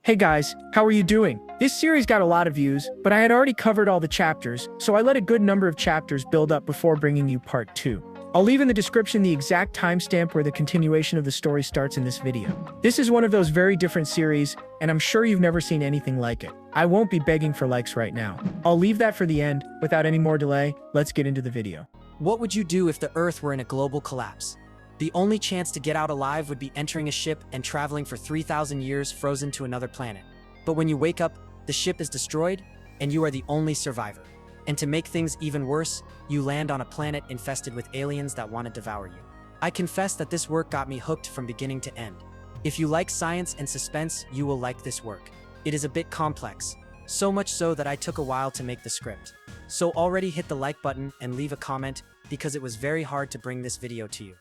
Hey guys, how are you doing? This series got a lot of views, but I had already covered all the chapters, so I let a good number of chapters build up before bringing you part 2. I'll leave in the description the exact timestamp where the continuation of the story starts in this video. This is one of those very different series, and I'm sure you've never seen anything like it. I won't be begging for likes right now. I'll leave that for the end. Without any more delay, let's get into the video. What would you do if the Earth were in a global collapse? The only chance to get out alive would be entering a ship and traveling for 3,000 years frozen to another planet. But when you wake up, the ship is destroyed, and you are the only survivor. And to make things even worse, you land on a planet infested with aliens that want to devour you. I confess that this work got me hooked from beginning to end. If you like science and suspense, you will like this work. It is a bit complex, so much so that I took a while to make the script. So already hit the like button and leave a comment because it was very hard to bring this video to you.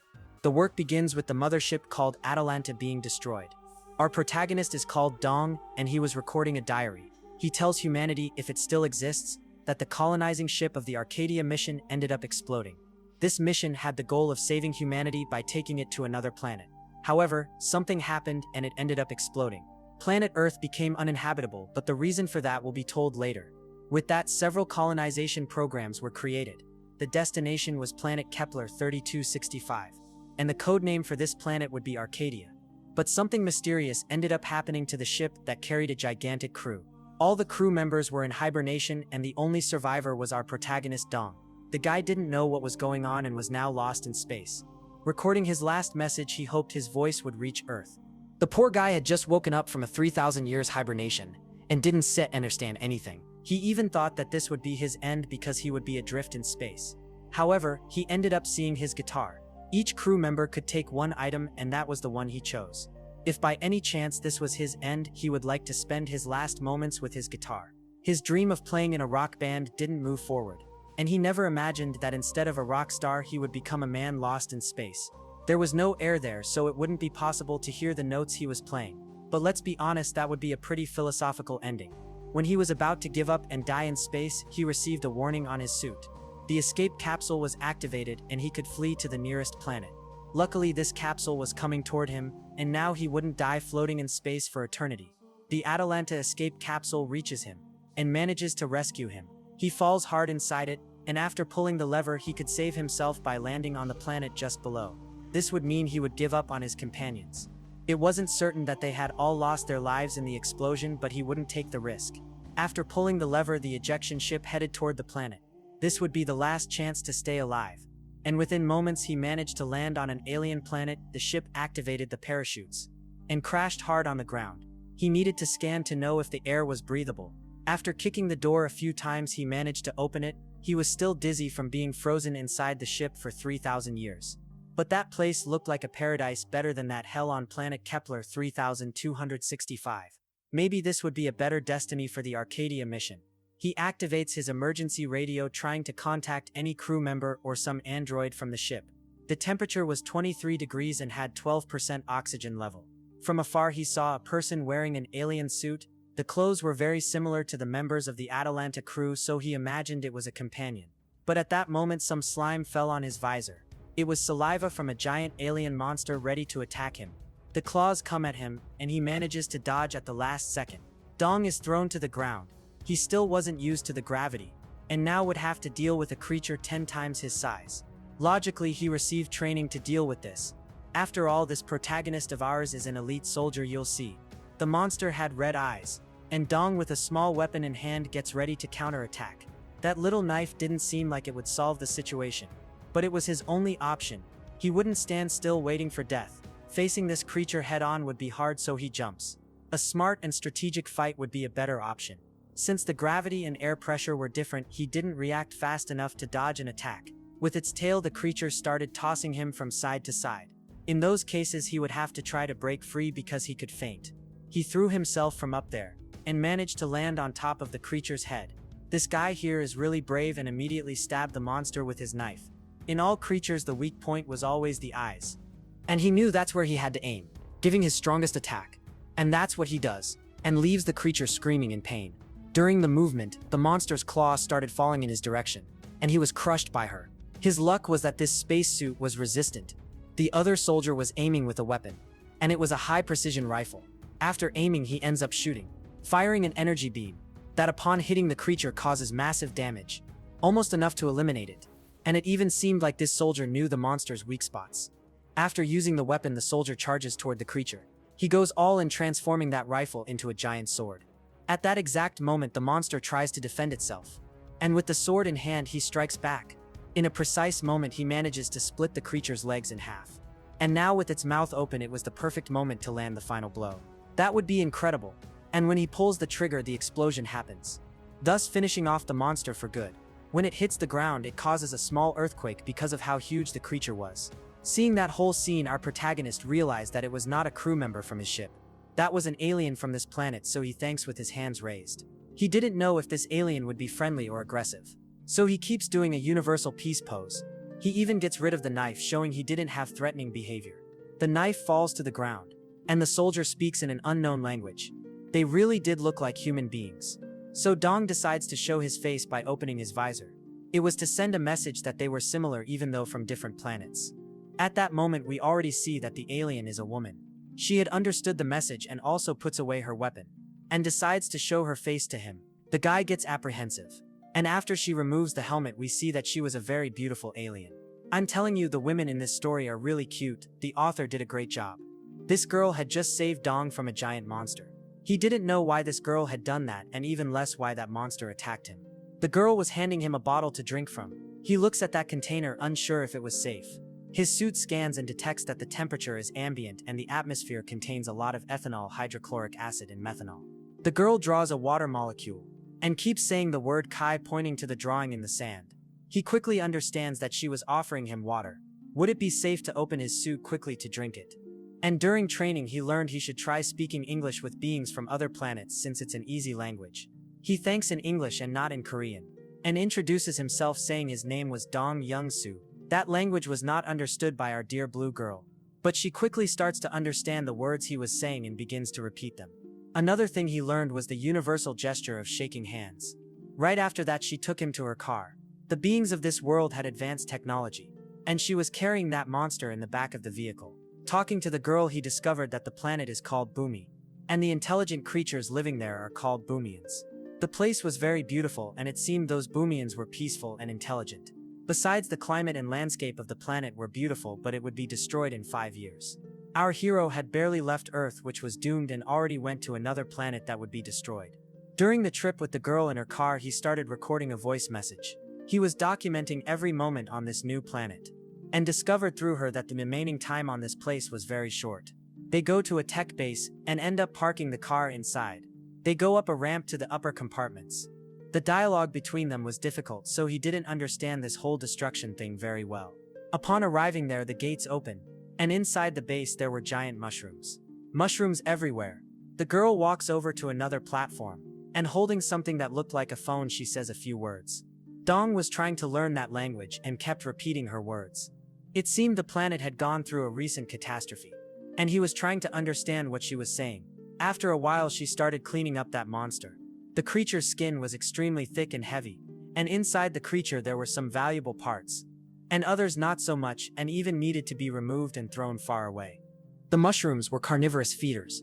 The work begins with the mothership called Atalanta being destroyed. Our protagonist is called Dong, and he was recording a diary. He tells humanity, if it still exists, that the colonizing ship of the Arcadia mission ended up exploding. This mission had the goal of saving humanity by taking it to another planet. However, something happened and it ended up exploding. Planet Earth became uninhabitable, but the reason for that will be told later. With that, several colonization programs were created. The destination was planet Kepler 3265, and the codename for this planet would be Arcadia. But something mysterious ended up happening to the ship that carried a gigantic crew. All the crew members were in hibernation, and the only survivor was our protagonist Dong. The guy didn't know what was going on and was now lost in space. Recording his last message, he hoped his voice would reach Earth. The poor guy had just woken up from a 3,000 years hibernation and didn't sit understand anything. He even thought that this would be his end because he would be adrift in space. However, he ended up seeing his guitar. Each crew member could take one item, and that was the one he chose. If by any chance this was his end, he would like to spend his last moments with his guitar. His dream of playing in a rock band didn't move forward, and he never imagined that instead of a rock star, he would become a man lost in space. There was no air there, so it wouldn't be possible to hear the notes he was playing. But let's be honest, that would be a pretty philosophical ending. When he was about to give up and die in space, he received a warning on his suit. The escape capsule was activated and he could flee to the nearest planet. Luckily, this capsule was coming toward him, and now he wouldn't die floating in space for eternity. The Atalanta escape capsule reaches him and manages to rescue him. He falls hard inside it, and after pulling the lever, he could save himself by landing on the planet just below. This would mean he would give up on his companions. It wasn't certain that they had all lost their lives in the explosion, but he wouldn't take the risk. After pulling the lever, the ejection ship headed toward the planet. This would be the last chance to stay alive. And within moments, he managed to land on an alien planet. The ship activated the parachutes and crashed hard on the ground. He needed to scan to know if the air was breathable. After kicking the door a few times, he managed to open it. He was still dizzy from being frozen inside the ship for 3,000 years. But that place looked like a paradise, better than that hell on planet Kepler 3265. Maybe this would be a better destiny for the Arcadia mission. He activates his emergency radio, trying to contact any crew member or some android from the ship. The temperature was 23 degrees and had 12% oxygen level. From afar, he saw a person wearing an alien suit. The clothes were very similar to the members of the Atalanta crew, so he imagined it was a companion. But at that moment, some slime fell on his visor. It was saliva from a giant alien monster ready to attack him. The claws come at him, and he manages to dodge at the last second. Dong is thrown to the ground. He still wasn't used to the gravity, and now would have to deal with a creature 10 times his size. Logically, he received training to deal with this. After all, this protagonist of ours is an elite soldier, you'll see. The monster had red eyes, and Dong, with a small weapon in hand, gets ready to counterattack. That little knife didn't seem like it would solve the situation, but it was his only option. He wouldn't stand still waiting for death. Facing this creature head-on would be hard, so he jumps. A smart and strategic fight would be a better option. Since the gravity and air pressure were different, he didn't react fast enough to dodge an attack. With its tail, the creature started tossing him from side to side. In those cases, he would have to try to break free because he could faint. He threw himself from up there and managed to land on top of the creature's head. This guy here is really brave and immediately stabbed the monster with his knife. In all creatures, the weak point was always the eyes, and he knew that's where he had to aim, giving his strongest attack. And that's what he does, and leaves the creature screaming in pain. During the movement, the monster's claws started falling in his direction, and he was crushed by her. His luck was that this spacesuit was resistant. The other soldier was aiming with a weapon, and it was a high-precision rifle. After aiming, he ends up shooting, firing an energy beam that upon hitting the creature causes massive damage, almost enough to eliminate it. And it even seemed like this soldier knew the monster's weak spots. After using the weapon, the soldier charges toward the creature. He goes all in, transforming that rifle into a giant sword. At that exact moment, the monster tries to defend itself. And with the sword in hand, he strikes back. In a precise moment, he manages to split the creature's legs in half. And now with its mouth open, it was the perfect moment to land the final blow. That would be incredible. And when he pulls the trigger, the explosion happens, thus finishing off the monster for good. When it hits the ground, it causes a small earthquake because of how huge the creature was. Seeing that whole scene, our protagonist realized that it was not a crew member from his ship. That was an alien from this planet, so he thanks with his hands raised. He didn't know if this alien would be friendly or aggressive. So he keeps doing a universal peace pose. He even gets rid of the knife, showing he didn't have threatening behavior. The knife falls to the ground, and the soldier speaks in an unknown language. They really did look like human beings. So Dong decides to show his face by opening his visor. It was to send a message that they were similar even though from different planets. At that moment, we already see that the alien is a woman. She had understood the message and also puts away her weapon, and decides to show her face to him. The guy gets apprehensive. And after she removes the helmet, we see that she was a very beautiful alien. I'm telling you, the women in this story are really cute. The author did a great job. This girl had just saved Dong from a giant monster. He didn't know why this girl had done that, and even less why that monster attacked him. The girl was handing him a bottle to drink from. He looks at that container, unsure if it was safe. His suit scans and detects that the temperature is ambient and the atmosphere contains a lot of ethanol, hydrochloric acid, and methanol. The girl draws a water molecule and keeps saying the word Kai, pointing to the drawing in the sand. He quickly understands that she was offering him water. Would it be safe to open his suit quickly to drink it? And during training, he learned he should try speaking English with beings from other planets since it's an easy language. He thanks in English and not in Korean, and introduces himself saying his name was Dong Young-soo. That language was not understood by our dear blue girl, but she quickly starts to understand the words he was saying and begins to repeat them. Another thing he learned was the universal gesture of shaking hands. Right after that, she took him to her car. The beings of this world had advanced technology, and she was carrying that monster in the back of the vehicle. Talking to the girl, he discovered that the planet is called Boomy, and the intelligent creatures living there are called Boomians. The place was very beautiful, and it seemed those Boomians were peaceful and intelligent. Besides, the climate and landscape of the planet were beautiful, but it would be destroyed in 5 years. Our hero had barely left Earth, which was doomed, and already went to another planet that would be destroyed. During the trip with the girl in her car, he started recording a voice message. He was documenting every moment on this new planet, and discovered through her that the remaining time on this place was very short. They go to a tech base and end up parking the car inside. They go up a ramp to the upper compartments. The dialogue between them was difficult, so he didn't understand this whole destruction thing very well. Upon arriving there, the gates open, and inside the base there were giant mushrooms. Mushrooms everywhere. The girl walks over to another platform, and holding something that looked like a phone, she says a few words. Dong was trying to learn that language and kept repeating her words. It seemed the planet had gone through a recent catastrophe, and he was trying to understand what she was saying. After a while, she started cleaning up that monster. The creature's skin was extremely thick and heavy, and inside the creature there were some valuable parts, and others not so much, and even needed to be removed and thrown far away. The mushrooms were carnivorous feeders,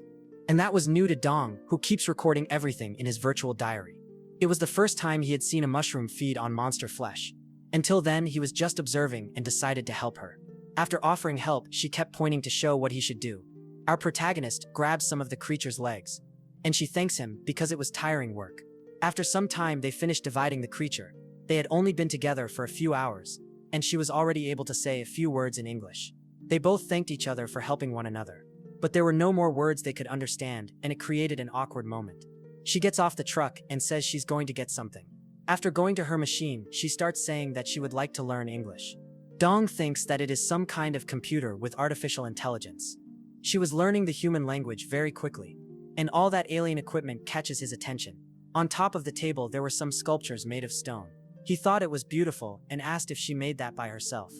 and that was new to Dong, who keeps recording everything in his virtual diary. It was the first time he had seen a mushroom feed on monster flesh. Until then, he was just observing and decided to help her. After offering help, she kept pointing to show what he should do. Our protagonist grabs some of the creature's legs, and she thanks him because it was tiring work. After some time, they finished dividing the creature. They had only been together for a few hours, and she was already able to say a few words in English. They both thanked each other for helping one another, but there were no more words they could understand, and it created an awkward moment. She gets off the truck and says she's going to get something. After going to her machine, she starts saying that she would like to learn English. Dong thinks that it is some kind of computer with artificial intelligence. She was learning the human language very quickly, and all that alien equipment catches his attention. On top of the table, there were some sculptures made of stone. He thought it was beautiful and asked if she made that by herself.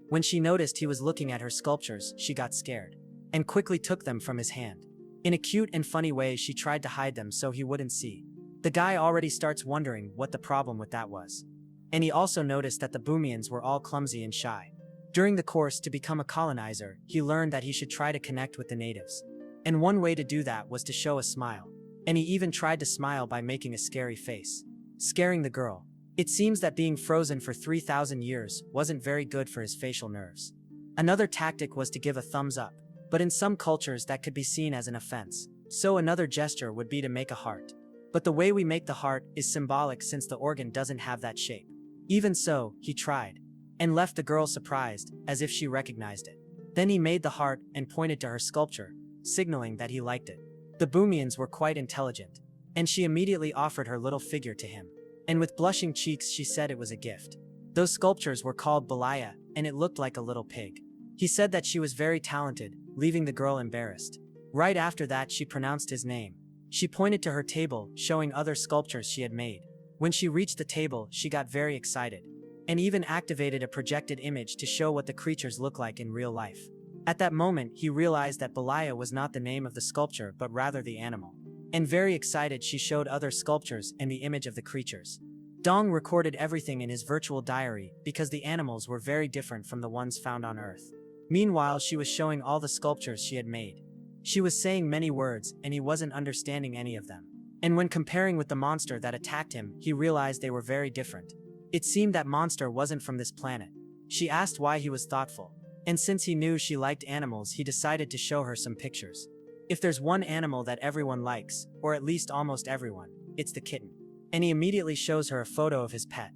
When she noticed he was looking at her sculptures, she got scared and quickly took them from his hand. In a cute and funny way, she tried to hide them so he wouldn't see. The guy already starts wondering what the problem with that was. And he also noticed that the Boomians were all clumsy and shy. During the course to become a colonizer, he learned that he should try to connect with the natives. And one way to do that was to show a smile. And he even tried to smile by making a scary face, scaring the girl. It seems that being frozen for 3,000 years wasn't very good for his facial nerves. Another tactic was to give a thumbs up, but in some cultures that could be seen as an offense. So another gesture would be to make a heart. But the way we make the heart is symbolic since the organ doesn't have that shape. Even so, he tried, and left the girl surprised, as if she recognized it. Then he made the heart and pointed to her sculpture, signaling that he liked it. The Boomians were quite intelligent, and she immediately offered her little figure to him. And with blushing cheeks she said it was a gift. Those sculptures were called Balaya, and it looked like a little pig. He said that she was very talented, leaving the girl embarrassed. Right after that she pronounced his name. She pointed to her table, showing other sculptures she had made. When she reached the table, she got very excited, and even activated a projected image to show what the creatures look like in real life. At that moment, he realized that Balaya was not the name of the sculpture but rather the animal. And very excited she showed other sculptures and the image of the creatures. Dong recorded everything in his virtual diary because the animals were very different from the ones found on Earth. Meanwhile, she was showing all the sculptures she had made. She was saying many words and he wasn't understanding any of them. And when comparing with the monster that attacked him, he realized they were very different. It seemed that monster wasn't from this planet. She asked why he was thoughtful. And since he knew she liked animals, he decided to show her some pictures. If there's one animal that everyone likes, or at least almost everyone, it's the kitten. And he immediately shows her a photo of his pet.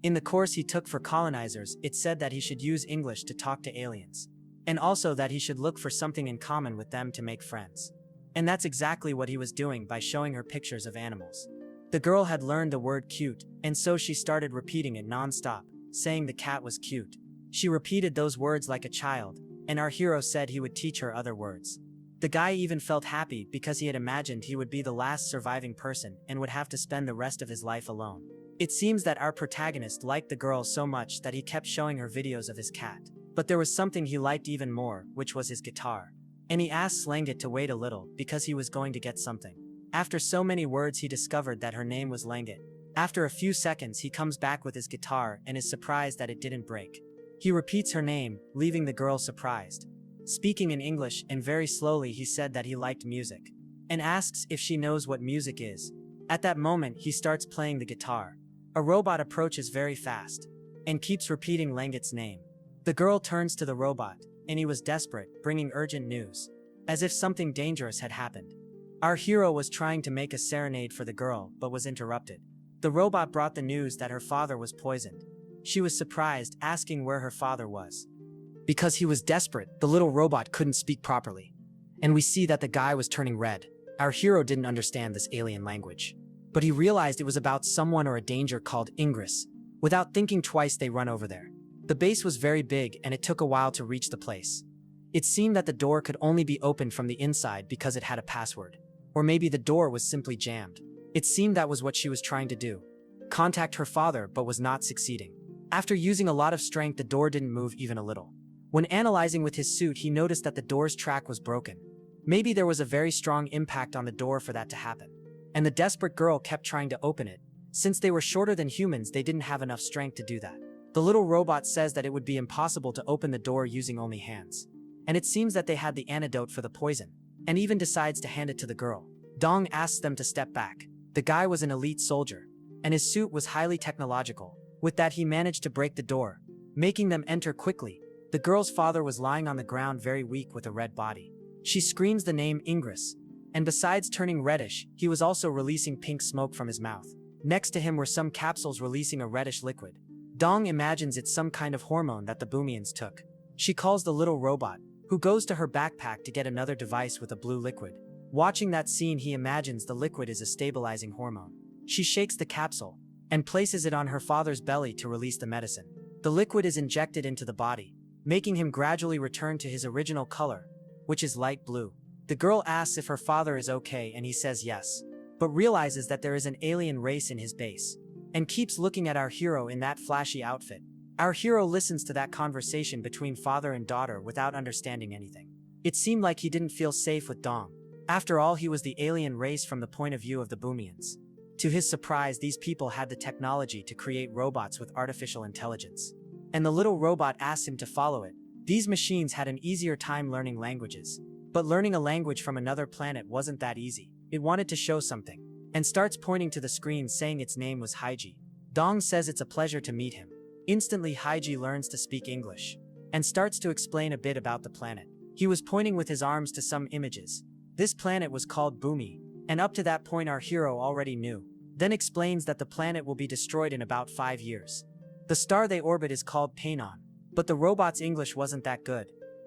In the course he took for colonizers, it said that he should use English to talk to aliens. And also that he should look for something in common with them to make friends. And that's exactly what he was doing by showing her pictures of animals. The girl had learned the word cute, and so she started repeating it non-stop, saying the cat was cute. She repeated those words like a child, and our hero said he would teach her other words. The guy even felt happy because he had imagined he would be the last surviving person and would have to spend the rest of his life alone. It seems that our protagonist liked the girl so much that he kept showing her videos of his cat. But there was something he liked even more, which was his guitar. And he asked Langut to wait a little because he was going to get something. After so many words he discovered that her name was Langut. After a few seconds he comes back with his guitar and is surprised that it didn't break. He repeats her name, leaving the girl surprised. Speaking in English and very slowly he said that he liked music. And asks if she knows what music is. At that moment he starts playing the guitar. A robot approaches very fast. And keeps repeating Langut's name. The girl turns to the robot, and he was desperate, bringing urgent news. As if something dangerous had happened. Our hero was trying to make a serenade for the girl, but was interrupted. The robot brought the news that her father was poisoned. She was surprised, asking where her father was. Because he was desperate, the little robot couldn't speak properly. And we see that the guy was turning red. Our hero didn't understand this alien language. But he realized it was about someone or a danger called Ingress. Without thinking twice, they run over there. The base was very big and it took a while to reach the place. It seemed that the door could only be opened from the inside because it had a password. Or maybe the door was simply jammed. It seemed that was what she was trying to do. Contact her father, but was not succeeding. After using a lot of strength, the door didn't move even a little. When analyzing with his suit, he noticed that the door's track was broken. Maybe there was a very strong impact on the door for that to happen. And the desperate girl kept trying to open it. Since they were shorter than humans, they didn't have enough strength to do that. The little robot says that it would be impossible to open the door using only hands. And it seems that they had the antidote for the poison, and even decides to hand it to the girl. Dong asks them to step back. The guy was an elite soldier, and his suit was highly technological. With that he managed to break the door, making them enter quickly. The girl's father was lying on the ground very weak with a red body. She screams the name Ingress, and besides turning reddish, he was also releasing pink smoke from his mouth. Next to him were some capsules releasing a reddish liquid. Dong imagines it's some kind of hormone that the Boomians took. She calls the little robot, who goes to her backpack to get another device with a blue liquid. Watching that scene, he imagines the liquid is a stabilizing hormone. She shakes the capsule and places it on her father's belly to release the medicine. The liquid is injected into the body, making him gradually return to his original color, which is light blue. The girl asks if her father is okay and he says yes, but realizes that there is an alien race in his base, and keeps looking at our hero in that flashy outfit. Our hero listens to that conversation between father and daughter without understanding anything. It seemed like he didn't feel safe with Dong. After all, he was the alien race from the point of view of the Boomians. To his surprise, these people had the technology to create robots with artificial intelligence. And the little robot asked him to follow it. These machines had an easier time learning languages. But learning a language from another planet wasn't that easy. It wanted to show something, and starts pointing to the screen saying its name was Haiji. Dong says it's a pleasure to meet him. Instantly Haiji learns to speak English, and starts to explain a bit about the planet. He was pointing with his arms to some images. This planet was called Boomy, and up to that point our hero already knew. Then explains that the planet will be destroyed in about 5 years. The star they orbit is called Penora, but the robot's English wasn't that good,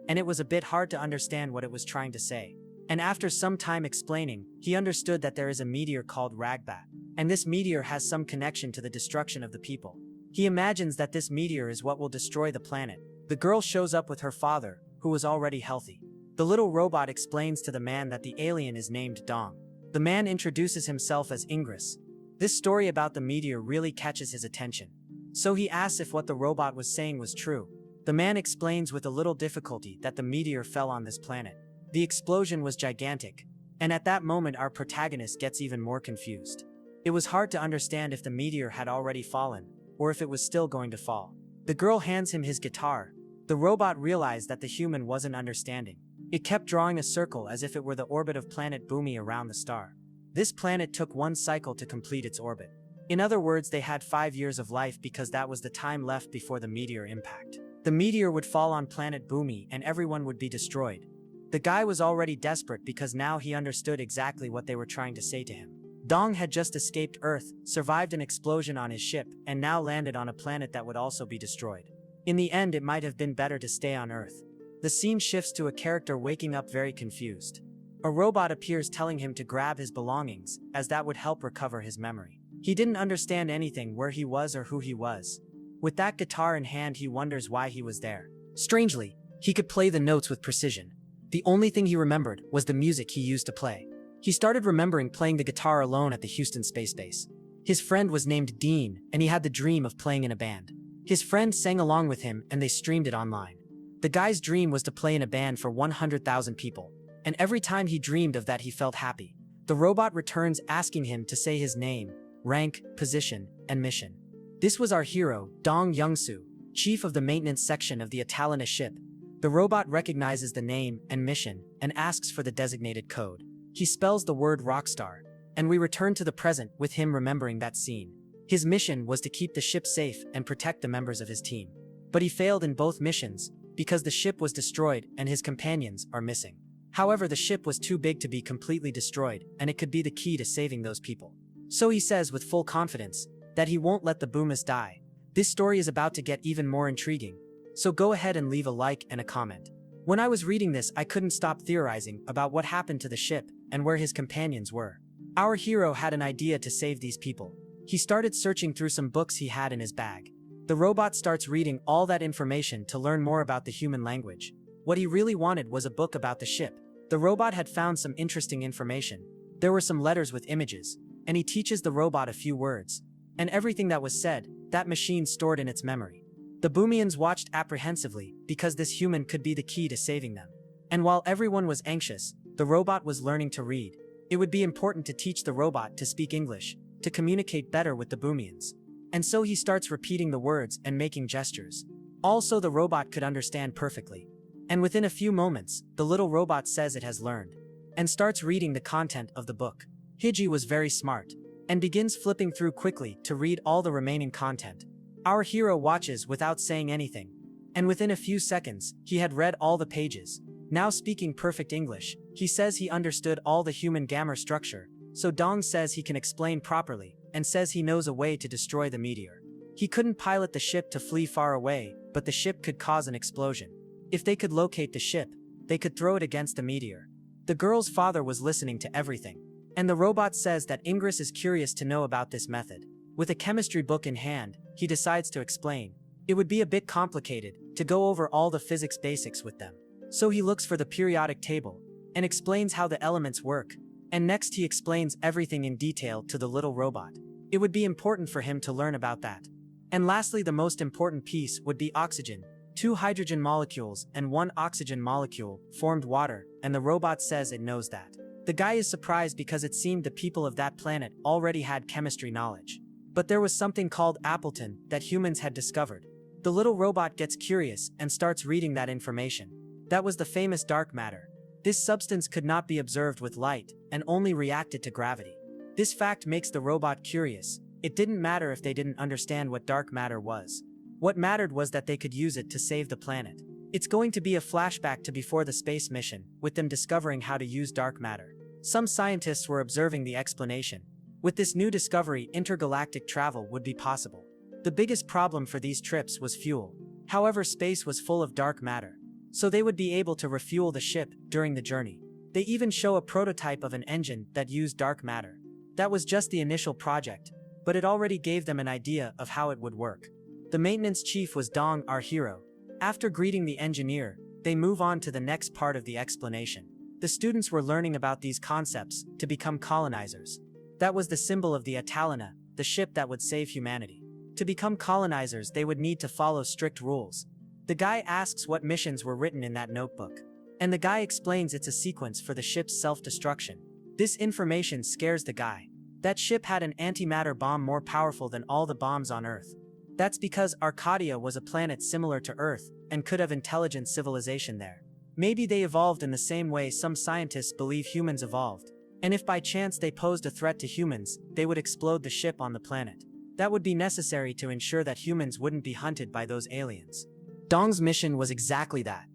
and it was a bit hard to understand what it was trying to say. And after some time explaining, he understood that there is a meteor called Rabba, and this meteor has some connection to the destruction of the people. He imagines that this meteor is what will destroy the planet. The girl shows up with her father, who was already healthy. The little robot explains to the man that the alien is named Dong. The man introduces himself as Ingress. This story about the meteor really catches his attention. So he asks if what the robot was saying was true. The man explains with a little difficulty that the meteor fell on this planet. The explosion was gigantic, and at that moment our protagonist gets even more confused. It was hard to understand if the meteor had already fallen, or if it was still going to fall. The girl hands him his guitar. The robot realized that the human wasn't understanding. It kept drawing a circle as if it were the orbit of planet Boomy around the star. This planet took 1 cycle to complete its orbit. In other words, they had 5 years of life because that was the time left before the meteor impact. The meteor would fall on planet Boomy and everyone would be destroyed. The guy was already desperate because now he understood exactly what they were trying to say to him. Dong had just escaped Earth, survived an explosion on his ship, and now landed on a planet that would also be destroyed. In the end, it might have been better to stay on Earth. The scene shifts to a character waking up very confused. A robot appears telling him to grab his belongings, as that would help recover his memory. He didn't understand anything, where he was or who he was. With that guitar in hand, he wonders why he was there. Strangely, he could play the notes with precision. The only thing he remembered was the music he used to play. He started remembering playing the guitar alone at the Houston Space Base. His friend was named Dean, and he had the dream of playing in a band. His friend sang along with him, and they streamed it online. The guy's dream was to play in a band for 100,000 people, and every time he dreamed of that he felt happy. The robot returns asking him to say his name, rank, position, and mission. This was our hero, Dong Youngsu, chief of the maintenance section of the Atalana ship. The robot recognizes the name and mission and asks for the designated code. He spells the word Rockstar, and we return to the present with him remembering that scene. His mission was to keep the ship safe and protect the members of his team. But he failed in both missions because the ship was destroyed and his companions are missing. However, the ship was too big to be completely destroyed, and it could be the key to saving those people. So he says with full confidence that he won't let the Boomas die. This story is about to get even more intriguing. So go ahead and leave a like and a comment. When I was reading this, I couldn't stop theorizing about what happened to the ship and where his companions were. Our hero had an idea to save these people. He started searching through some books he had in his bag. The robot starts reading all that information to learn more about the human language. What he really wanted was a book about the ship. The robot had found some interesting information. There were some letters with images, and he teaches the robot a few words. And everything that was said, that machine stored in its memory. The Boomians watched apprehensively because this human could be the key to saving them. And while everyone was anxious, the robot was learning to read. It would be important to teach the robot to speak English, to communicate better with the Boomians. And so he starts repeating the words and making gestures. Also, the robot could understand perfectly. And within a few moments, the little robot says it has learned, and starts reading the content of the book. Hiji was very smart, and begins flipping through quickly to read all the remaining content. Our hero watches without saying anything, and within a few seconds, he had read all the pages. Now speaking perfect English, he says he understood all the human grammar structure, so Dong says he can explain properly, and says he knows a way to destroy the meteor. He couldn't pilot the ship to flee far away, but the ship could cause an explosion. If they could locate the ship, they could throw it against the meteor. The girl's father was listening to everything, and the robot says that Ingress is curious to know about this method. With a chemistry book in hand, he decides to explain. It would be a bit complicated to go over all the physics basics with them. So he looks for the periodic table and explains how the elements work. And next he explains everything in detail to the little robot. It would be important for him to learn about that. And lastly, the most important piece would be oxygen. 2 hydrogen molecules and 1 oxygen molecule formed water, and the robot says it knows that. The guy is surprised because it seemed the people of that planet already had chemistry knowledge. But there was something called Appleton that humans had discovered. The little robot gets curious and starts reading that information. That was the famous dark matter. This substance could not be observed with light and only reacted to gravity. This fact makes the robot curious. It didn't matter if they didn't understand what dark matter was. What mattered was that they could use it to save the planet. It's going to be a flashback to before the space mission, with them discovering how to use dark matter. Some scientists were observing the explanation. With this new discovery, intergalactic travel would be possible. The biggest problem for these trips was fuel. However, space was full of dark matter, so they would be able to refuel the ship during the journey. They even show a prototype of an engine that used dark matter. That was just the initial project, but it already gave them an idea of how it would work. The maintenance chief was Dong, our hero. After greeting the engineer, they move on to the next part of the explanation. The students were learning about these concepts to become colonizers. That was the symbol of the Atalana, the ship that would save humanity. To become colonizers, they would need to follow strict rules. The guy asks what missions were written in that notebook, and the guy explains it's a sequence for the ship's self-destruction. This information scares the guy. That ship had an antimatter bomb more powerful than all the bombs on Earth. That's because Arcadia was a planet similar to Earth and could have intelligent civilization there. Maybe they evolved in the same way some scientists believe humans evolved. And if by chance they posed a threat to humans, they would explode the ship on the planet. That would be necessary to ensure that humans wouldn't be hunted by those aliens. Dong's mission was exactly that.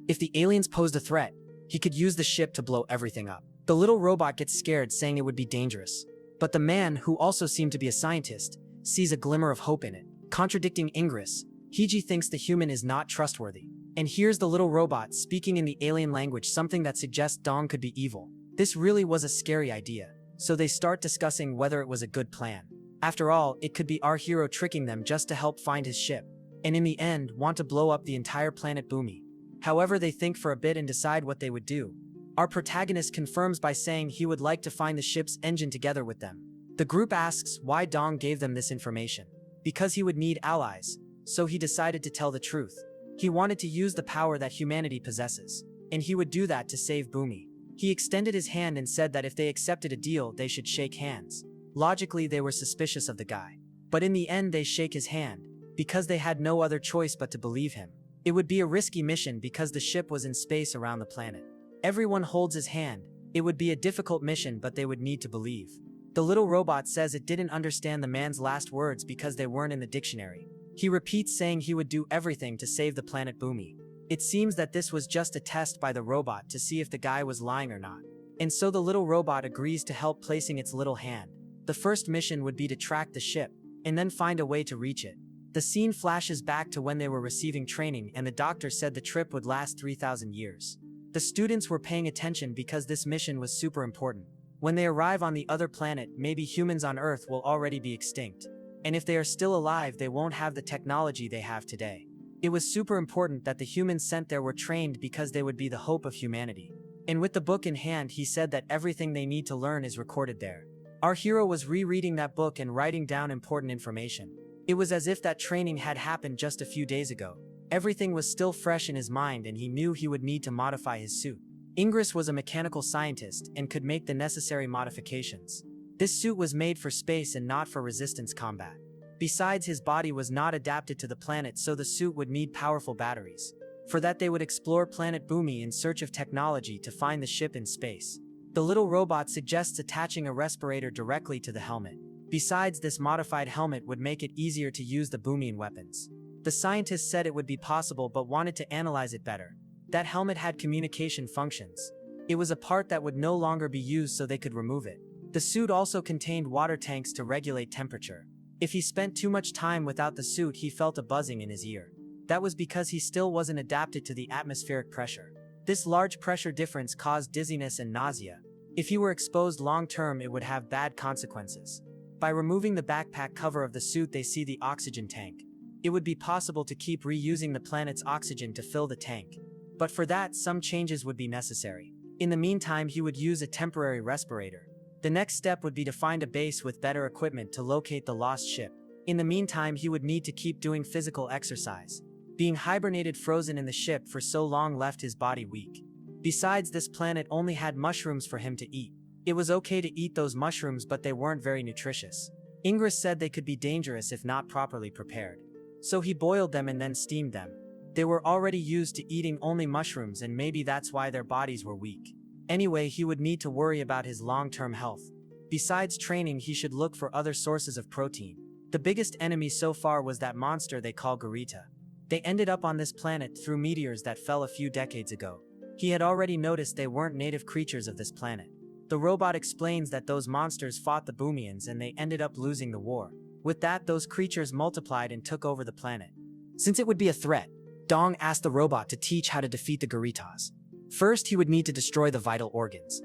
If the aliens posed a threat, he could use the ship to blow everything up. The little robot gets scared, saying it would be dangerous. But the man, who also seemed to be a scientist, sees a glimmer of hope in it. Contradicting Ingress, Hiji thinks the human is not trustworthy, and hears the little robot speaking in the alien language, something that suggests Dong could be evil. This really was a scary idea, so they start discussing whether it was a good plan. After all, it could be our hero tricking them just to help find his ship, and in the end want to blow up the entire planet Boomy. However, they think for a bit and decide what they would do. Our protagonist confirms by saying he would like to find the ship's engine together with them. The group asks why Dong gave them this information. Because he would need allies, so he decided to tell the truth. He wanted to use the power that humanity possesses, and he would do that to save Boomy. He extended his hand and said that if they accepted a deal, they should shake hands. Logically, they were suspicious of the guy, but in the end they shake his hand, because they had no other choice but to believe him. It would be a risky mission because the ship was in space around the planet. Everyone holds his hand. It would be a difficult mission, but they would need to believe. The little robot says it didn't understand the man's last words because they weren't in the dictionary. He repeats saying he would do everything to save the planet Boomy. It seems that this was just a test by the robot to see if the guy was lying or not. And so the little robot agrees to help, placing its little hand. The first mission would be to track the ship, and then find a way to reach it. The scene flashes back to when they were receiving training and the doctor said the trip would last 3,000 years. The students were paying attention because this mission was super important. When they arrive on the other planet, maybe humans on Earth will already be extinct. And if they are still alive, they won't have the technology they have today. It was super important that the humans sent there were trained because they would be the hope of humanity. And with the book in hand, he said that everything they need to learn is recorded there. Our hero was rereading that book and writing down important information. It was as if that training had happened just a few days ago. Everything was still fresh in his mind and he knew he would need to modify his suit. Ingress was a mechanical scientist and could make the necessary modifications. This suit was made for space and not for resistance combat. Besides, his body was not adapted to the planet, so the suit would need powerful batteries. For that, they would explore planet Boomy in search of technology to find the ship in space. The little robot suggests attaching a respirator directly to the helmet. Besides, this modified helmet would make it easier to use the Boomian weapons. The scientist said it would be possible but wanted to analyze it better. That helmet had communication functions. It was a part that would no longer be used, so they could remove it. The suit also contained water tanks to regulate temperature. If he spent too much time without the suit, he felt a buzzing in his ear. That was because he still wasn't adapted to the atmospheric pressure. This large pressure difference caused dizziness and nausea. If he were exposed long-term, it would have bad consequences. By removing the backpack cover of the suit, they see the oxygen tank. It would be possible to keep reusing the planet's oxygen to fill the tank. But for that, some changes would be necessary. In the meantime, he would use a temporary respirator. The next step would be to find a base with better equipment to locate the lost ship. In the meantime, he would need to keep doing physical exercise. Being hibernated frozen in the ship for so long left his body weak. Besides, this planet only had mushrooms for him to eat. It was okay to eat those mushrooms, but they weren't very nutritious. Ingress said they could be dangerous if not properly prepared. So he boiled them and then steamed them. They were already used to eating only mushrooms, and maybe that's why their bodies were weak. Anyway, he would need to worry about his long-term health. Besides training, he should look for other sources of protein. The biggest enemy so far was that monster they call Garita. They ended up on this planet through meteors that fell a few decades ago. He had already noticed they weren't native creatures of this planet. The robot explains that those monsters fought the Boomians and they ended up losing the war. With that, those creatures multiplied and took over the planet. Since it would be a threat, Dong asked the robot to teach how to defeat the Garitas. First, he would need to destroy the vital organs,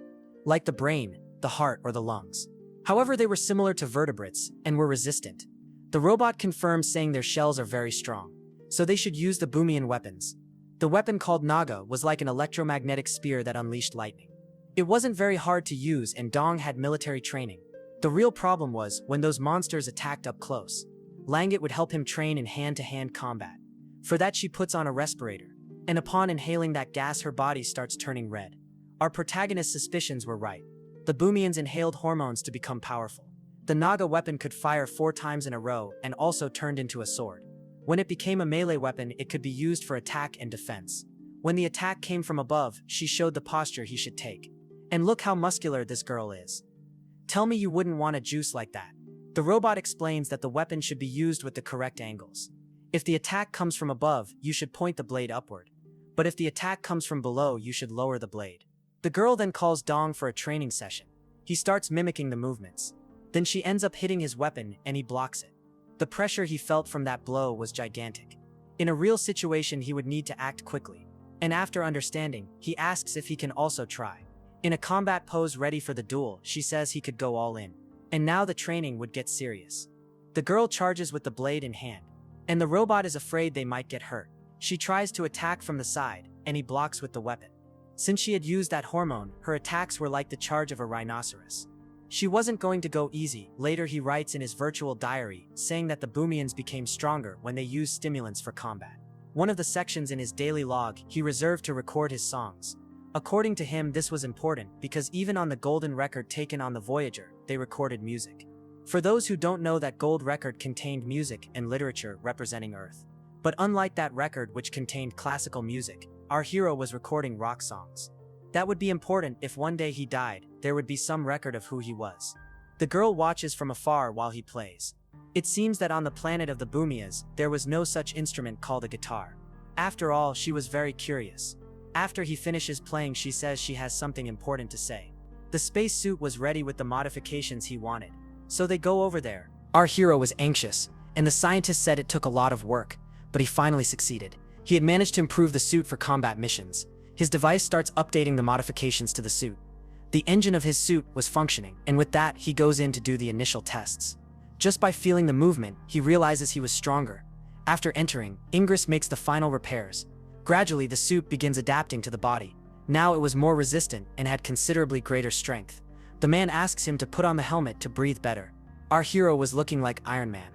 like the brain, the heart, or the lungs. However, they were similar to vertebrates and were resistant. The robot confirmed, saying their shells are very strong, so they should use the Boomian weapons. The weapon called Naga was like an electromagnetic spear that unleashed lightning. It wasn't very hard to use, and Dong had military training. The real problem was when those monsters attacked up close. Langut would help him train in hand-to-hand combat. For that, she puts on a respirator, and upon inhaling that gas, her body starts turning red. Our protagonist's suspicions were right. The Boomians inhaled hormones to become powerful. The Naga weapon could fire 4 times in a row and also turned into a sword. When it became a melee weapon, it could be used for attack and defense. When the attack came from above, she showed the posture he should take. And look how muscular this girl is. Tell me you wouldn't want a juice like that. The robot explains that the weapon should be used with the correct angles. If the attack comes from above, you should point the blade upward. But if the attack comes from below, you should lower the blade. The girl then calls Dong for a training session. He starts mimicking the movements. Then she ends up hitting his weapon and he blocks it. The pressure he felt from that blow was gigantic. In a real situation, he would need to act quickly. And after understanding, he asks if he can also try. In a combat pose ready for the duel, she says he could go all in. And now the training would get serious. The girl charges with the blade in hand, and the robot is afraid they might get hurt. She tries to attack from the side, and he blocks with the weapon. Since she had used that hormone, her attacks were like the charge of a rhinoceros. She wasn't going to go easy. Later, he writes in his virtual diary, saying that the Boomians became stronger when they used stimulants for combat. One of the sections in his daily log, he reserved to record his songs. According to him, this was important because even on the golden record taken on the Voyager, they recorded music. For those who don't know, that gold record contained music and literature representing Earth. But unlike that record, which contained classical music, our hero was recording rock songs. That would be important if one day he died, there would be some record of who he was. The girl watches from afar while he plays. It seems that on the planet of the Boomias, there was no such instrument called a guitar. After all, she was very curious. After he finishes playing, she says she has something important to say. The spacesuit was ready with the modifications he wanted, so they go over there. Our hero was anxious, and the scientist said it took a lot of work, but he finally succeeded. He had managed to improve the suit for combat missions. His device starts updating the modifications to the suit. The engine of his suit was functioning, and with that, he goes in to do the initial tests. Just by feeling the movement, he realizes he was stronger. After entering, Ingress makes the final repairs. Gradually, the suit begins adapting to the body. Now it was more resistant and had considerably greater strength. The man asks him to put on the helmet to breathe better. Our hero was looking like Iron Man.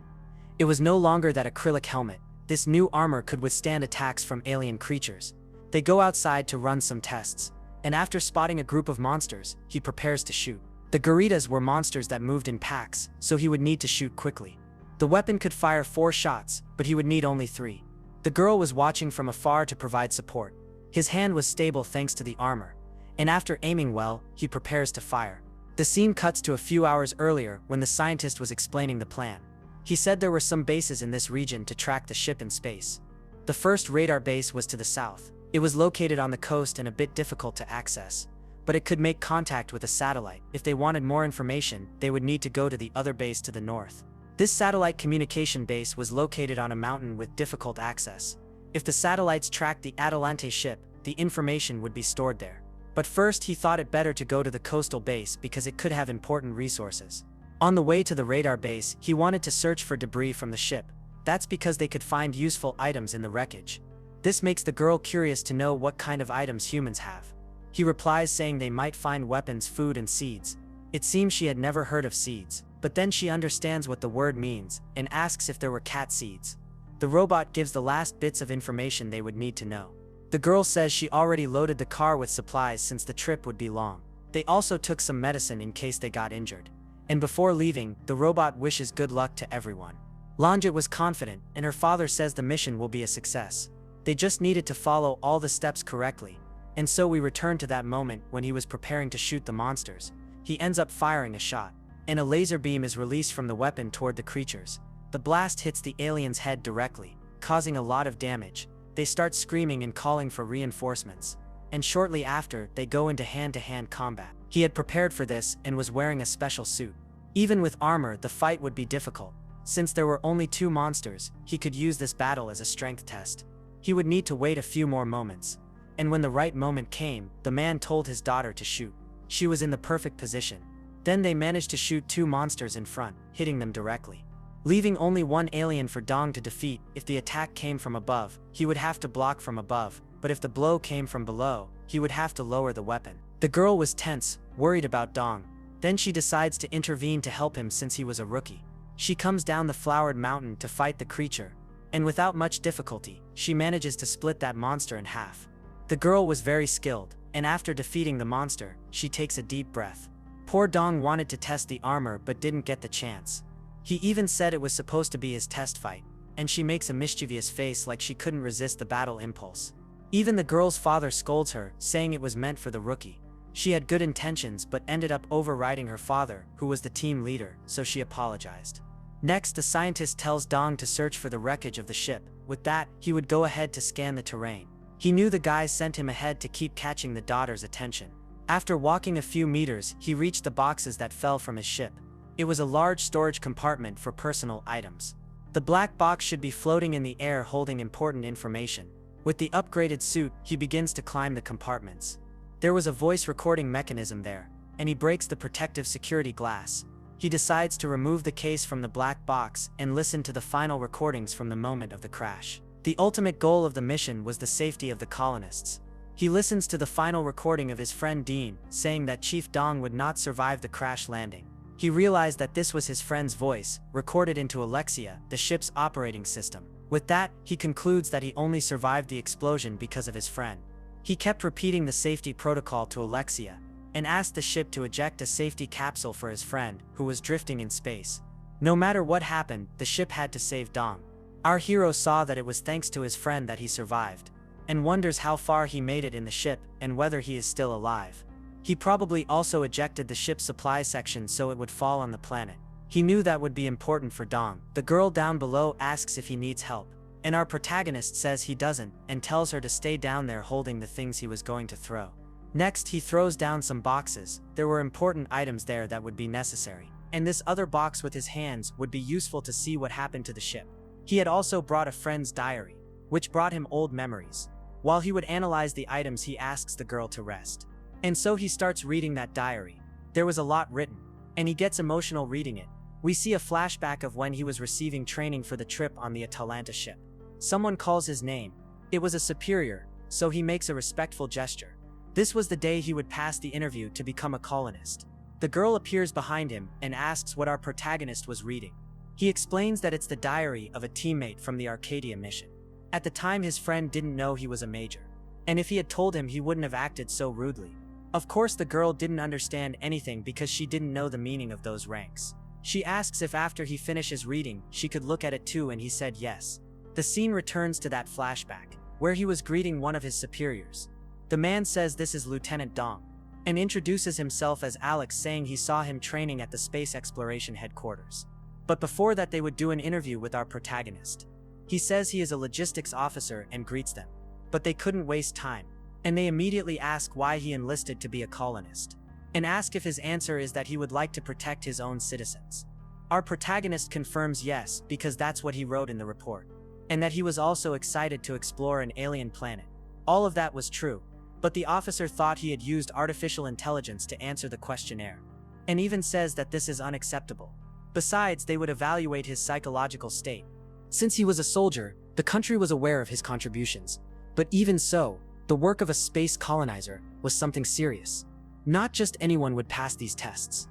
It was no longer that acrylic helmet. This new armor could withstand attacks from alien creatures. They go outside to run some tests, and after spotting a group of monsters, he prepares to shoot. The Garitas were monsters that moved in packs, so he would need to shoot quickly. The weapon could fire 4 shots, but he would need only 3. The girl was watching from afar to provide support. His hand was stable thanks to the armor, and after aiming well, he prepares to fire. The scene cuts to a few hours earlier when the scientist was explaining the plan. He said there were some bases in this region to track the ship in space. The first radar base was to the south. It was located on the coast and a bit difficult to access, but it could make contact with a satellite. If they wanted more information, they would need to go to the other base to the north. This satellite communication base was located on a mountain with difficult access. If the satellites tracked the Atalante ship, the information would be stored there. But first, he thought it better to go to the coastal base because it could have important resources. On the way to the radar base, he wanted to search for debris from the ship. That's because they could find useful items in the wreckage. This makes the girl curious to know what kind of items humans have. He replies saying they might find weapons, food, and seeds. It seems she had never heard of seeds, but then she understands what the word means and asks if there were cat seeds. The robot gives the last bits of information they would need to know. The girl says she already loaded the car with supplies since the trip would be long. They also took some medicine in case they got injured. And before leaving, the robot wishes good luck to everyone. Langut was confident, and her father says the mission will be a success. They just needed to follow all the steps correctly. And so we return to that moment when he was preparing to shoot the monsters. He ends up firing a shot, and a laser beam is released from the weapon toward the creatures. The blast hits the alien's head directly, causing a lot of damage. They start screaming and calling for reinforcements. And shortly after, they go into hand-to-hand combat. He had prepared for this and was wearing a special suit. Even with armor, the fight would be difficult. Since there were only 2 monsters, he could use this battle as a strength test. He would need to wait a few more moments. And when the right moment came, the man told his daughter to shoot. She was in the perfect position. Then they managed to shoot 2 monsters in front, hitting them directly, leaving only 1 alien for Dong to defeat. If the attack came from above, he would have to block from above, but if the blow came from below, he would have to lower the weapon. The girl was tense, worried about Dong. Then she decides to intervene to help him since he was a rookie. She comes down the flowered mountain to fight the creature, and without much difficulty, she manages to split that monster in half. The girl was very skilled, and after defeating the monster, she takes a deep breath. Poor Dong wanted to test the armor but didn't get the chance. He even said it was supposed to be his test fight, and she makes a mischievous face like she couldn't resist the battle impulse. Even the girl's father scolds her, saying it was meant for the rookie. She had good intentions but ended up overriding her father, who was the team leader, so she apologized. Next, the scientist tells Dong to search for the wreckage of the ship. With that, he would go ahead to scan the terrain. He knew the guys sent him ahead to keep catching the daughter's attention. After walking a few meters, he reached the boxes that fell from his ship. It was a large storage compartment for personal items. The black box should be floating in the air holding important information. With the upgraded suit, he begins to climb the compartments. There was a voice recording mechanism there, and he breaks the protective security glass. He decides to remove the case from the black box and listen to the final recordings from the moment of the crash. The ultimate goal of the mission was the safety of the colonists. He listens to the final recording of his friend Dean, saying that Chief Dong would not survive the crash landing. He realized that this was his friend's voice, recorded into Alexia, the ship's operating system. With that, he concludes that he only survived the explosion because of his friend. He kept repeating the safety protocol to Alexia, and asked the ship to eject a safety capsule for his friend, who was drifting in space. No matter what happened, the ship had to save Dong. Our hero saw that it was thanks to his friend that he survived, and wonders how far he made it in the ship and whether he is still alive. He probably also ejected the ship's supply section so it would fall on the planet. He knew that would be important for Dong. The girl down below asks if he needs help, and our protagonist says he doesn't and tells her to stay down there holding the things he was going to throw. Next, he throws down some boxes. There were important items there that would be necessary, and this other box with his hands would be useful to see what happened to the ship. He had also brought a friend's diary, which brought him old memories. While he would analyze the items, he asks the girl to rest. And so he starts reading that diary. There was a lot written, and he gets emotional reading it. We see a flashback of when he was receiving training for the trip on the Atalanta ship. Someone calls his name. It was a superior, so he makes a respectful gesture. This was the day he would pass the interview to become a colonist. The girl appears behind him and asks what our protagonist was reading. He explains that it's the diary of a teammate from the Arcadia mission. At the time, his friend didn't know he was a major, and if he had told him, he wouldn't have acted so rudely. Of course, the girl didn't understand anything because she didn't know the meaning of those ranks. She asks if after he finishes reading, she could look at it too, and he said yes. The scene returns to that flashback, where he was greeting one of his superiors. The man says this is Lieutenant Dong, and introduces himself as Alex, saying he saw him training at the space exploration headquarters. But before that, they would do an interview with our protagonist. He says he is a logistics officer and greets them. But they couldn't waste time, and they immediately ask why he enlisted to be a colonist, and ask if his answer is that he would like to protect his own citizens. Our protagonist confirms yes, because that's what he wrote in the report, and that he was also excited to explore an alien planet. All of that was true, but the officer thought he had used artificial intelligence to answer the questionnaire, and even says that this is unacceptable. Besides, they would evaluate his psychological state. Since he was a soldier, the country was aware of his contributions, but even so, the work of a space colonizer was something serious. Not just anyone would pass these tests.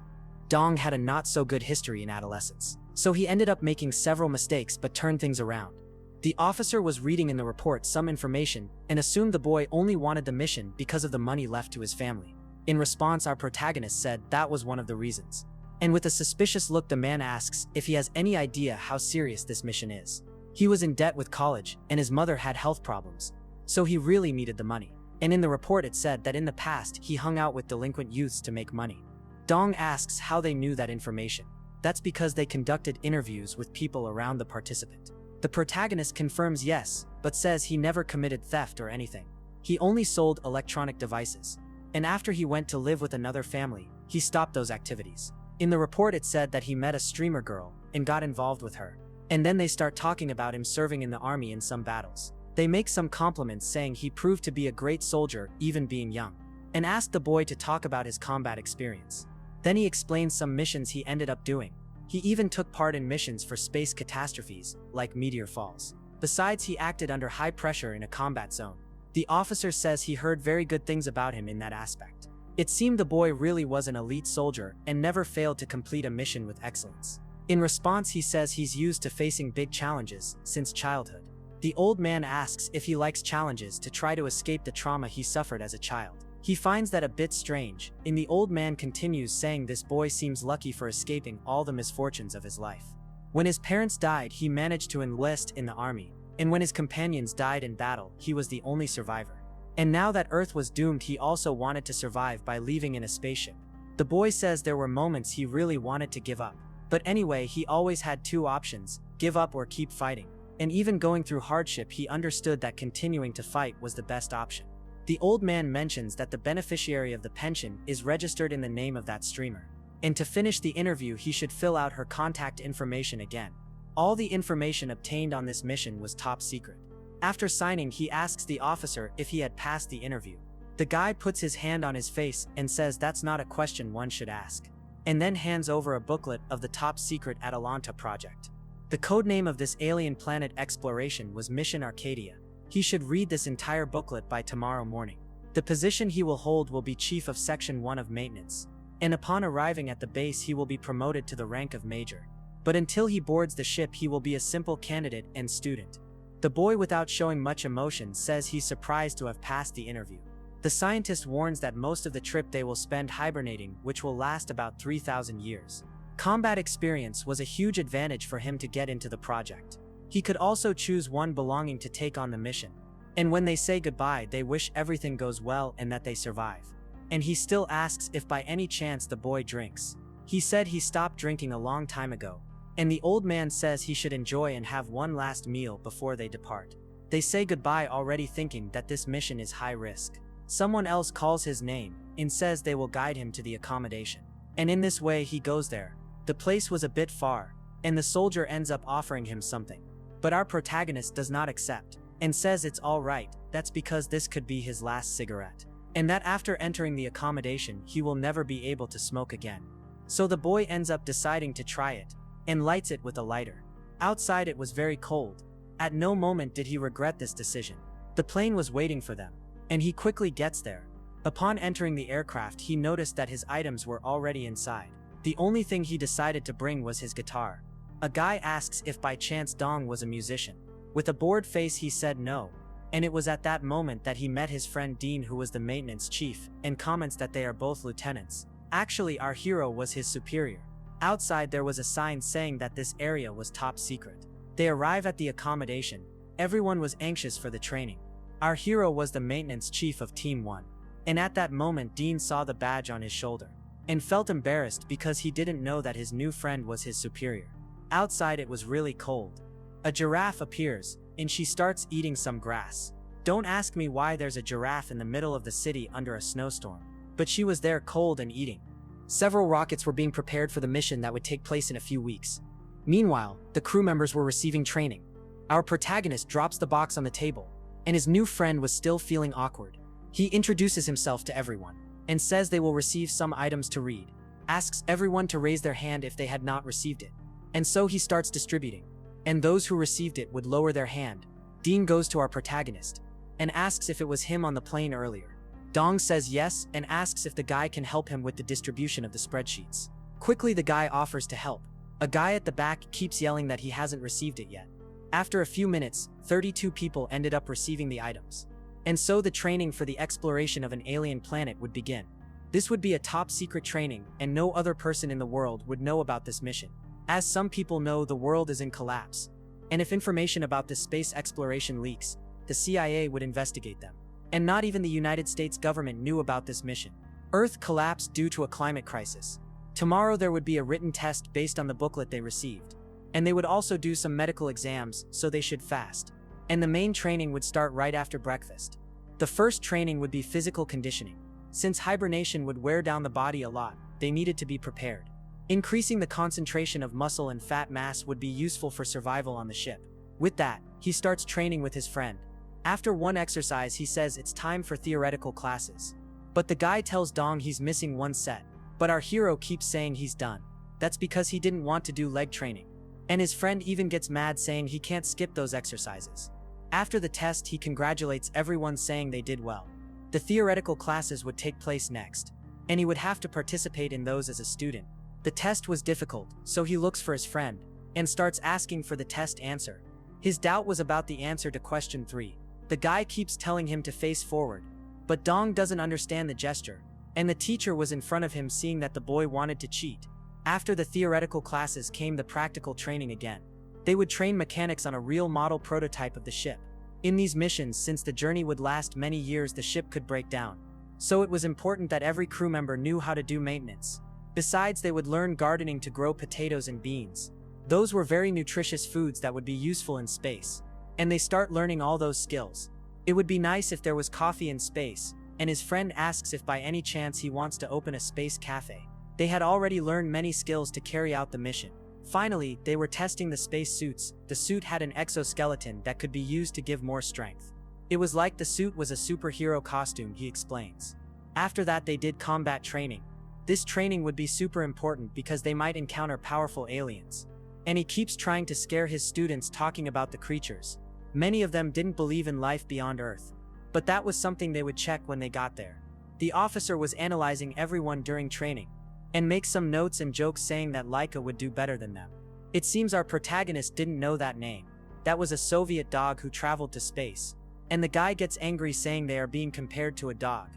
Dong had a not-so-good history in adolescence, so he ended up making several mistakes but turned things around. The officer was reading in the report some information and assumed the boy only wanted the mission because of the money left to his family. In response, our protagonist said that was one of the reasons. And with a suspicious look, the man asks if he has any idea how serious this mission is. He was in debt with college, and his mother had health problems, so he really needed the money. And in the report it said that in the past he hung out with delinquent youths to make money. Dong asks how they knew that information. That's because they conducted interviews with people around the participant. The protagonist confirms yes, but says he never committed theft or anything. He only sold electronic devices. And after he went to live with another family, he stopped those activities. In the report it said that he met a streamer girl and got involved with her. And then they start talking about him serving in the army in some battles. They make some compliments saying he proved to be a great soldier even being young, and ask the boy to talk about his combat experience. Then he explains some missions he ended up doing. He even took part in missions for space catastrophes, like meteor falls. Besides, he acted under high pressure in a combat zone. The officer says he heard very good things about him in that aspect. It seemed the boy really was an elite soldier and never failed to complete a mission with excellence. In response, he says he's used to facing big challenges since childhood. The old man asks if he likes challenges to try to escape the trauma he suffered as a child. He finds that a bit strange, and the old man continues saying this boy seems lucky for escaping all the misfortunes of his life. When his parents died, he managed to enlist in the army, and when his companions died in battle, he was the only survivor. And now that Earth was doomed, he also wanted to survive by leaving in a spaceship. The boy says there were moments he really wanted to give up. But anyway, he always had two options, give up or keep fighting. And even going through hardship, he understood that continuing to fight was the best option. The old man mentions that the beneficiary of the pension is registered in the name of that streamer. And to finish the interview, he should fill out her contact information again. All the information obtained on this mission was top secret. After signing, he asks the officer if he had passed the interview. The guy puts his hand on his face and says that's not a question one should ask, and then hands over a booklet of the top secret Atalanta project. The codename of this alien planet exploration was Mission Arcadia. He should read this entire booklet by tomorrow morning. The position he will hold will be Chief of Section 1 of Maintenance, and upon arriving at the base he will be promoted to the rank of Major. But until he boards the ship, he will be a simple candidate and student. The boy, without showing much emotion, says he's surprised to have passed the interview. The scientist warns that most of the trip they will spend hibernating, which will last about 3,000 years. Combat experience was a huge advantage for him to get into the project. He could also choose one belonging to take on the mission. And when they say goodbye, they wish everything goes well and that they survive. And he still asks if by any chance the boy drinks. He said he stopped drinking a long time ago. And the old man says he should enjoy and have one last meal before they depart. They say goodbye already thinking that this mission is high risk. Someone else calls his name and says they will guide him to the accommodation. And in this way he goes there. The place was a bit far, and the soldier ends up offering him something. But our protagonist does not accept, and says it's alright, that's because this could be his last cigarette. And that after entering the accommodation he will never be able to smoke again. So the boy ends up deciding to try it, and lights it with a lighter. Outside it was very cold. At no moment did he regret this decision. The plane was waiting for them, and he quickly gets there. Upon entering the aircraft he noticed that his items were already inside. The only thing he decided to bring was his guitar. A guy asks if by chance Dong was a musician. With a bored face he said no, and it was at that moment that he met his friend Dean, who was the maintenance chief, and comments that they are both lieutenants. Actually, our hero was his superior. Outside there was a sign saying that this area was top secret. They arrive at the accommodation. Everyone was anxious for the training. Our hero was the maintenance chief of Team 1. And at that moment Dean saw the badge on his shoulder, and felt embarrassed because he didn't know that his new friend was his superior. Outside it was really cold. A giraffe appears, and she starts eating some grass. Don't ask me why there's a giraffe in the middle of the city under a snowstorm, but she was there cold and eating. Several rockets were being prepared for the mission that would take place in a few weeks. Meanwhile, the crew members were receiving training. Our protagonist drops the box on the table, and his new friend was still feeling awkward. He introduces himself to everyone, and says they will receive some items to read, asks everyone to raise their hand if they had not received it. And so he starts distributing, and those who received it would lower their hand. Dean goes to our protagonist, and asks if it was him on the plane earlier. Dong says yes, and asks if the guy can help him with the distribution of the spreadsheets. Quickly the guy offers to help. A guy at the back keeps yelling that he hasn't received it yet. After a few minutes, 32 people ended up receiving the items. And so the training for the exploration of an alien planet would begin. This would be a top secret training, and no other person in the world would know about this mission. As some people know, the world is in collapse, and if information about this space exploration leaks, the CIA would investigate them. And not even the United States government knew about this mission. Earth collapsed due to a climate crisis. Tomorrow there would be a written test based on the booklet they received. And they would also do some medical exams, so they should fast. And the main training would start right after breakfast. The first training would be physical conditioning. Since hibernation would wear down the body a lot, they needed to be prepared. Increasing the concentration of muscle and fat mass would be useful for survival on the ship. With that, he starts training with his friend. After one exercise, he says it's time for theoretical classes. But the guy tells Dong he's missing one set. But our hero keeps saying he's done. That's because he didn't want to do leg training. And his friend even gets mad saying he can't skip those exercises. After the test, he congratulates everyone saying they did well. The theoretical classes would take place next, and he would have to participate in those as a student. The test was difficult, so he looks for his friend, and starts asking for the test answer. His doubt was about the answer to question 3. The guy keeps telling him to face forward, but Dong doesn't understand the gesture, and the teacher was in front of him seeing that the boy wanted to cheat. After the theoretical classes came the practical training again. They would train mechanics on a real model prototype of the ship. In these missions, since the journey would last many years, the ship could break down. So it was important that every crew member knew how to do maintenance. Besides, they would learn gardening to grow potatoes and beans. Those were very nutritious foods that would be useful in space. And they start learning all those skills. It would be nice if there was coffee in space, and his friend asks if by any chance he wants to open a space cafe. They had already learned many skills to carry out the mission. Finally, they were testing the space suits. The suit had an exoskeleton that could be used to give more strength. It was like the suit was a superhero costume, he explains. After that, they did combat training. This training would be super important because they might encounter powerful aliens. And he keeps trying to scare his students talking about the creatures. Many of them didn't believe in life beyond Earth. But that was something they would check when they got there. The officer was analyzing everyone during training, and makes some notes and jokes saying that Laika would do better than them. It seems our protagonist didn't know that name. That was a Soviet dog who traveled to space. And the guy gets angry saying they are being compared to a dog.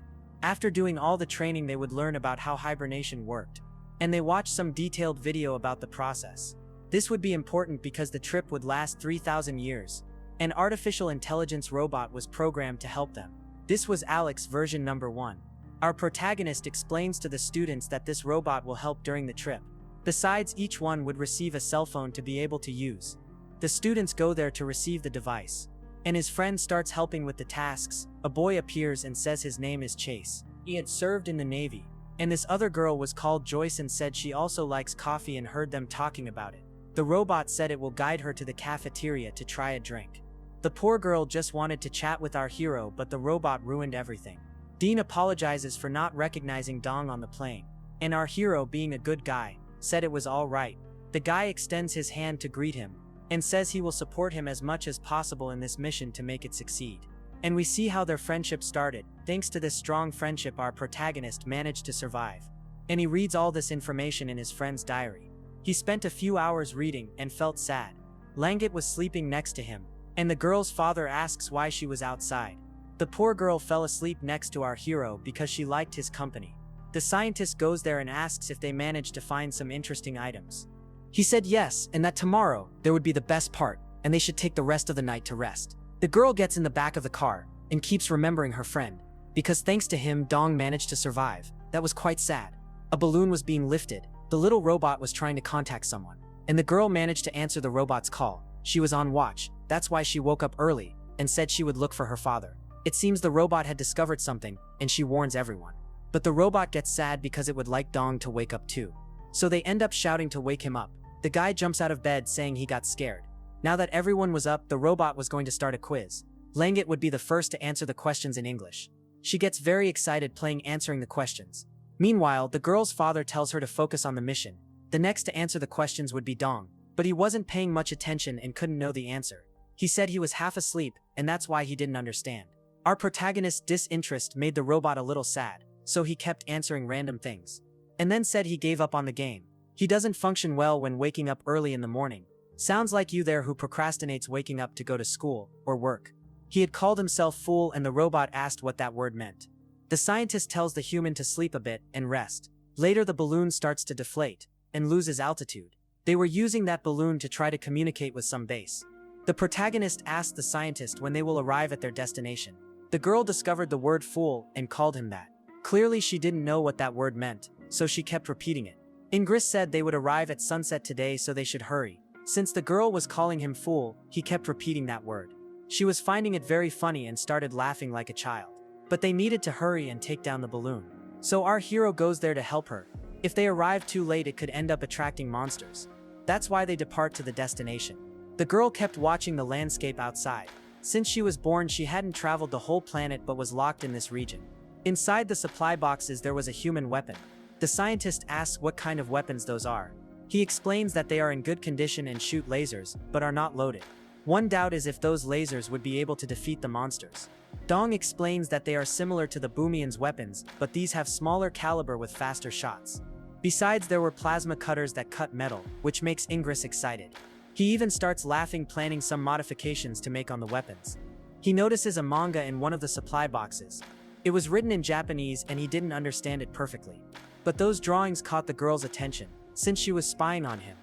After doing all the training, they would learn about how hibernation worked. And they watched some detailed video about the process. This would be important because the trip would last 3,000 years. An artificial intelligence robot was programmed to help them. This was Alex version number 1. Our protagonist explains to the students that this robot will help during the trip. Besides, each one would receive a cell phone to be able to use. The students go there to receive the device. And his friend starts helping with the tasks. A boy appears and says his name is Chase. He had served in the Navy. And this other girl was called Joyce and said she also likes coffee and heard them talking about it. The robot said it will guide her to the cafeteria to try a drink. The poor girl just wanted to chat with our hero, but the robot ruined everything. Dean apologizes for not recognizing Dong on the plane, and our hero, being a good guy, said it was all right. The guy extends his hand to greet him, and says he will support him as much as possible in this mission to make it succeed. And we see how their friendship started. Thanks to this strong friendship, our protagonist managed to survive. And he reads all this information in his friend's diary. He spent a few hours reading and felt sad. Langut was sleeping next to him, and the girl's father asks why she was outside. The poor girl fell asleep next to our hero because she liked his company. The scientist goes there and asks if they managed to find some interesting items. He said yes, and that tomorrow there would be the best part, and they should take the rest of the night to rest. The girl gets in the back of the car and keeps remembering her friend, because thanks to him, Dong managed to survive. That was quite sad. A balloon was being lifted. The little robot was trying to contact someone, and the girl managed to answer the robot's call. She was on watch. That's why she woke up early and said she would look for her father. It seems the robot had discovered something, and she warns everyone. But the robot gets sad because it would like Dong to wake up too. So they end up shouting to wake him up. The guy jumps out of bed saying he got scared. Now that everyone was up, the robot was going to start a quiz. Langut would be the first to answer the questions in English. She gets very excited playing answering the questions. Meanwhile, the girl's father tells her to focus on the mission. The next to answer the questions would be Dong, but he wasn't paying much attention and couldn't know the answer. He said he was half asleep, and that's why he didn't understand. Our protagonist's disinterest made the robot a little sad, so he kept answering random things. And then said he gave up on the game. He doesn't function well when waking up early in the morning. Sounds like you there who procrastinates waking up to go to school or work. He had called himself fool, and the robot asked what that word meant. The scientist tells the human to sleep a bit and rest. Later, the balloon starts to deflate and loses altitude. They were using that balloon to try to communicate with some base. The protagonist asks the scientist when they will arrive at their destination. The girl discovered the word fool and called him that. Clearly she didn't know what that word meant, so she kept repeating it. Ingress said they would arrive at sunset today, so they should hurry. Since the girl was calling him fool, he kept repeating that word. She was finding it very funny and started laughing like a child. But they needed to hurry and take down the balloon. So our hero goes there to help her. If they arrive too late, it could end up attracting monsters. That's why they depart to the destination. The girl kept watching the landscape outside. Since she was born, she hadn't traveled the whole planet but was locked in this region. Inside the supply boxes there was a human weapon. The scientist asks what kind of weapons those are. He explains that they are in good condition and shoot lasers, but are not loaded. One doubt is if those lasers would be able to defeat the monsters. Dong explains that they are similar to the Boomian's weapons, but these have smaller caliber with faster shots. Besides, there were plasma cutters that cut metal, which makes Ingress excited. He even starts laughing, planning some modifications to make on the weapons. He notices a manga in one of the supply boxes. It was written in Japanese and he didn't understand it perfectly. But those drawings caught the girl's attention, since she was spying on him.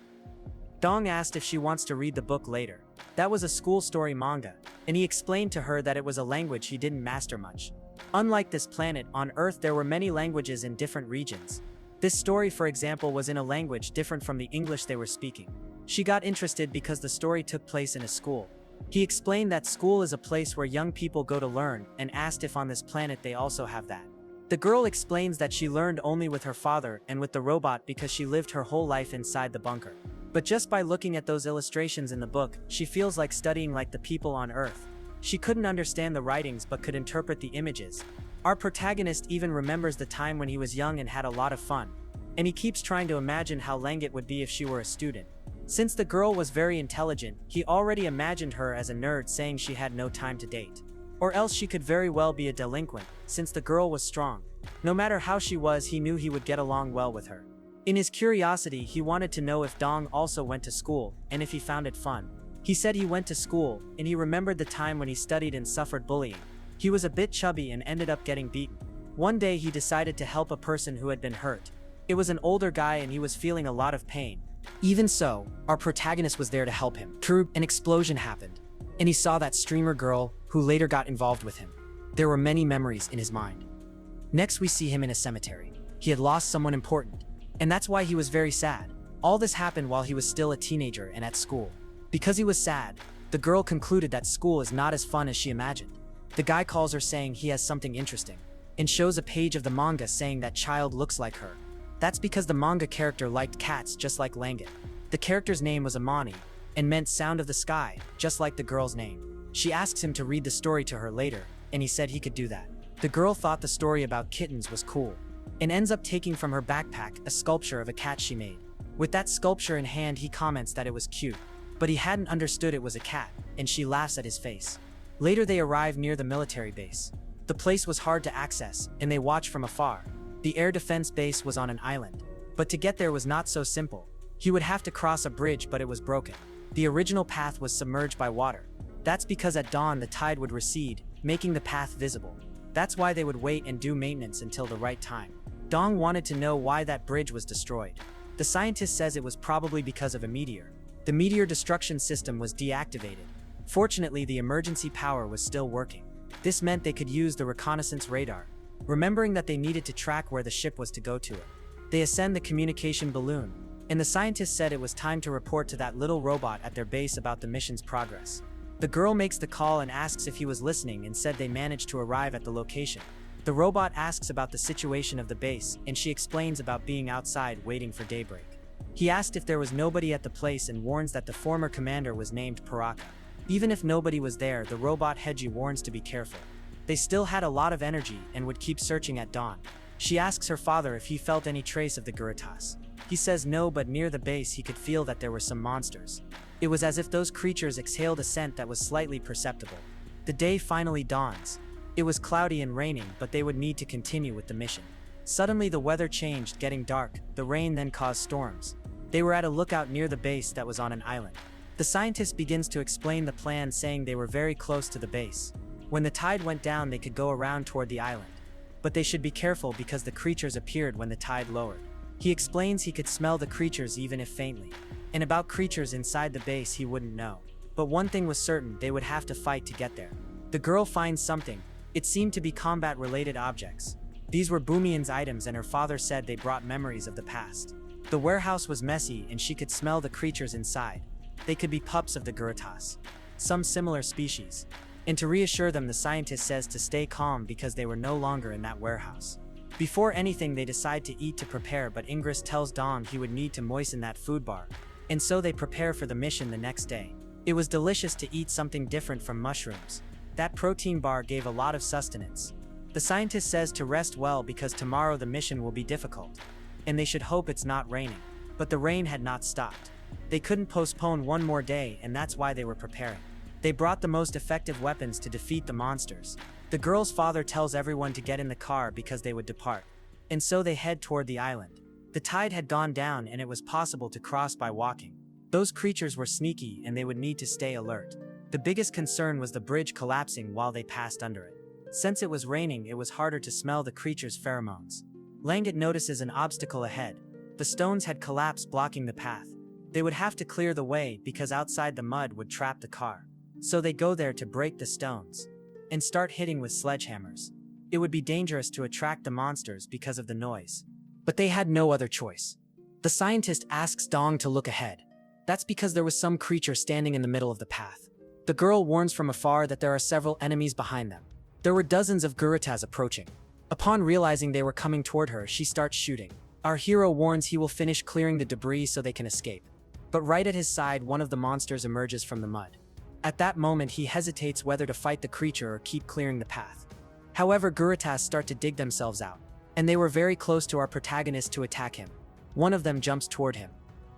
Dong asked if she wants to read the book later. That was a school story manga, and he explained to her that it was a language he didn't master much. Unlike this planet, on Earth there were many languages in different regions. This story, for example, was in a language different from the English they were speaking. She got interested because the story took place in a school. He explained that school is a place where young people go to learn, and asked if on this planet they also have that. The girl explains that she learned only with her father and with the robot because she lived her whole life inside the bunker. But just by looking at those illustrations in the book, she feels like studying like the people on Earth. She couldn't understand the writings but could interpret the images. Our protagonist even remembers the time when he was young and had a lot of fun. And he keeps trying to imagine how Langut would be if she were a student. Since the girl was very intelligent, he already imagined her as a nerd, saying she had no time to date. Or else she could very well be a delinquent, since the girl was strong. No matter how she was, he knew he would get along well with her. In his curiosity, he wanted to know if Dong also went to school, and if he found it fun. He said he went to school, and he remembered the time when he studied and suffered bullying. He was a bit chubby and ended up getting beaten. One day he decided to help a person who had been hurt. It was an older guy and he was feeling a lot of pain. Even so, our protagonist was there to help him. An explosion happened, and he saw that streamer girl, who later got involved with him. There were many memories in his mind. Next we see him in a cemetery. He had lost someone important, and that's why he was very sad. All this happened while he was still a teenager and at school. Because he was sad, the girl concluded that school is not as fun as she imagined. The guy calls her saying he has something interesting, and shows a page of the manga saying that child looks like her. That's because the manga character liked cats just like Langut. The character's name was Amani, and meant sound of the sky, just like the girl's name. She asks him to read the story to her later, and he said he could do that. The girl thought the story about kittens was cool, and ends up taking from her backpack a sculpture of a cat she made. With that sculpture in hand, he comments that it was cute, but he hadn't understood it was a cat, and she laughs at his face. Later they arrive near the military base. The place was hard to access, and they watch from afar. The air defense base was on an island, but to get there was not so simple. He would have to cross a bridge, but it was broken. The original path was submerged by water. That's because at dawn the tide would recede, making the path visible. That's why they would wait and do maintenance until the right time. Dong wanted to know why that bridge was destroyed. The scientist says it was probably because of a meteor. The meteor destruction system was deactivated. Fortunately, the emergency power was still working. This meant they could use the reconnaissance radar. Remembering that they needed to track where the ship was to go to it, they ascend the communication balloon, and the scientist said it was time to report to that little robot at their base about the mission's progress. The girl makes the call and asks if he was listening, and said they managed to arrive at the location. The robot asks about the situation of the base, and she explains about being outside waiting for daybreak. He asked if there was nobody at the place and warns that the former commander was named Paraka. Even if nobody was there, the robot Heiji warns to be careful. They still had a lot of energy and would keep searching at dawn. She asks her father if he felt any trace of the Guritas. He says no, but near the base he could feel that there were some monsters. It was as if those creatures exhaled a scent that was slightly perceptible. The day finally dawns. It was cloudy and raining, but they would need to continue with the mission. Suddenly the weather changed, getting dark. The rain then caused storms. They were at a lookout near the base that was on an island. The scientist begins to explain the plan, saying they were very close to the base. When the tide went down, they could go around toward the island. But they should be careful because the creatures appeared when the tide lowered. He explains he could smell the creatures even if faintly. And about creatures inside the base he wouldn't know. But one thing was certain, they would have to fight to get there. The girl finds something. It seemed to be combat-related objects. These were Boomian's items, and her father said they brought memories of the past. The warehouse was messy, and she could smell the creatures inside. They could be pups of the Guratas, some similar species. And to reassure them, the scientist says to stay calm because they were no longer in that warehouse. Before anything, they decide to eat to prepare, but Ingress tells Dong he would need to moisten that food bar. And so they prepare for the mission the next day. It was delicious to eat something different from mushrooms. That protein bar gave a lot of sustenance. The scientist says to rest well because tomorrow the mission will be difficult. And they should hope it's not raining. But the rain had not stopped. They couldn't postpone one more day, and that's why they were preparing. They brought the most effective weapons to defeat the monsters. The girl's father tells everyone to get in the car because they would depart. And so they head toward the island. The tide had gone down and it was possible to cross by walking. Those creatures were sneaky and they would need to stay alert. The biggest concern was the bridge collapsing while they passed under it. Since it was raining, it was harder to smell the creatures' pheromones. Langut notices an obstacle ahead. The stones had collapsed, blocking the path. They would have to clear the way because outside the mud would trap the car. So they go there to break the stones and start hitting with sledgehammers. It would be dangerous to attract the monsters because of the noise. But they had no other choice. The scientist asks Dong to look ahead. That's because there was some creature standing in the middle of the path. The girl warns from afar that there are several enemies behind them. There were dozens of Guratas approaching. Upon realizing they were coming toward her, she starts shooting. Our hero warns he will finish clearing the debris so they can escape. But right at his side, one of the monsters emerges from the mud. At that moment, he hesitates whether to fight the creature or keep clearing the path. However, Guratas start to dig themselves out, and they were very close to our protagonist to attack him. One of them jumps toward him.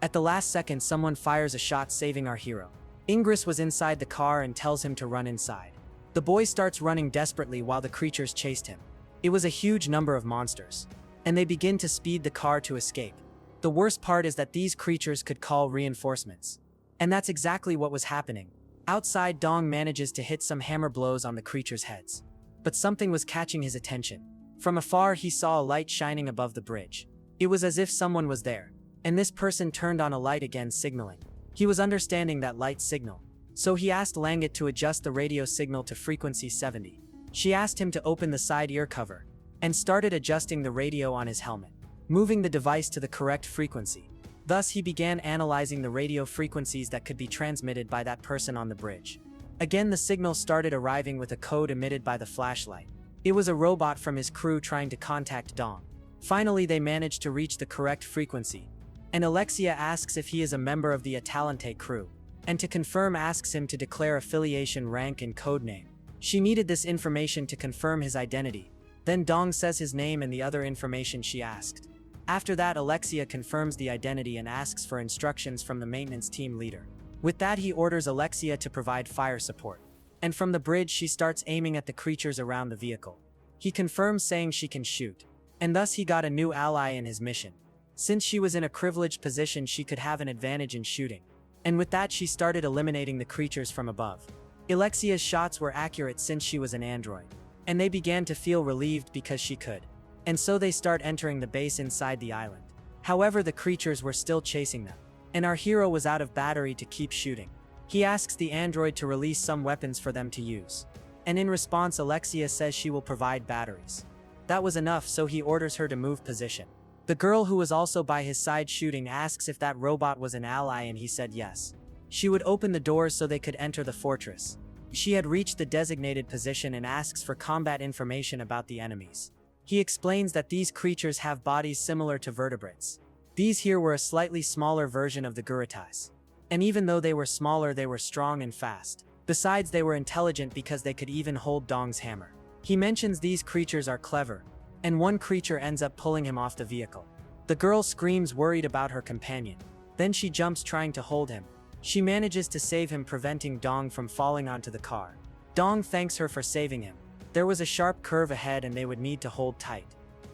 At the last second, someone fires a shot, saving our hero. Ingress was inside the car and tells him to run inside. The boy starts running desperately while the creatures chased him. It was a huge number of monsters, and they begin to speed the car to escape. The worst part is that these creatures could call reinforcements. And that's exactly what was happening. Outside, Dong manages to hit some hammer blows on the creatures' heads. But something was catching his attention. From afar, he saw a light shining above the bridge. It was as if someone was there, and this person turned on a light again, signaling. He was understanding that light signal, so he asked Langut to adjust the radio signal to frequency 70. She asked him to open the side ear cover, and started adjusting the radio on his helmet, moving the device to the correct frequency. Thus, he began analyzing the radio frequencies that could be transmitted by that person on the bridge. Again, the signal started arriving with a code emitted by the flashlight. It was a robot from his crew trying to contact Dong. Finally, they managed to reach the correct frequency, and Alexia asks if he is a member of the Atalante crew, and to confirm asks him to declare affiliation, rank, and code name. She needed this information to confirm his identity. Then Dong says his name and the other information she asked. After that, Alexia confirms the identity and asks for instructions from the maintenance team leader. With that, he orders Alexia to provide fire support. And from the bridge, she starts aiming at the creatures around the vehicle. He confirms, saying she can shoot. And thus he got a new ally in his mission. Since she was in a privileged position, she could have an advantage in shooting. And with that, she started eliminating the creatures from above. Alexia's shots were accurate since she was an android. And they began to feel relieved because she could. And so they start entering the base inside the island. However, the creatures were still chasing them, and our hero was out of battery to keep shooting. He asks the android to release some weapons for them to use. And in response, Alexia says she will provide batteries. That was enough, so he orders her to move position. The girl, who was also by his side shooting, asks if that robot was an ally, and he said yes. She would open the doors so they could enter the fortress. She had reached the designated position and asks for combat information about the enemies. He explains that these creatures have bodies similar to vertebrates. These here were a slightly smaller version of the Guratas. And even though they were smaller, they were strong and fast. Besides, they were intelligent because they could even hold Dong's hammer. He mentions these creatures are clever, and one creature ends up pulling him off the vehicle. The girl screams, worried about her companion. Then she jumps, trying to hold him. She manages to save him, preventing Dong from falling onto the car. Dong thanks her for saving him. There was a sharp curve ahead and they would need to hold tight.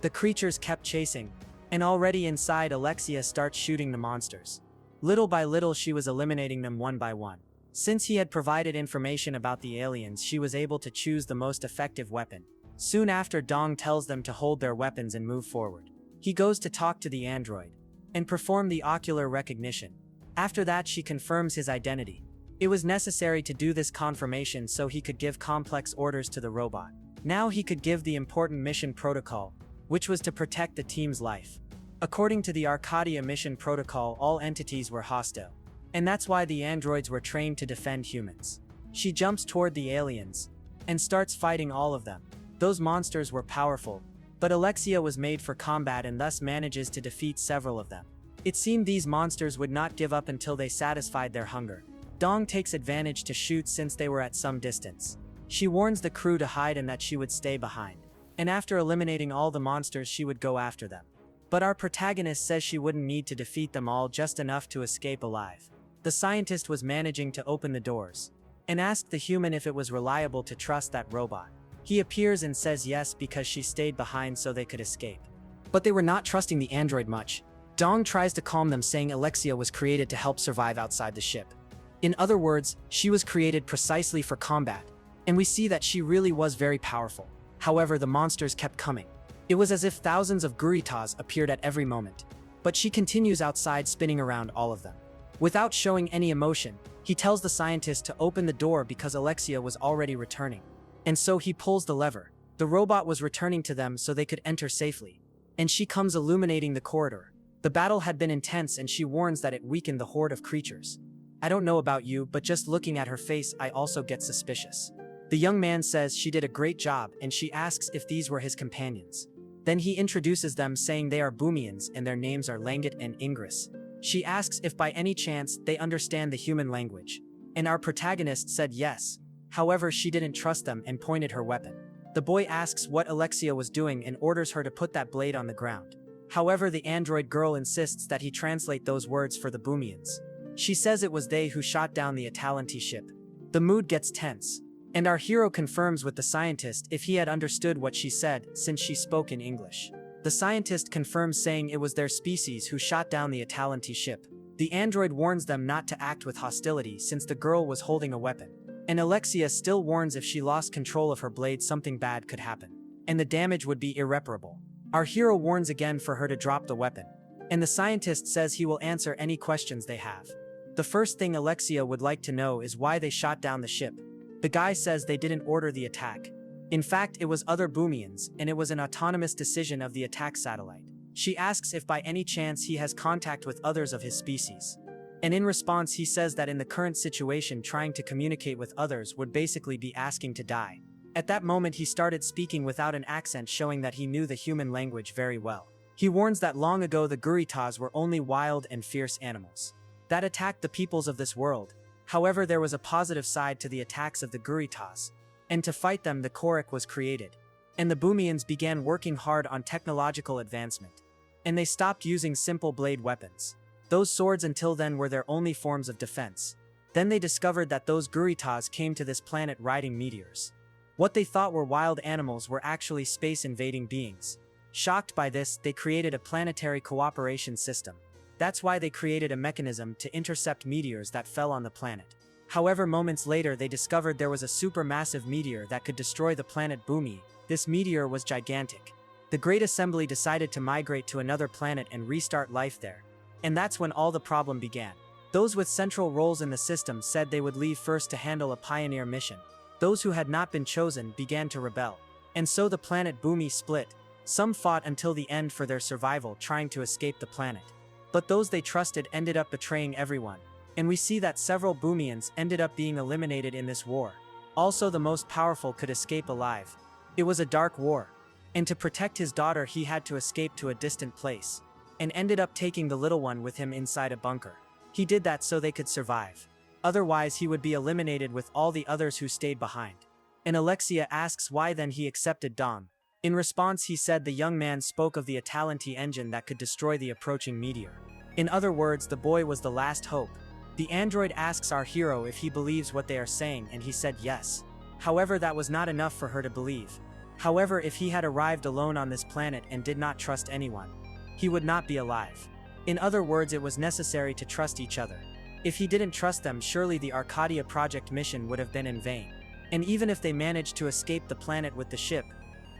The creatures kept chasing, and already inside, Alexia starts shooting the monsters. Little by little, she was eliminating them one by one. Since he had provided information about the aliens, she was able to choose the most effective weapon. Soon after, Dong tells them to hold their weapons and move forward. He goes to talk to the android and perform the ocular recognition. After that, she confirms his identity. It was necessary to do this confirmation so he could give complex orders to the robot. Now he could give the important mission protocol, which was to protect the team's life. According to the Arcadia mission protocol, all entities were hostile. And that's why the androids were trained to defend humans. She jumps toward the aliens and starts fighting all of them. Those monsters were powerful, but Alexia was made for combat and thus manages to defeat several of them. It seemed these monsters would not give up until they satisfied their hunger. Dong takes advantage to shoot since they were at some distance. She warns the crew to hide and that she would stay behind. And after eliminating all the monsters, she would go after them. But our protagonist says she wouldn't need to defeat them all, just enough to escape alive. The scientist was managing to open the doors and asked the human if it was reliable to trust that robot. He appears and says yes because she stayed behind so they could escape. But they were not trusting the android much. Dong tries to calm them, saying Alexia was created to help survive outside the ship. In other words, she was created precisely for combat, and we see that she really was very powerful. However, the monsters kept coming. It was as if thousands of Guritas appeared at every moment. But she continues outside, spinning around all of them. Without showing any emotion, he tells the scientist to open the door because Alexia was already returning. And so he pulls the lever. The robot was returning to them so they could enter safely. And she comes illuminating the corridor. The battle had been intense and she warns that it weakened the horde of creatures. I don't know about you, but just looking at her face, I also get suspicious. The young man says she did a great job and she asks if these were his companions. Then he introduces them, saying they are Boomians and their names are Langut and Ingress. She asks if by any chance they understand the human language. And our protagonist said yes. However, she didn't trust them and pointed her weapon. The boy asks what Alexia was doing and orders her to put that blade on the ground. However, the android girl insists that he translate those words for the Boomians. She says it was they who shot down the Atalanti ship. The mood gets tense, and our hero confirms with the scientist if he had understood what she said, since she spoke in English. The scientist confirms, saying it was their species who shot down the Atalanti ship. The android warns them not to act with hostility since the girl was holding a weapon. And Alexia still warns if she lost control of her blade, something bad could happen, and the damage would be irreparable. Our hero warns again for her to drop the weapon, and the scientist says he will answer any questions they have. The first thing Alexia would like to know is why they shot down the ship. The guy says they didn't order the attack. In fact, it was other Boomians, and it was an autonomous decision of the attack satellite. She asks if by any chance he has contact with others of his species. And in response, he says that in the current situation, trying to communicate with others would basically be asking to die. At that moment, he started speaking without an accent, showing that he knew the human language very well. He warns that long ago the Guritas were only wild and fierce animals that attacked the peoples of this world. However, there was a positive side to the attacks of the Guritas, and to fight them the Korik was created. And the Boomians began working hard on technological advancement. And they stopped using simple blade weapons. Those swords until then were their only forms of defense. Then they discovered that those Guritas came to this planet riding meteors. What they thought were wild animals were actually space-invading beings. Shocked by this, they created a planetary cooperation system. That's why they created a mechanism to intercept meteors that fell on the planet. However, moments later they discovered there was a supermassive meteor that could destroy the planet Boommy. This meteor was gigantic. The Great Assembly decided to migrate to another planet and restart life there. And that's when all the problem began. Those with central roles in the system said they would leave first to handle a pioneer mission. Those who had not been chosen began to rebel. And so the planet Boommy split. Some fought until the end for their survival, trying to escape the planet. But those they trusted ended up betraying everyone. And we see that several Boomians ended up being eliminated in this war. Also, the most powerful could escape alive. It was a dark war. And to protect his daughter, he had to escape to a distant place. And ended up taking the little one with him inside a bunker. He did that so they could survive. Otherwise, he would be eliminated with all the others who stayed behind. And Alexia asks why then he accepted Dong. In response, he said the young man spoke of the Atalanti engine that could destroy the approaching meteor. In other words, the boy was the last hope. The android asks our hero if he believes what they are saying, and he said yes. However, that was not enough for her to believe. However, if he had arrived alone on this planet and did not trust anyone, he would not be alive. In other words, it was necessary to trust each other. If he didn't trust them, surely the Arcadia project mission would have been in vain. And even if they managed to escape the planet with the ship,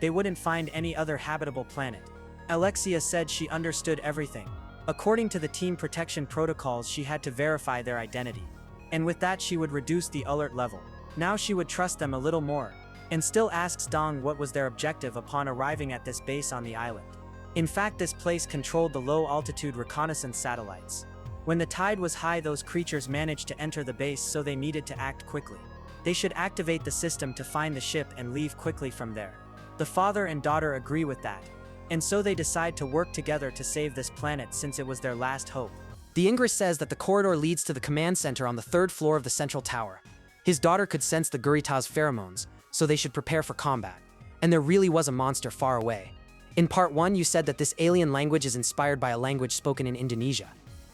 they wouldn't find any other habitable planet. Alexia said she understood everything. According to the team protection protocols, she had to verify their identity. and with that she would reduce the alert level. Now she would trust them a little more, and still asks Dong what was their objective upon arriving at this base on the island. In fact, this place controlled the low-altitude reconnaissance satellites. When the tide was high, those creatures managed to enter the base, so they needed to act quickly. They should activate the system to find the ship and leave quickly from there. The father and daughter agree with that, and so they decide to work together to save this planet since it was their last hope. The Ingress says that the corridor leads to the command center on the 3rd floor of the central tower. His daughter could sense the Gurita's pheromones, so they should prepare for combat. And there really was a monster far away. In part 1, you said that this alien language is inspired by a language spoken in Indonesia.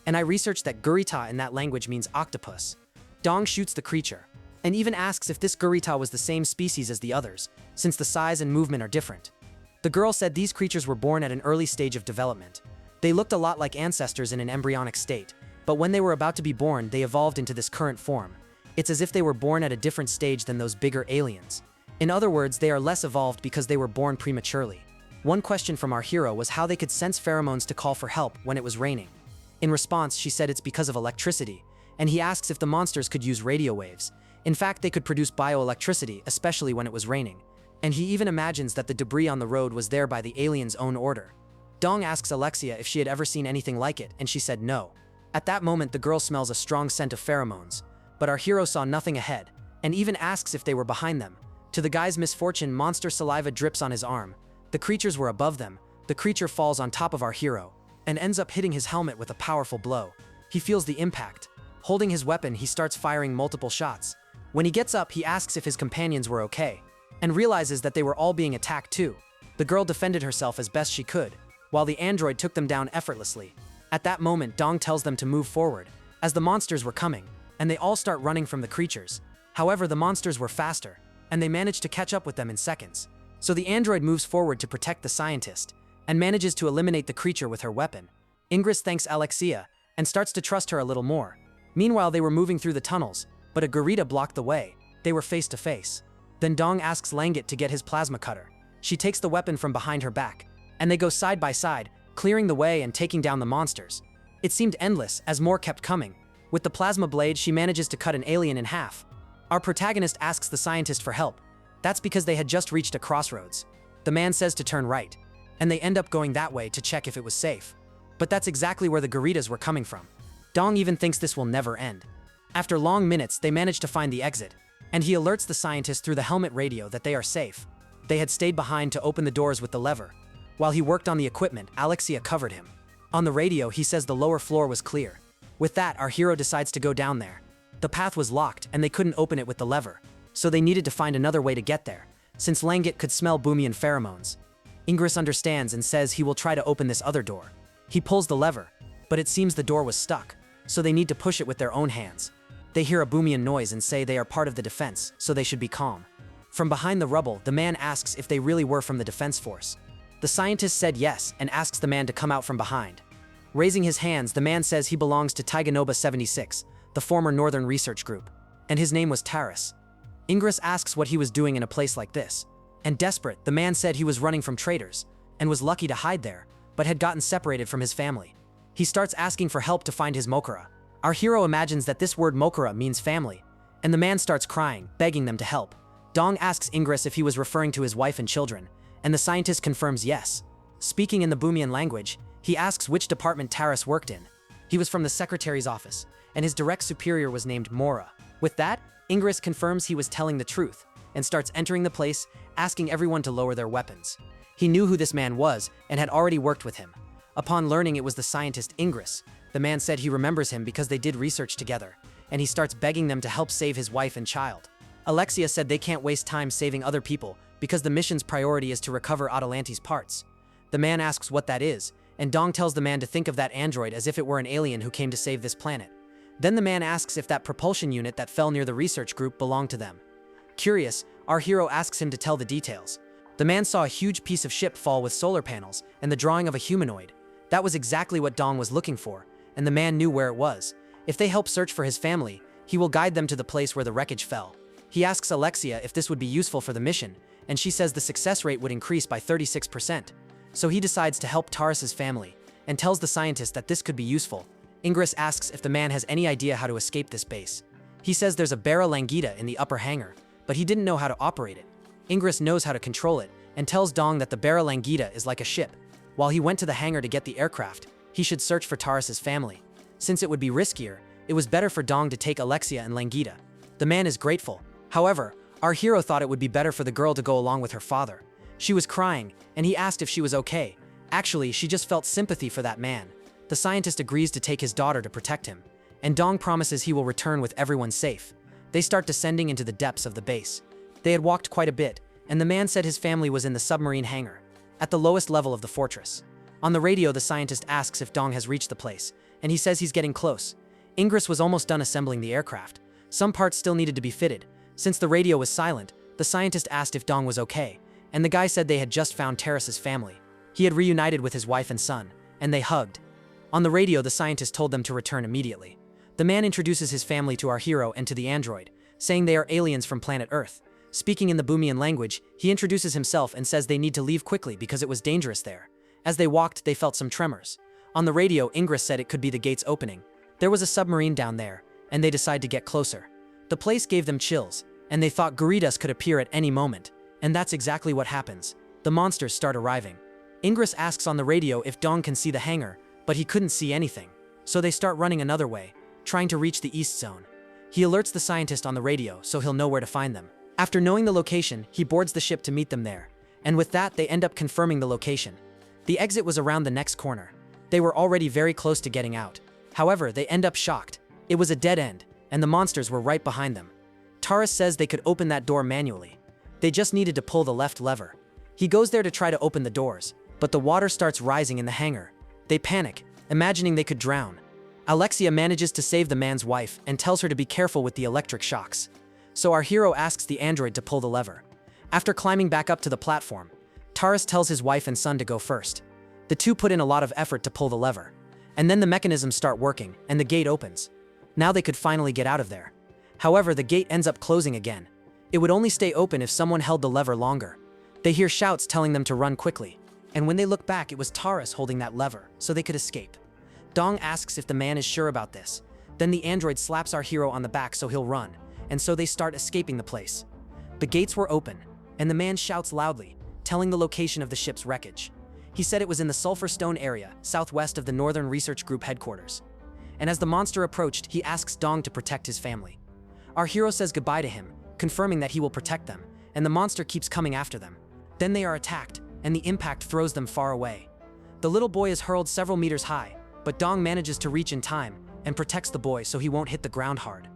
And I researched that Gurita in that language means octopus. Dong shoots the creature, and even asks if this Gurita was the same species as the others, since the size and movement are different. The girl said these creatures were born at an early stage of development. They looked a lot like ancestors in an embryonic state, but when they were about to be born, they evolved into this current form. It's as if they were born at a different stage than those bigger aliens. In other words, they are less evolved because they were born prematurely. One question from our hero was how they could sense pheromones to call for help when it was raining. In response, she said it's because of electricity, and he asks if the monsters could use radio waves. In fact, they could produce bioelectricity, especially when it was raining. And he even imagines that the debris on the road was there by the alien's own order. Dong asks Alexia if she had ever seen anything like it, and she said no. At that moment, the girl smells a strong scent of pheromones, but our hero saw nothing ahead, and even asks if they were behind them. To the guy's misfortune, monster saliva drips on his arm. The creatures were above them. The creature falls on top of our hero, and ends up hitting his helmet with a powerful blow. He feels the impact. Holding his weapon, he starts firing multiple shots. When he gets up, he asks if his companions were okay, and realizes that they were all being attacked too. The girl defended herself as best she could, while the android took them down effortlessly. At that moment, Dong tells them to move forward, as the monsters were coming, and they all start running from the creatures. However, the monsters were faster, and they managed to catch up with them in seconds. So the android moves forward to protect the scientist, and manages to eliminate the creature with her weapon. Ingress thanks Alexia, and starts to trust her a little more. Meanwhile, they were moving through the tunnels, but a Gurita blocked the way. They were face to face. Then Dong asks Langut to get his plasma cutter. She takes the weapon from behind her back, and they go side by side, clearing the way and taking down the monsters. It seemed endless as more kept coming. With the plasma blade, she manages to cut an alien in half. Our protagonist asks the scientist for help. That's because they had just reached a crossroads. The man says to turn right, and they end up going that way to check if it was safe. But that's exactly where the Guritas were coming from. Dong even thinks this will never end. After long minutes, they manage to find the exit, and he alerts the scientist through the helmet radio that they are safe. They had stayed behind to open the doors with the lever. While he worked on the equipment, Alexia covered him. On the radio, he says the lower floor was clear. With that, our hero decides to go down there. The path was locked, and they couldn't open it with the lever, so they needed to find another way to get there, since Langut could smell Boomian pheromones. Ingress understands and says he will try to open this other door. He pulls the lever, but it seems the door was stuck, so they need to push it with their own hands. They hear a Boomian noise and say they are part of the defense, so they should be calm. From behind the rubble, the man asks if they really were from the defense force. The scientist said yes and asks the man to come out from behind. Raising his hands, the man says he belongs to Taiganoba 76, the former Northern Research Group, and his name was Taurus. Ingress asks what he was doing in a place like this. And desperate, the man said he was running from traitors, and was lucky to hide there, but had gotten separated from his family. He starts asking for help to find his Mokura. Our hero imagines that this word Mokura means family, and the man starts crying, begging them to help. Dong asks Ingress if he was referring to his wife and children, and the scientist confirms yes. Speaking in the Boomian language, he asks which department Taurus worked in. He was from the secretary's office, and his direct superior was named Mora. With that, Ingress confirms he was telling the truth, and starts entering the place, asking everyone to lower their weapons. He knew who this man was, and had already worked with him. Upon learning it was the scientist Ingress, the man said he remembers him because they did research together, and he starts begging them to help save his wife and child. Alexia said they can't waste time saving other people because the mission's priority is to recover Atalante's parts. The man asks what that is, and Dong tells the man to think of that android as if it were an alien who came to save this planet. Then the man asks if that propulsion unit that fell near the research group belonged to them. Curious, our hero asks him to tell the details. The man saw a huge piece of ship fall with solar panels and the drawing of a humanoid. That was exactly what Dong was looking for, and the man knew where it was. If they help search for his family, he will guide them to the place where the wreckage fell. He asks Alexia if this would be useful for the mission, and she says the success rate would increase by 36%. So he decides to help Taurus's family, and tells the scientist that this could be useful. Ingress asks if the man has any idea how to escape this base. He says there's a Barra Langita in the upper hangar, but he didn't know how to operate it. Ingress knows how to control it and tells Dong that the Barra Langita is like a ship. While he went to the hangar to get the aircraft, he should search for Taurus's family. Since it would be riskier, it was better for Dong to take Alexia and Langita. The man is grateful. However, our hero thought it would be better for the girl to go along with her father. She was crying, and he asked if she was okay. Actually, she just felt sympathy for that man. The scientist agrees to take his daughter to protect him, and Dong promises he will return with everyone safe. They start descending into the depths of the base. They had walked quite a bit, and the man said his family was in the submarine hangar, at the lowest level of the fortress. On the radio, the scientist asks if Dong has reached the place, and he says he's getting close. Ingress was almost done assembling the aircraft. Some parts still needed to be fitted. Since the radio was silent, the scientist asked if Dong was okay, and the guy said they had just found Taurus's family. He had reunited with his wife and son, and they hugged. On the radio, the scientist told them to return immediately. The man introduces his family to our hero and to the android, saying they are aliens from planet Earth. Speaking in the Boomian language, he introduces himself and says they need to leave quickly because it was dangerous there. As they walked, they felt some tremors. On the radio, Ingress said it could be the gates opening. There was a submarine down there, and they decided to get closer. The place gave them chills, and they thought Garitas could appear at any moment. And that's exactly what happens. The monsters start arriving. Ingress asks on the radio if Dong can see the hangar, but he couldn't see anything. So they start running another way, trying to reach the east zone. He alerts the scientist on the radio so he'll know where to find them. After knowing the location, he boards the ship to meet them there. And with that, they end up confirming the location. The exit was around the next corner. They were already very close to getting out. However, they end up shocked. It was a dead end, and the monsters were right behind them. Taurus says they could open that door manually. They just needed to pull the left lever. He goes there to try to open the doors, but the water starts rising in the hangar. They panic, imagining they could drown. Alexia manages to save the man's wife and tells her to be careful with the electric shocks. So our hero asks the android to pull the lever. After climbing back up to the platform, Taurus tells his wife and son to go first. The two put in a lot of effort to pull the lever. And then the mechanisms start working, and the gate opens. Now they could finally get out of there. However, the gate ends up closing again. It would only stay open if someone held the lever longer. They hear shouts telling them to run quickly. And when they look back, it was Taurus holding that lever, so they could escape. Dong asks if the man is sure about this. Then the android slaps our hero on the back so he'll run, and so they start escaping the place. The gates were open, and the man shouts loudly, telling the location of the ship's wreckage. He said it was in the Sulphur Stone area, southwest of the Northern Research Group headquarters. And as the monster approached, he asks Dong to protect his family. Our hero says goodbye to him, confirming that he will protect them, and the monster keeps coming after them. Then they are attacked, and the impact throws them far away. The little boy is hurled several meters high, but Dong manages to reach in time and protects the boy so he won't hit the ground hard.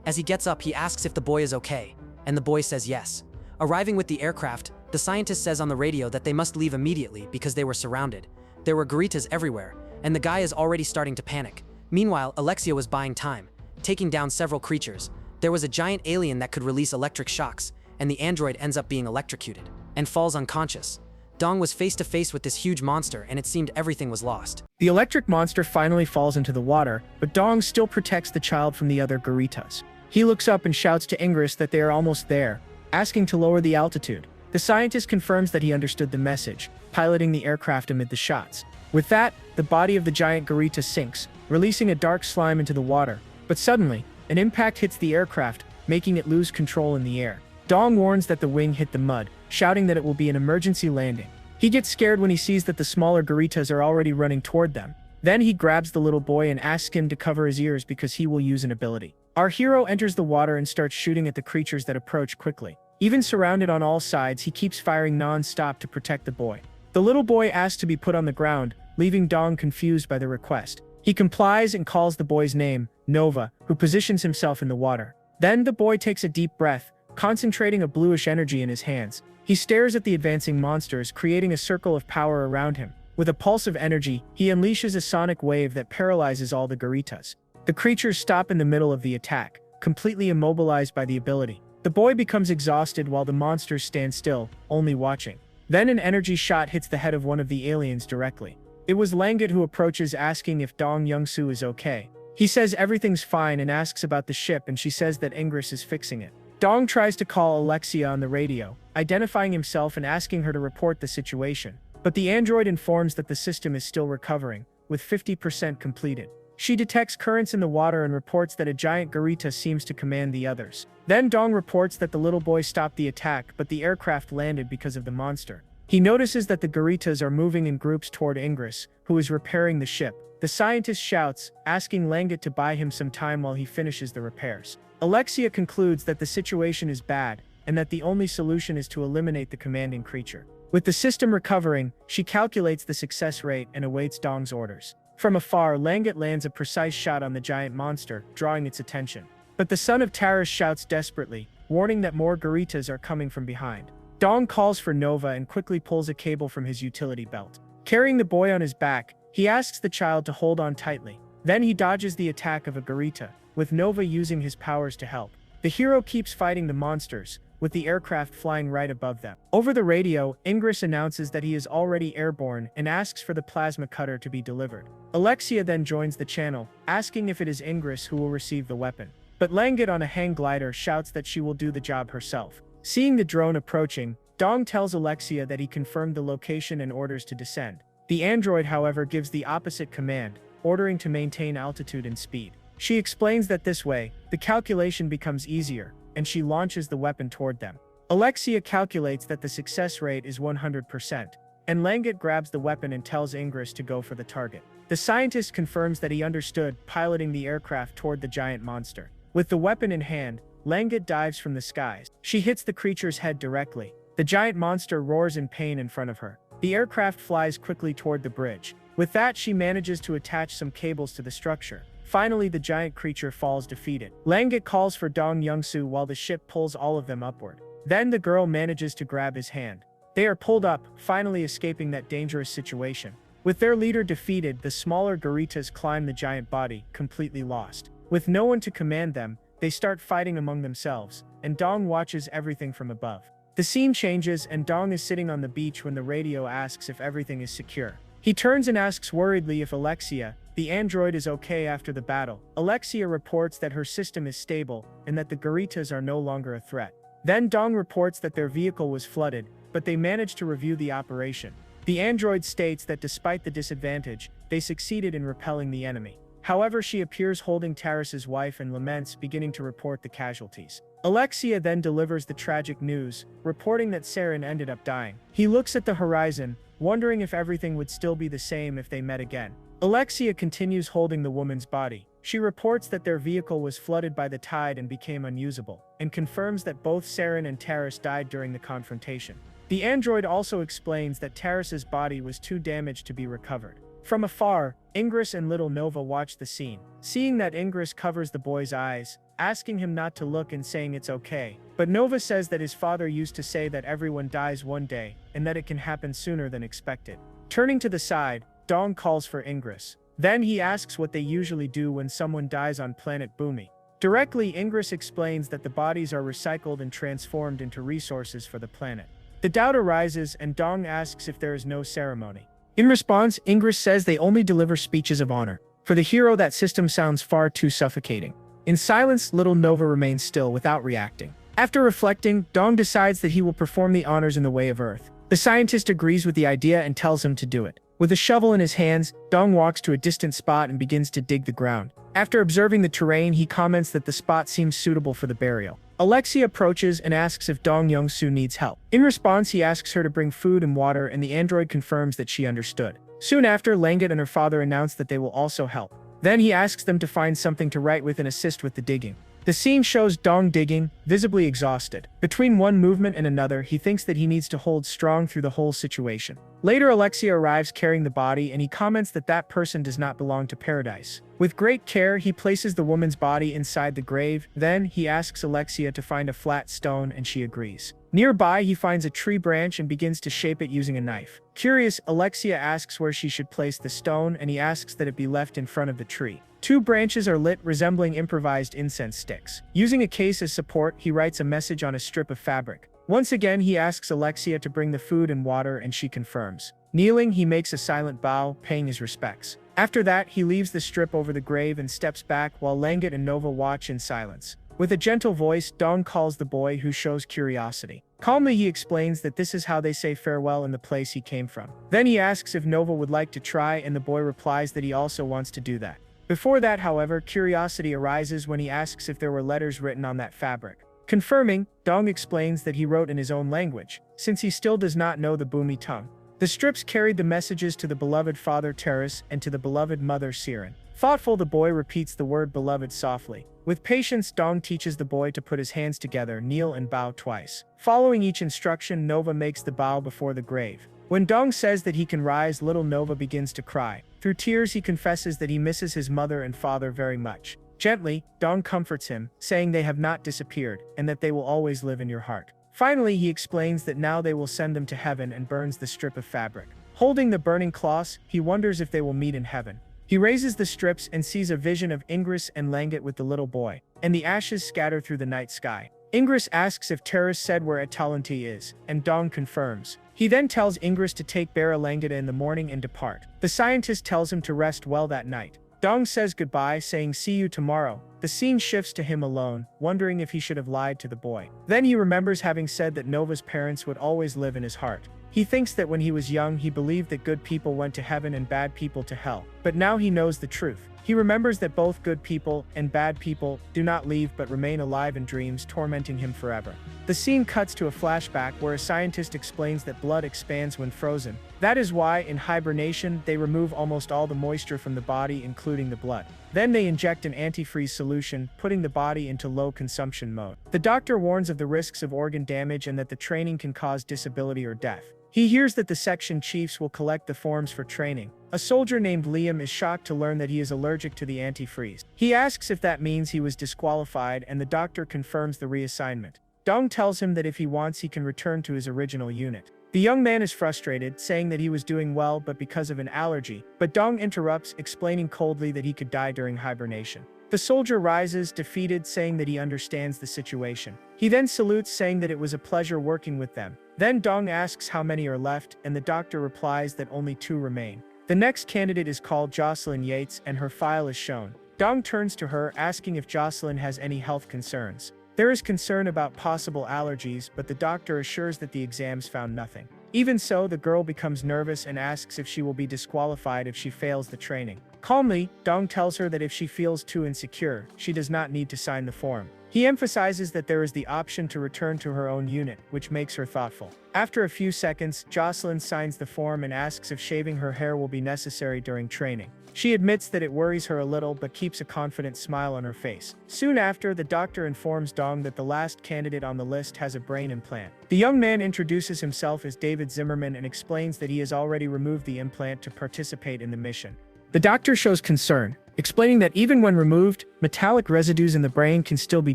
As he gets up, he asks if the boy is okay, and the boy says yes. Arriving with the aircraft, the scientist says on the radio that they must leave immediately because they were surrounded. There were Garitas everywhere, and the guy is already starting to panic. Meanwhile, Alexia was buying time, taking down several creatures. There was a giant alien that could release electric shocks, and the android ends up being electrocuted and falls unconscious. Dong was face to face with this huge monster, and it seemed everything was lost. The electric monster finally falls into the water, but Dong still protects the child from the other Garitas. He looks up and shouts to Ingress that they are almost there, asking to lower the altitude. The scientist confirms that he understood the message, piloting the aircraft amid the shots. With that, the body of the giant Garita sinks, releasing a dark slime into the water. But suddenly, an impact hits the aircraft, making it lose control in the air. Dong warns that the wing hit the mud, shouting that it will be an emergency landing. He gets scared when he sees that the smaller Garitas are already running toward them. Then he grabs the little boy and asks him to cover his ears because he will use an ability. Our hero enters the water and starts shooting at the creatures that approach quickly. Even surrounded on all sides, he keeps firing non-stop to protect the boy. The little boy asks to be put on the ground, leaving Dong confused by the request. He complies and calls the boy's name, Nova, who positions himself in the water. Then the boy takes a deep breath, concentrating a bluish energy in his hands. He stares at the advancing monsters, creating a circle of power around him. With a pulse of energy, he unleashes a sonic wave that paralyzes all the Garitas. The creatures stop in the middle of the attack, completely immobilized by the ability. The boy becomes exhausted while the monsters stand still, only watching. Then an energy shot hits the head of one of the aliens directly. It was Langut who approaches, asking if Dong Youngsu is okay. He says everything's fine and asks about the ship, and she says that Ingress is fixing it. Dong tries to call Alexia on the radio, identifying himself and asking her to report the situation. But the android informs that the system is still recovering, with 50% completed. She detects currents in the water and reports that a giant garita seems to command the others. Then Dong reports that the little boy stopped the attack, but the aircraft landed because of the monster. He notices that the garitas are moving in groups toward Ingress, who is repairing the ship. The scientist shouts, asking Langut to buy him some time while he finishes the repairs. Alexia concludes that the situation is bad, and that the only solution is to eliminate the commanding creature. With the system recovering, she calculates the success rate and awaits Dong's orders. From afar, Langut lands a precise shot on the giant monster, drawing its attention. But the son of Taurus shouts desperately, warning that more garitas are coming from behind. Dong calls for Nova and quickly pulls a cable from his utility belt. Carrying the boy on his back, he asks the child to hold on tightly. Then he dodges the attack of a garita, with Nova using his powers to help. The hero keeps fighting the monsters, with the aircraft flying right above them. Over the radio, Ingress announces that he is already airborne and asks for the plasma cutter to be delivered. Alexia then joins the channel, asking if it is Ingress who will receive the weapon. But Langut on a hang glider shouts that she will do the job herself. Seeing the drone approaching, Dong tells Alexia that he confirmed the location and orders to descend. The android, however, gives the opposite command, ordering to maintain altitude and speed. She explains that this way, the calculation becomes easier, and she launches the weapon toward them. Alexia calculates that the success rate is 100%, and Langut grabs the weapon and tells Ingress to go for the target. The scientist confirms that he understood, piloting the aircraft toward the giant monster. With the weapon in hand, Langut dives from the skies. She hits the creature's head directly. The giant monster roars in pain in front of her. The aircraft flies quickly toward the bridge. With that, she manages to attach some cables to the structure. Finally, the giant creature falls defeated. Langut calls for Dong Youngsu while the ship pulls all of them upward. Then the girl manages to grab his hand. They are pulled up, finally escaping that dangerous situation. With their leader defeated, the smaller garitas climb the giant body, completely lost. With no one to command them, they start fighting among themselves, and Dong watches everything from above. The scene changes, and Dong is sitting on the beach when the radio asks if everything is secure. He turns and asks worriedly if Alexia, the android, is okay after the battle. Alexia reports that her system is stable, and that the garitas are no longer a threat. Then Dong reports that their vehicle was flooded, but they managed to review the operation. The android states that despite the disadvantage, they succeeded in repelling the enemy. However, she appears holding Taurus's wife and laments, beginning to report the casualties. Alexia then delivers the tragic news, reporting that Saren ended up dying. He looks at the horizon, wondering if everything would still be the same if they met again. Alexia continues holding the woman's body. She reports that their vehicle was flooded by the tide and became unusable, and confirms that both Saren and Taurus died during the confrontation. The android also explains that Taurus's body was too damaged to be recovered. From afar, Ingress and little Nova watch the scene. Seeing that Ingress covers the boy's eyes, asking him not to look and saying it's okay. But Nova says that his father used to say that everyone dies one day, and that it can happen sooner than expected. Turning to the side, Dong calls for Ingress. Then he asks what they usually do when someone dies on planet Boomy. Directly, Ingress explains that the bodies are recycled and transformed into resources for the planet. The doubt arises, and Dong asks if there is no ceremony. In response, Ingress says they only deliver speeches of honor. For the hero, that system sounds far too suffocating. In silence, little Nova remains still without reacting. After reflecting, Dong decides that he will perform the honors in the way of Earth. The scientist agrees with the idea and tells him to do it. With a shovel in his hands, Dong walks to a distant spot and begins to dig the ground. After observing the terrain, he comments that the spot seems suitable for the burial. Alexia approaches and asks if Dong Youngsu needs help. In response, he asks her to bring food and water, and the android confirms that she understood. Soon after, Langut and her father announce that they will also help. Then he asks them to find something to write with and assist with the digging. The scene shows Dong digging, visibly exhausted. Between one movement and another, he thinks that he needs to hold strong through the whole situation. Later, Alexia arrives carrying the body, and he comments that that person does not belong to paradise. With great care, he places the woman's body inside the grave. Then, he asks Alexia to find a flat stone, and she agrees. Nearby, he finds a tree branch and begins to shape it using a knife. Curious, Alexia asks where she should place the stone, and he asks that it be left in front of the tree. Two branches are lit, resembling improvised incense sticks. Using a case as support, he writes a message on a strip of fabric. Once again, he asks Alexia to bring the food and water, and she confirms. Kneeling, he makes a silent bow, paying his respects. After that, he leaves the strip over the grave and steps back while Langut and Nova watch in silence. With a gentle voice, Dong calls the boy, who shows curiosity. Calmly, he explains that this is how they say farewell in the place he came from. Then he asks if Nova would like to try, and the boy replies that he also wants to do that. Before that, however, curiosity arises when he asks if there were letters written on that fabric. Confirming, Dong explains that he wrote in his own language, since he still does not know the Boomy tongue. The strips carried the messages to the beloved father Taurus and to the beloved mother Siren. Thoughtful, the boy repeats the word beloved softly. With patience, Dong teaches the boy to put his hands together, kneel and bow twice. Following each instruction, Nova makes the bow before the grave. When Dong says that he can rise, little Nova begins to cry. Through tears, he confesses that he misses his mother and father very much. Gently, Dong comforts him, saying they have not disappeared, and that they will always live in your heart. Finally, he explains that now they will send them to heaven and burns the strip of fabric. Holding the burning cloths, he wonders if they will meet in heaven. He raises the strips and sees a vision of Ingress and Langut with the little boy, and the ashes scatter through the night sky. Ingress asks if Taurus said where Atalanti is, and Dong confirms. He then tells Ingress to take Bara Langita in the morning and depart. The scientist tells him to rest well that night. Dong says goodbye, saying see you tomorrow. The scene shifts to him alone, wondering if he should have lied to the boy. Then he remembers having said that Nova's parents would always live in his heart. He thinks that when he was young, he believed that good people went to heaven and bad people to hell. But now he knows the truth. He remembers that both good people and bad people do not leave but remain alive in dreams, tormenting him forever. The scene cuts to a flashback where a scientist explains that blood expands when frozen. That is why, in hibernation, they remove almost all the moisture from the body, including the blood. Then they inject an antifreeze solution, putting the body into low consumption mode. The doctor warns of the risks of organ damage and that the training can cause disability or death. He hears that the section chiefs will collect the forms for training. A soldier named Liam is shocked to learn that he is allergic to the antifreeze. He asks if that means he was disqualified, and the doctor confirms the reassignment. Dong tells him that if he wants, he can return to his original unit. The young man is frustrated, saying that he was doing well but because of an allergy, but Dong interrupts, explaining coldly that he could die during hibernation. The soldier rises, defeated, saying that he understands the situation. He then salutes, saying that it was a pleasure working with them. Then Dong asks how many are left, and the doctor replies that only 2 remain. The next candidate is called Jocelyn Yates, and her file is shown. Dong turns to her, asking if Jocelyn has any health concerns. There is concern about possible allergies, but the doctor assures that the exams found nothing. Even so, the girl becomes nervous and asks if she will be disqualified if she fails the training. Calmly, Dong tells her that if she feels too insecure, she does not need to sign the form. He emphasizes that there is the option to return to her own unit, which makes her thoughtful. After a few seconds, Jocelyn signs the form and asks if shaving her hair will be necessary during training. She admits that it worries her a little but keeps a confident smile on her face. Soon after, the doctor informs Dong that the last candidate on the list has a brain implant. The young man introduces himself as David Zimmerman and explains that he has already removed the implant to participate in the mission. The doctor shows concern, explaining that even when removed, metallic residues in the brain can still be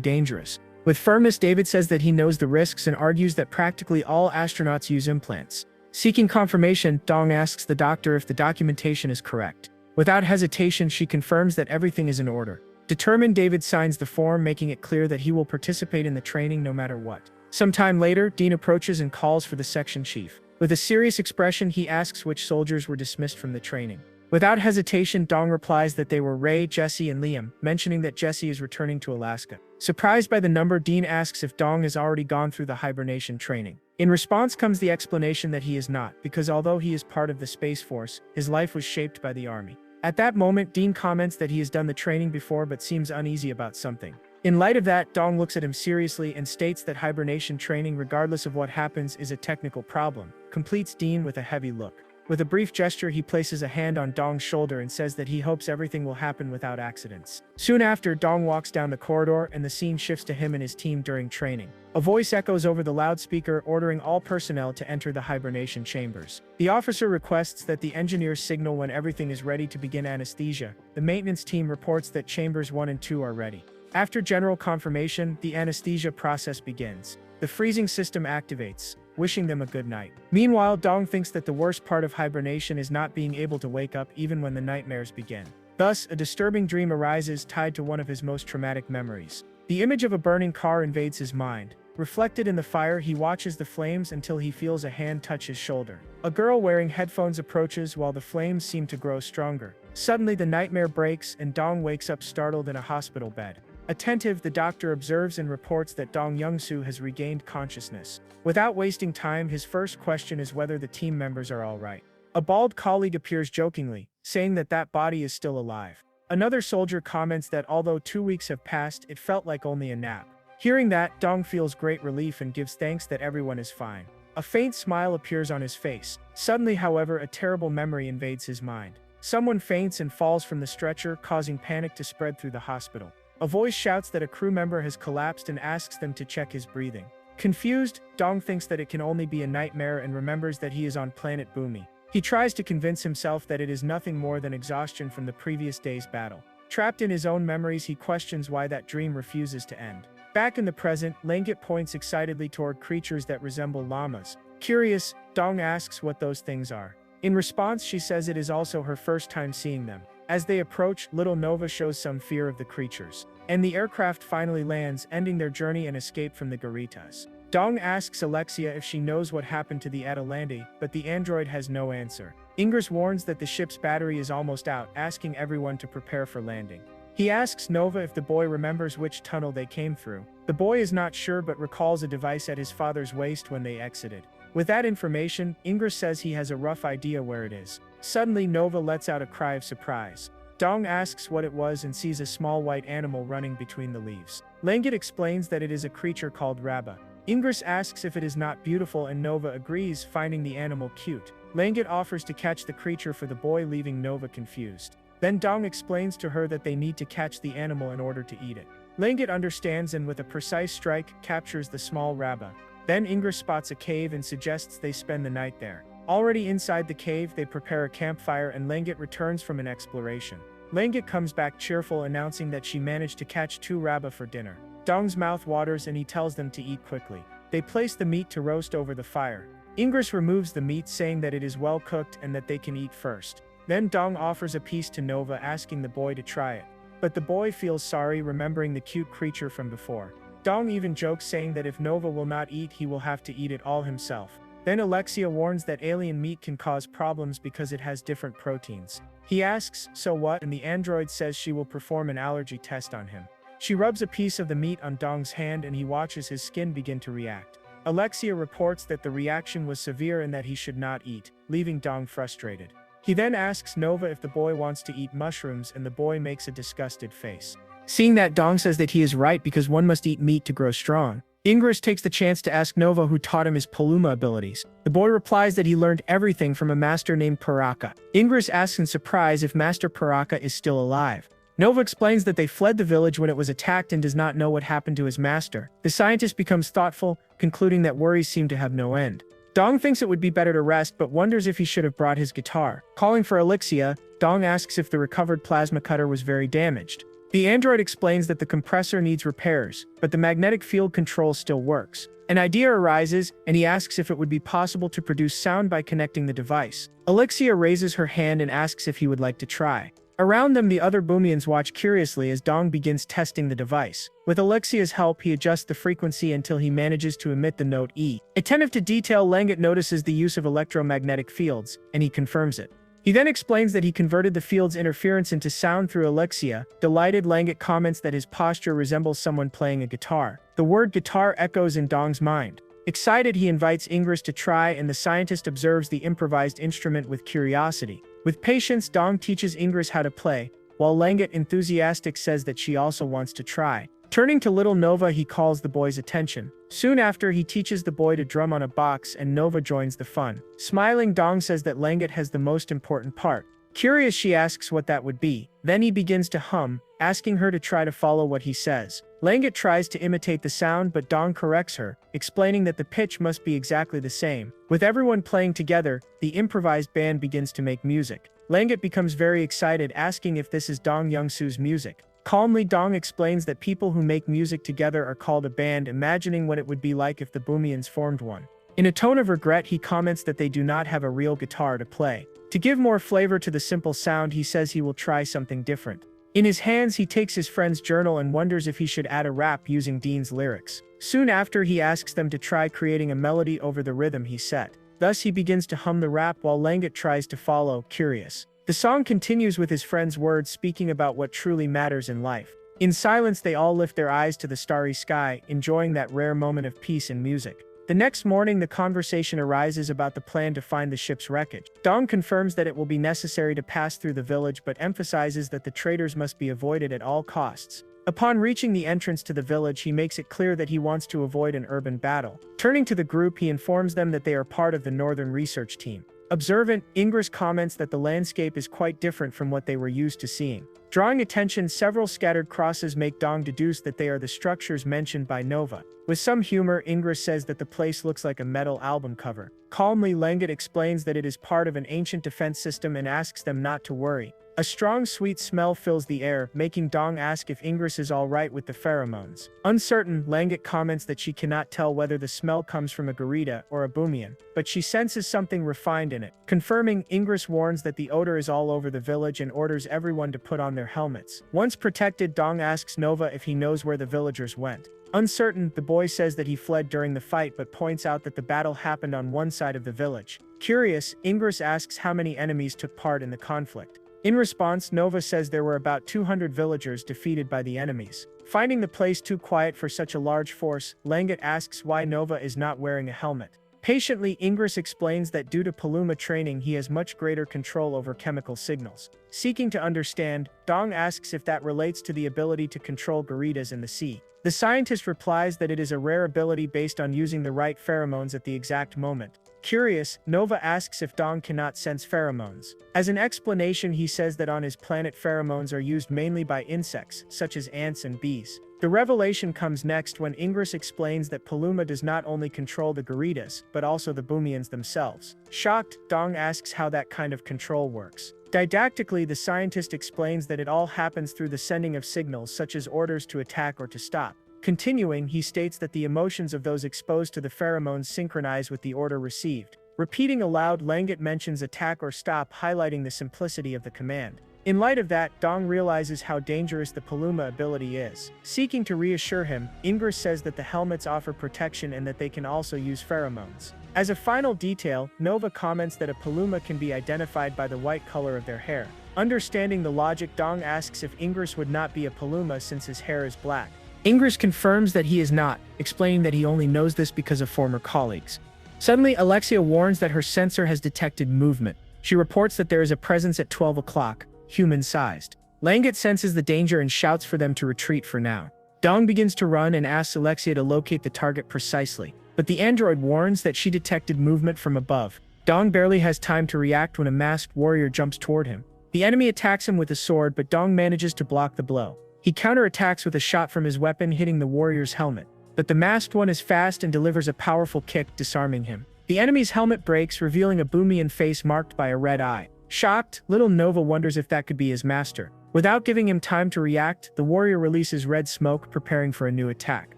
dangerous. With firmness, David says that he knows the risks and argues that practically all astronauts use implants. Seeking confirmation, Dong asks the doctor if the documentation is correct. Without hesitation, she confirms that everything is in order. Determined, David signs the form, making it clear that he will participate in the training no matter what. Sometime later, Dean approaches and calls for the section chief. With a serious expression, he asks which soldiers were dismissed from the training. Without hesitation, Dong replies that they were Ray, Jesse, and Liam, mentioning that Jesse is returning to Alaska. Surprised by the number, Dean asks if Dong has already gone through the hibernation training. In response comes the explanation that he is not, because although he is part of the Space Force, his life was shaped by the Army. At that moment, Dean comments that he has done the training before but seems uneasy about something. In light of that, Dong looks at him seriously and states that hibernation training, regardless of what happens, is a technical problem, completes Dean with a heavy look. With a brief gesture, he places a hand on Dong's shoulder and says that he hopes everything will happen without accidents. Soon after, Dong walks down the corridor and the scene shifts to him and his team during training. A voice echoes over the loudspeaker, ordering all personnel to enter the hibernation chambers. The officer requests that the engineers signal when everything is ready to begin anesthesia. The maintenance team reports that chambers 1 and 2 are ready. After general confirmation, the anesthesia process begins. The freezing system activates, wishing them a good night. Meanwhile, Dong thinks that the worst part of hibernation is not being able to wake up even when the nightmares begin. Thus, a disturbing dream arises tied to one of his most traumatic memories. The image of a burning car invades his mind. Reflected in the fire, he watches the flames until he feels a hand touch his shoulder. A girl wearing headphones approaches while the flames seem to grow stronger. Suddenly, the nightmare breaks and Dong wakes up startled in a hospital bed. Attentive, the doctor observes and reports that Dong Young-soo has regained consciousness. Without wasting time, his first question is whether the team members are all right. A bald colleague appears jokingly, saying that that body is still alive. Another soldier comments that although 2 weeks have passed, it felt like only a nap. Hearing that, Dong feels great relief and gives thanks that everyone is fine. A faint smile appears on his face. Suddenly, however, a terrible memory invades his mind. Someone faints and falls from the stretcher, causing panic to spread through the hospital. A voice shouts that a crew member has collapsed and asks them to check his breathing. Confused, Dong thinks that it can only be a nightmare and remembers that he is on planet Boomy. He tries to convince himself that it is nothing more than exhaustion from the previous day's battle. Trapped in his own memories, he questions why that dream refuses to end. Back in the present, Langut points excitedly toward creatures that resemble llamas. Curious, Dong asks what those things are. In response, she says it is also her first time seeing them. As they approach, little Nova shows some fear of the creatures. And the aircraft finally lands, ending their journey and escape from the Garitas. Dong asks Alexia if she knows what happened to the Atalante, but the android has no answer. Ingress warns that the ship's battery is almost out, asking everyone to prepare for landing. He asks Nova if the boy remembers which tunnel they came through. The boy is not sure but recalls a device at his father's waist when they exited. With that information, Ingress says he has a rough idea where it is. Suddenly, Nova lets out a cry of surprise. Dong asks what it was and sees a small white animal running between the leaves. Langut explains that it is a creature called Rabba. Ingress asks if it is not beautiful and Nova agrees, finding the animal cute. Langut offers to catch the creature for the boy, leaving Nova confused. Then Dong explains to her that they need to catch the animal in order to eat it. Langut understands and with a precise strike, captures the small Rabba. Then Ingress spots a cave and suggests they spend the night there. Already inside the cave, they prepare a campfire and Langut returns from an exploration. Langut comes back cheerful, announcing that she managed to catch 2 Rabba for dinner. Dong's mouth waters and he tells them to eat quickly. They place the meat to roast over the fire. Ingress removes the meat, saying that it is well cooked and that they can eat first. Then Dong offers a piece to Nova, asking the boy to try it. But the boy feels sorry, remembering the cute creature from before. Dong even jokes, saying that if Nova will not eat, he will have to eat it all himself. Then Alexia warns that alien meat can cause problems because it has different proteins. He asks, "So what?" and the android says she will perform an allergy test on him. She rubs a piece of the meat on Dong's hand and he watches his skin begin to react. Alexia reports that the reaction was severe and that he should not eat, leaving Dong frustrated. He then asks Nova if the boy wants to eat mushrooms and the boy makes a disgusted face. Seeing that, Dong says that he is right because one must eat meat to grow strong. Ingress takes the chance to ask Nova who taught him his Paluma abilities. The boy replies that he learned everything from a master named Paraka. Ingress asks in surprise if Master Paraka is still alive. Nova explains that they fled the village when it was attacked and does not know what happened to his master. The scientist becomes thoughtful, concluding that worries seem to have no end. Dong thinks it would be better to rest but wonders if he should have brought his guitar. Calling for Alexia, Dong asks if the recovered plasma cutter was very damaged. The android explains that the compressor needs repairs, but the magnetic field control still works. An idea arises, and he asks if it would be possible to produce sound by connecting the device. Alexia raises her hand and asks if he would like to try. Around them, the other Boomians watch curiously as Dong begins testing the device. With Alexia's help, he adjusts the frequency until he manages to emit the note E. Attentive to detail, Langut notices the use of electromagnetic fields, and he confirms it. He then explains that he converted the field's interference into sound through Alexia. Delighted, Langut comments that his posture resembles someone playing a guitar. The word guitar echoes in Dong's mind. Excited, he invites Ingress to try, and the scientist observes the improvised instrument with curiosity. With patience, Dong teaches Ingress how to play, while Langut, enthusiastic, says that she also wants to try. Turning to little Nova, he calls the boy's attention. Soon after, he teaches the boy to drum on a box and Nova joins the fun. Smiling, Dong says that Langut has the most important part. Curious, she asks what that would be. Then he begins to hum, asking her to try to follow what he says. Langut tries to imitate the sound, but Dong corrects her, explaining that the pitch must be exactly the same. With everyone playing together, the improvised band begins to make music. Langut becomes very excited, asking if this is Dong Youngsu's music. Calmly, Dong explains that people who make music together are called a band, imagining what it would be like if the Boomians formed one. In a tone of regret, he comments that they do not have a real guitar to play. To give more flavor to the simple sound, he says he will try something different. In his hands, he takes his friend's journal and wonders if he should add a rap using Dean's lyrics. Soon after, he asks them to try creating a melody over the rhythm he set. Thus, he begins to hum the rap while Langut tries to follow, curious. The song continues with his friend's words speaking about what truly matters in life. In silence, they all lift their eyes to the starry sky, enjoying that rare moment of peace and music. The next morning, the conversation arises about the plan to find the ship's wreckage. Dong confirms that it will be necessary to pass through the village but emphasizes that the traitors must be avoided at all costs. Upon reaching the entrance to the village, he makes it clear that he wants to avoid an urban battle. Turning to the group, he informs them that they are part of the Northern Research Team. Observant, Ingress comments that the landscape is quite different from what they were used to seeing. Drawing attention, several scattered crosses make Dong deduce that they are the structures mentioned by Nova. With some humor, Ingress says that the place looks like a metal album cover. Calmly, Langut explains that it is part of an ancient defense system and asks them not to worry. A strong, sweet smell fills the air, making Dong ask if Ingress is alright with the pheromones. Uncertain, Langut comments that she cannot tell whether the smell comes from a Garita or a Boomian, but she senses something refined in it. Confirming, Ingress warns that the odor is all over the village and orders everyone to put on their helmets. Once protected, Dong asks Nova if he knows where the villagers went. Uncertain, the boy says that he fled during the fight but points out that the battle happened on one side of the village. Curious, Ingress asks how many enemies took part in the conflict. In response, Nova says there were about 200 villagers defeated by the enemies. Finding the place too quiet for such a large force, Langut asks why Nova is not wearing a helmet. Patiently, Ingress explains that due to Paluma training, he has much greater control over chemical signals. Seeking to understand, Dong asks if that relates to the ability to control Garitas in the sea. The scientist replies that it is a rare ability based on using the right pheromones at the exact moment. Curious, Nova asks if Dong cannot sense pheromones. As an explanation, he says that on his planet pheromones are used mainly by insects, such as ants and bees. The revelation comes next when Ingress explains that Paluma does not only control the Garitas, but also the Boomians themselves. Shocked, Dong asks how that kind of control works. Didactically, the scientist explains that it all happens through the sending of signals such as orders to attack or to stop. Continuing, he states that the emotions of those exposed to the pheromones synchronize with the order received. Repeating aloud, Langut mentions attack or stop, highlighting the simplicity of the command. In light of that, Dong realizes how dangerous the Paluma ability is. Seeking to reassure him, Ingress says that the helmets offer protection and that they can also use pheromones. As a final detail, Nova comments that a Paluma can be identified by the white color of their hair. Understanding the logic, Dong asks if Ingress would not be a Paluma since his hair is black. Ingress confirms that he is not, explaining that he only knows this because of former colleagues. Suddenly, Alexia warns that her sensor has detected movement. She reports that there is a presence at 12 o'clock, human-sized. Langut senses the danger and shouts for them to retreat for now. Dong begins to run and asks Alexia to locate the target precisely, but the android warns that she detected movement from above. Dong barely has time to react when a masked warrior jumps toward him. The enemy attacks him with a sword, but Dong manages to block the blow. He counterattacks with a shot from his weapon, hitting the warrior's helmet. But the masked one is fast and delivers a powerful kick, disarming him. The enemy's helmet breaks, revealing a Boomian face marked by a red eye. Shocked, little Nova wonders if that could be his master. Without giving him time to react, the warrior releases red smoke, preparing for a new attack.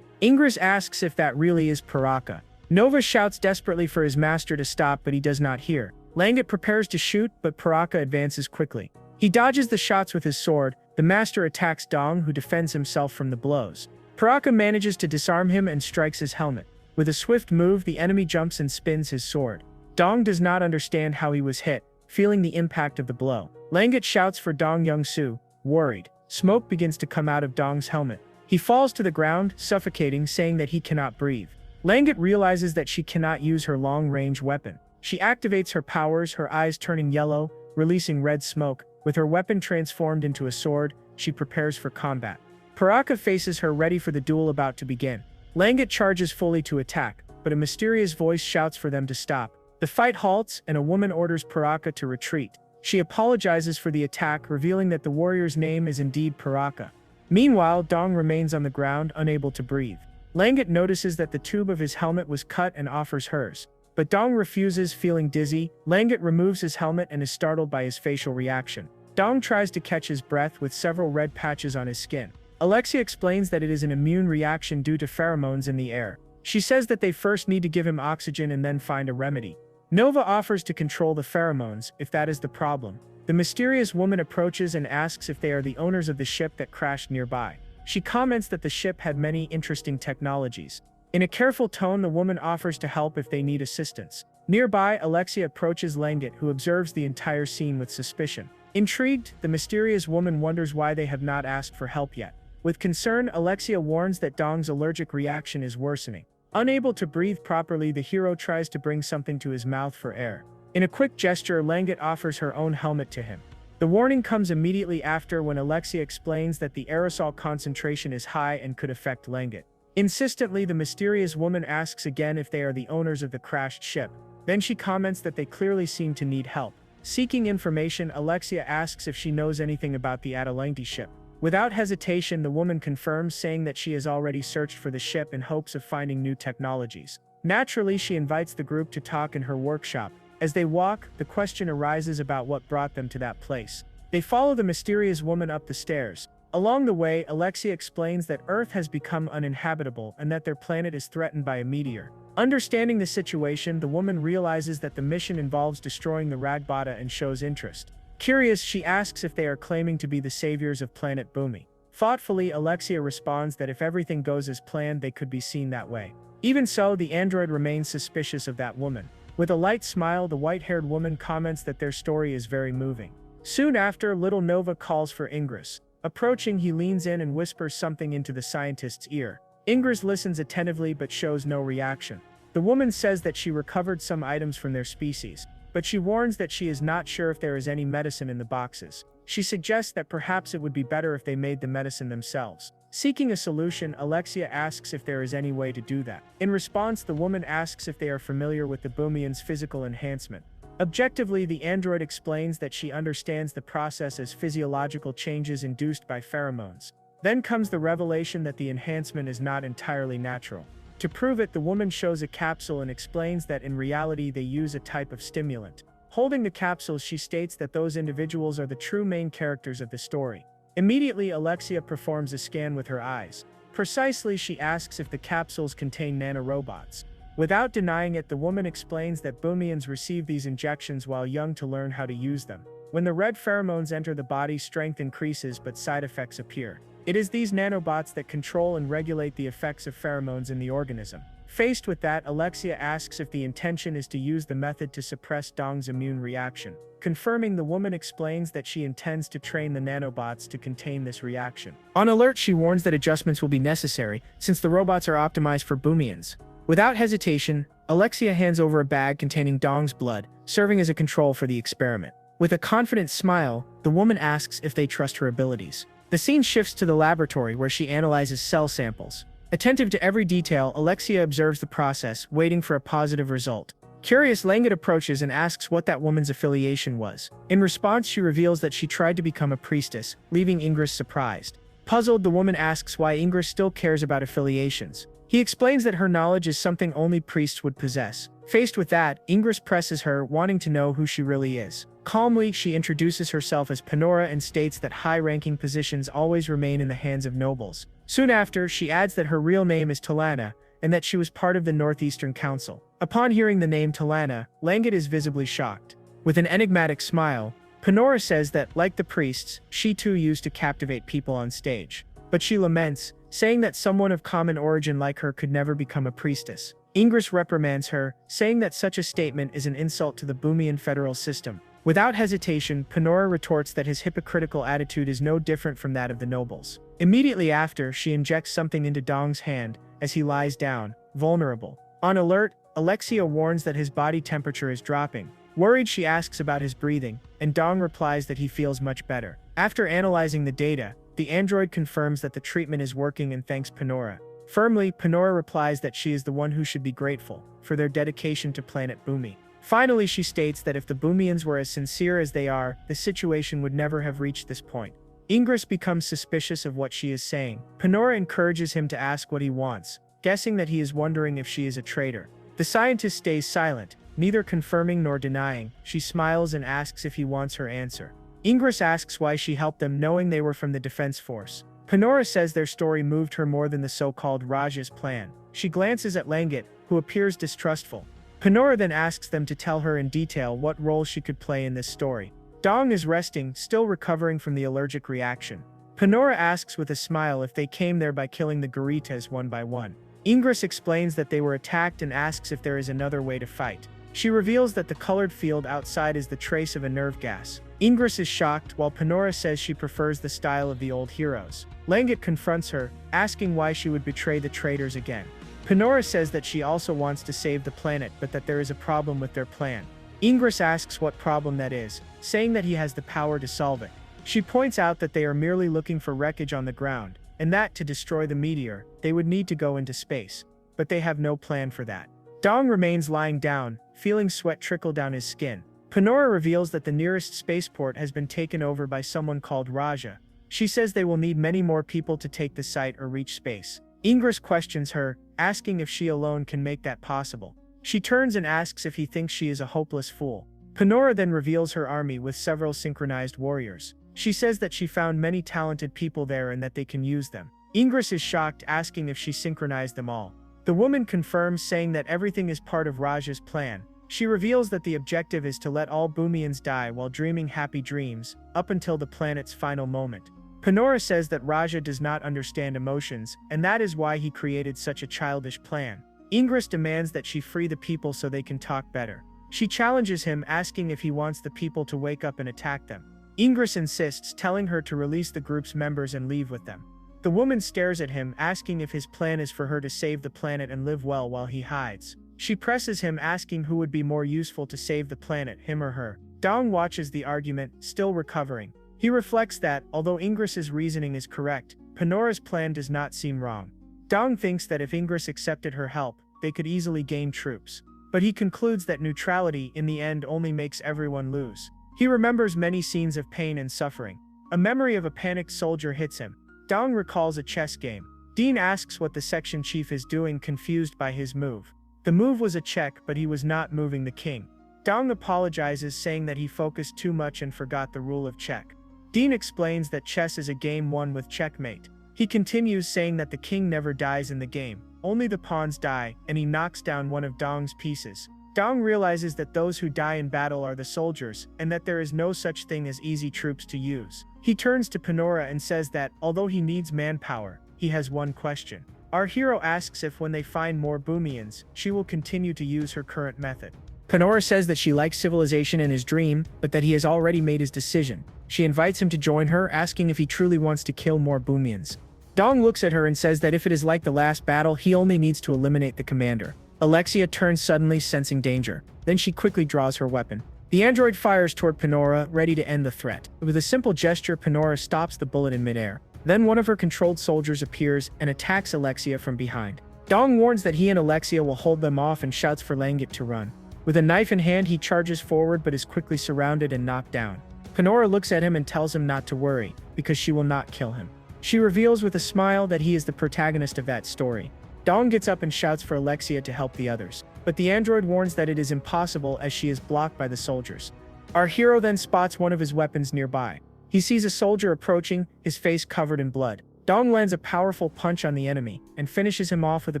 Ingress asks if that really is Paraka. Nova shouts desperately for his master to stop, but he does not hear. Langut prepares to shoot, but Paraka advances quickly. He dodges the shots with his sword. The master attacks Dong, who defends himself from the blows. Paraka manages to disarm him and strikes his helmet. With a swift move, the enemy jumps and spins his sword. Dong does not understand how he was hit, feeling the impact of the blow. Langut shouts for Dong Young-soo, worried. Smoke begins to come out of Dong's helmet. He falls to the ground, suffocating, saying that he cannot breathe. Langut realizes that she cannot use her long-range weapon. She activates her powers, her eyes turning yellow, releasing red smoke. With her weapon transformed into a sword, she prepares for combat. Paraka faces her, ready for the duel about to begin. Langut charges fully to attack, but a mysterious voice shouts for them to stop. The fight halts, and a woman orders Paraka to retreat. She apologizes for the attack, revealing that the warrior's name is indeed Paraka. Meanwhile, Dong remains on the ground, unable to breathe. Langut notices that the tube of his helmet was cut and offers hers. But Dong refuses, feeling dizzy. Langut removes his helmet and is startled by his facial reaction. Dong tries to catch his breath with several red patches on his skin. Alexia explains that it is an immune reaction due to pheromones in the air. She says that they first need to give him oxygen and then find a remedy. Nova offers to control the pheromones, if that is the problem. The mysterious woman approaches and asks if they are the owners of the ship that crashed nearby. She comments that the ship had many interesting technologies. In a careful tone, the woman offers to help if they need assistance. Nearby, Alexia approaches Langut, who observes the entire scene with suspicion. Intrigued, the mysterious woman wonders why they have not asked for help yet. With concern, Alexia warns that Dong's allergic reaction is worsening. Unable to breathe properly, the hero tries to bring something to his mouth for air. In a quick gesture, Langut offers her own helmet to him. The warning comes immediately after when Alexia explains that the aerosol concentration is high and could affect Langut. Insistently, the mysterious woman asks again if they are the owners of the crashed ship. Then she comments that they clearly seem to need help. Seeking information, Alexia asks if she knows anything about the Atalante ship. Without hesitation, the woman confirms, saying that she has already searched for the ship in hopes of finding new technologies. Naturally, she invites the group to talk in her workshop. As they walk, the question arises about what brought them to that place. They follow the mysterious woman up the stairs. Along the way, Alexia explains that Earth has become uninhabitable and that their planet is threatened by a meteor. Understanding the situation, the woman realizes that the mission involves destroying the Ragbada and shows interest. Curious, she asks if they are claiming to be the saviors of planet Boomy. Thoughtfully, Alexia responds that if everything goes as planned, they could be seen that way. Even so, the android remains suspicious of that woman. With a light smile, the white-haired woman comments that their story is very moving. Soon after, little Nova calls for Ingress. Approaching, he leans in and whispers something into the scientist's ear. Ingress listens attentively but shows no reaction. The woman says that she recovered some items from their species, but she warns that she is not sure if there is any medicine in the boxes. She suggests that perhaps it would be better if they made the medicine themselves. Seeking a solution, Alexia asks if there is any way to do that. In response, the woman asks if they are familiar with the Boomian's physical enhancement. Objectively, the android explains that she understands the process as physiological changes induced by pheromones. Then comes the revelation that the enhancement is not entirely natural. To prove it, the woman shows a capsule and explains that in reality they use a type of stimulant. Holding the capsules, she states that those individuals are the true main characters of the story. Immediately, Alexia performs a scan with her eyes. Precisely, she asks if the capsules contain nanorobots. Without denying it, the woman explains that Boomians receive these injections while young to learn how to use them. When the red pheromones enter the body, strength increases but side effects appear. It is these nanobots that control and regulate the effects of pheromones in the organism. Faced with that, Alexia asks if the intention is to use the method to suppress Dong's immune reaction. Confirming, the woman explains that she intends to train the nanobots to contain this reaction. On alert, she warns that adjustments will be necessary since the robots are optimized for Boomians. Without hesitation, Alexia hands over a bag containing Dong's blood, serving as a control for the experiment. With a confident smile, the woman asks if they trust her abilities. The scene shifts to the laboratory where she analyzes cell samples. Attentive to every detail, Alexia observes the process, waiting for a positive result. Curious, Langut approaches and asks what that woman's affiliation was. In response, she reveals that she tried to become a priestess, leaving Ingress surprised. Puzzled, the woman asks why Ingress still cares about affiliations. He explains that her knowledge is something only priests would possess. Faced with that, Ingress presses her, wanting to know who she really is. Calmly, she introduces herself as Penora and states that high-ranking positions always remain in the hands of nobles. Soon after, she adds that her real name is Talana, and that she was part of the Northeastern Council. Upon hearing the name Talana, Langut is visibly shocked. With an enigmatic smile, Penora says that, like the priests, she too used to captivate people on stage. But she laments, saying that someone of common origin like her could never become a priestess. Ingress reprimands her, saying that such a statement is an insult to the Boomian federal system. Without hesitation, Penora retorts that his hypocritical attitude is no different from that of the nobles. Immediately after, she injects something into Dong's hand as he lies down, vulnerable. On alert, Alexia warns that his body temperature is dropping. Worried, she asks about his breathing, and Dong replies that he feels much better. After analyzing the data, the android confirms that the treatment is working and thanks Penora. Firmly, Penora replies that she is the one who should be grateful for their dedication to planet Boomy. Finally, she states that if the Boomians were as sincere as they are, the situation would never have reached this point. Ingress becomes suspicious of what she is saying. Penora encourages him to ask what he wants, guessing that he is wondering if she is a traitor. The scientist stays silent, neither confirming nor denying. She smiles and asks if he wants her answer. Ingress asks why she helped them, knowing they were from the defense force. Penora says their story moved her more than the so-called Raja's plan. She glances at Langut, who appears distrustful. Penora then asks them to tell her in detail what role she could play in this story. Dong is resting, still recovering from the allergic reaction. Penora asks with a smile if they came there by killing the Garitas one by one. Ingress explains that they were attacked and asks if there is another way to fight. She reveals that the colored field outside is the trace of a nerve gas. Ingress is shocked, while Penora says she prefers the style of the old heroes. Langut confronts her, asking why she would betray the traitors again. Penora says that she also wants to save the planet but that there is a problem with their plan. Ingress asks what problem that is, saying that he has the power to solve it. She points out that they are merely looking for wreckage on the ground, and that to destroy the meteor, they would need to go into space. But they have no plan for that. Dong remains lying down, feeling sweat trickle down his skin. Penora reveals that the nearest spaceport has been taken over by someone called Raja. She says they will need many more people to take the site or reach space. Ingress questions her, asking if she alone can make that possible. She turns and asks if he thinks she is a hopeless fool. Penora then reveals her army with several synchronized warriors. She says that she found many talented people there and that they can use them. Ingress is shocked, asking if she synchronized them all. The woman confirms, saying that everything is part of Raja's plan. She reveals that the objective is to let all Boomians die while dreaming happy dreams, up until the planet's final moment. Penora says that Raja does not understand emotions, and that is why he created such a childish plan. Ingress demands that she free the people so they can talk better. She challenges him, asking if he wants the people to wake up and attack them. Ingress insists, telling her to release the group's members and leave with them. The woman stares at him, asking if his plan is for her to save the planet and live well while he hides. She presses him, asking who would be more useful to save the planet, him or her. Dong watches the argument, still recovering. He reflects that, although Ingress's reasoning is correct, Penora's plan does not seem wrong. Dong thinks that if Ingress accepted her help, they could easily gain troops. But he concludes that neutrality in the end only makes everyone lose. He remembers many scenes of pain and suffering. A memory of a panicked soldier hits him. Dong recalls a chess game. Dean asks what the section chief is doing, confused by his move. The move was a check, but he was not moving the king. Dong apologizes, saying that he focused too much and forgot the rule of check. Dean explains that chess is a game won with checkmate. He continues, saying that the king never dies in the game, only the pawns die, and he knocks down one of Dong's pieces. Dong realizes that those who die in battle are the soldiers, and that there is no such thing as easy troops to use. He turns to Penora and says that, although he needs manpower, he has one question. Our hero asks if when they find more Boomians, she will continue to use her current method. Penora says that she likes civilization in his dream, but that he has already made his decision. She invites him to join her, asking if he truly wants to kill more Boomians. Dong looks at her and says that if it is like the last battle, he only needs to eliminate the commander. Alexia turns suddenly, sensing danger. Then she quickly draws her weapon. The android fires toward Penora, ready to end the threat. With a simple gesture, Penora stops the bullet in midair. Then one of her controlled soldiers appears and attacks Alexia from behind. Dong warns that he and Alexia will hold them off and shouts for Langut to run. With a knife in hand, he charges forward but is quickly surrounded and knocked down. Penora looks at him and tells him not to worry, because she will not kill him. She reveals with a smile that he is the protagonist of that story. Dong gets up and shouts for Alexia to help the others, but the android warns that it is impossible as she is blocked by the soldiers. Our hero then spots one of his weapons nearby. He sees a soldier approaching, his face covered in blood. Dong lands a powerful punch on the enemy and finishes him off with a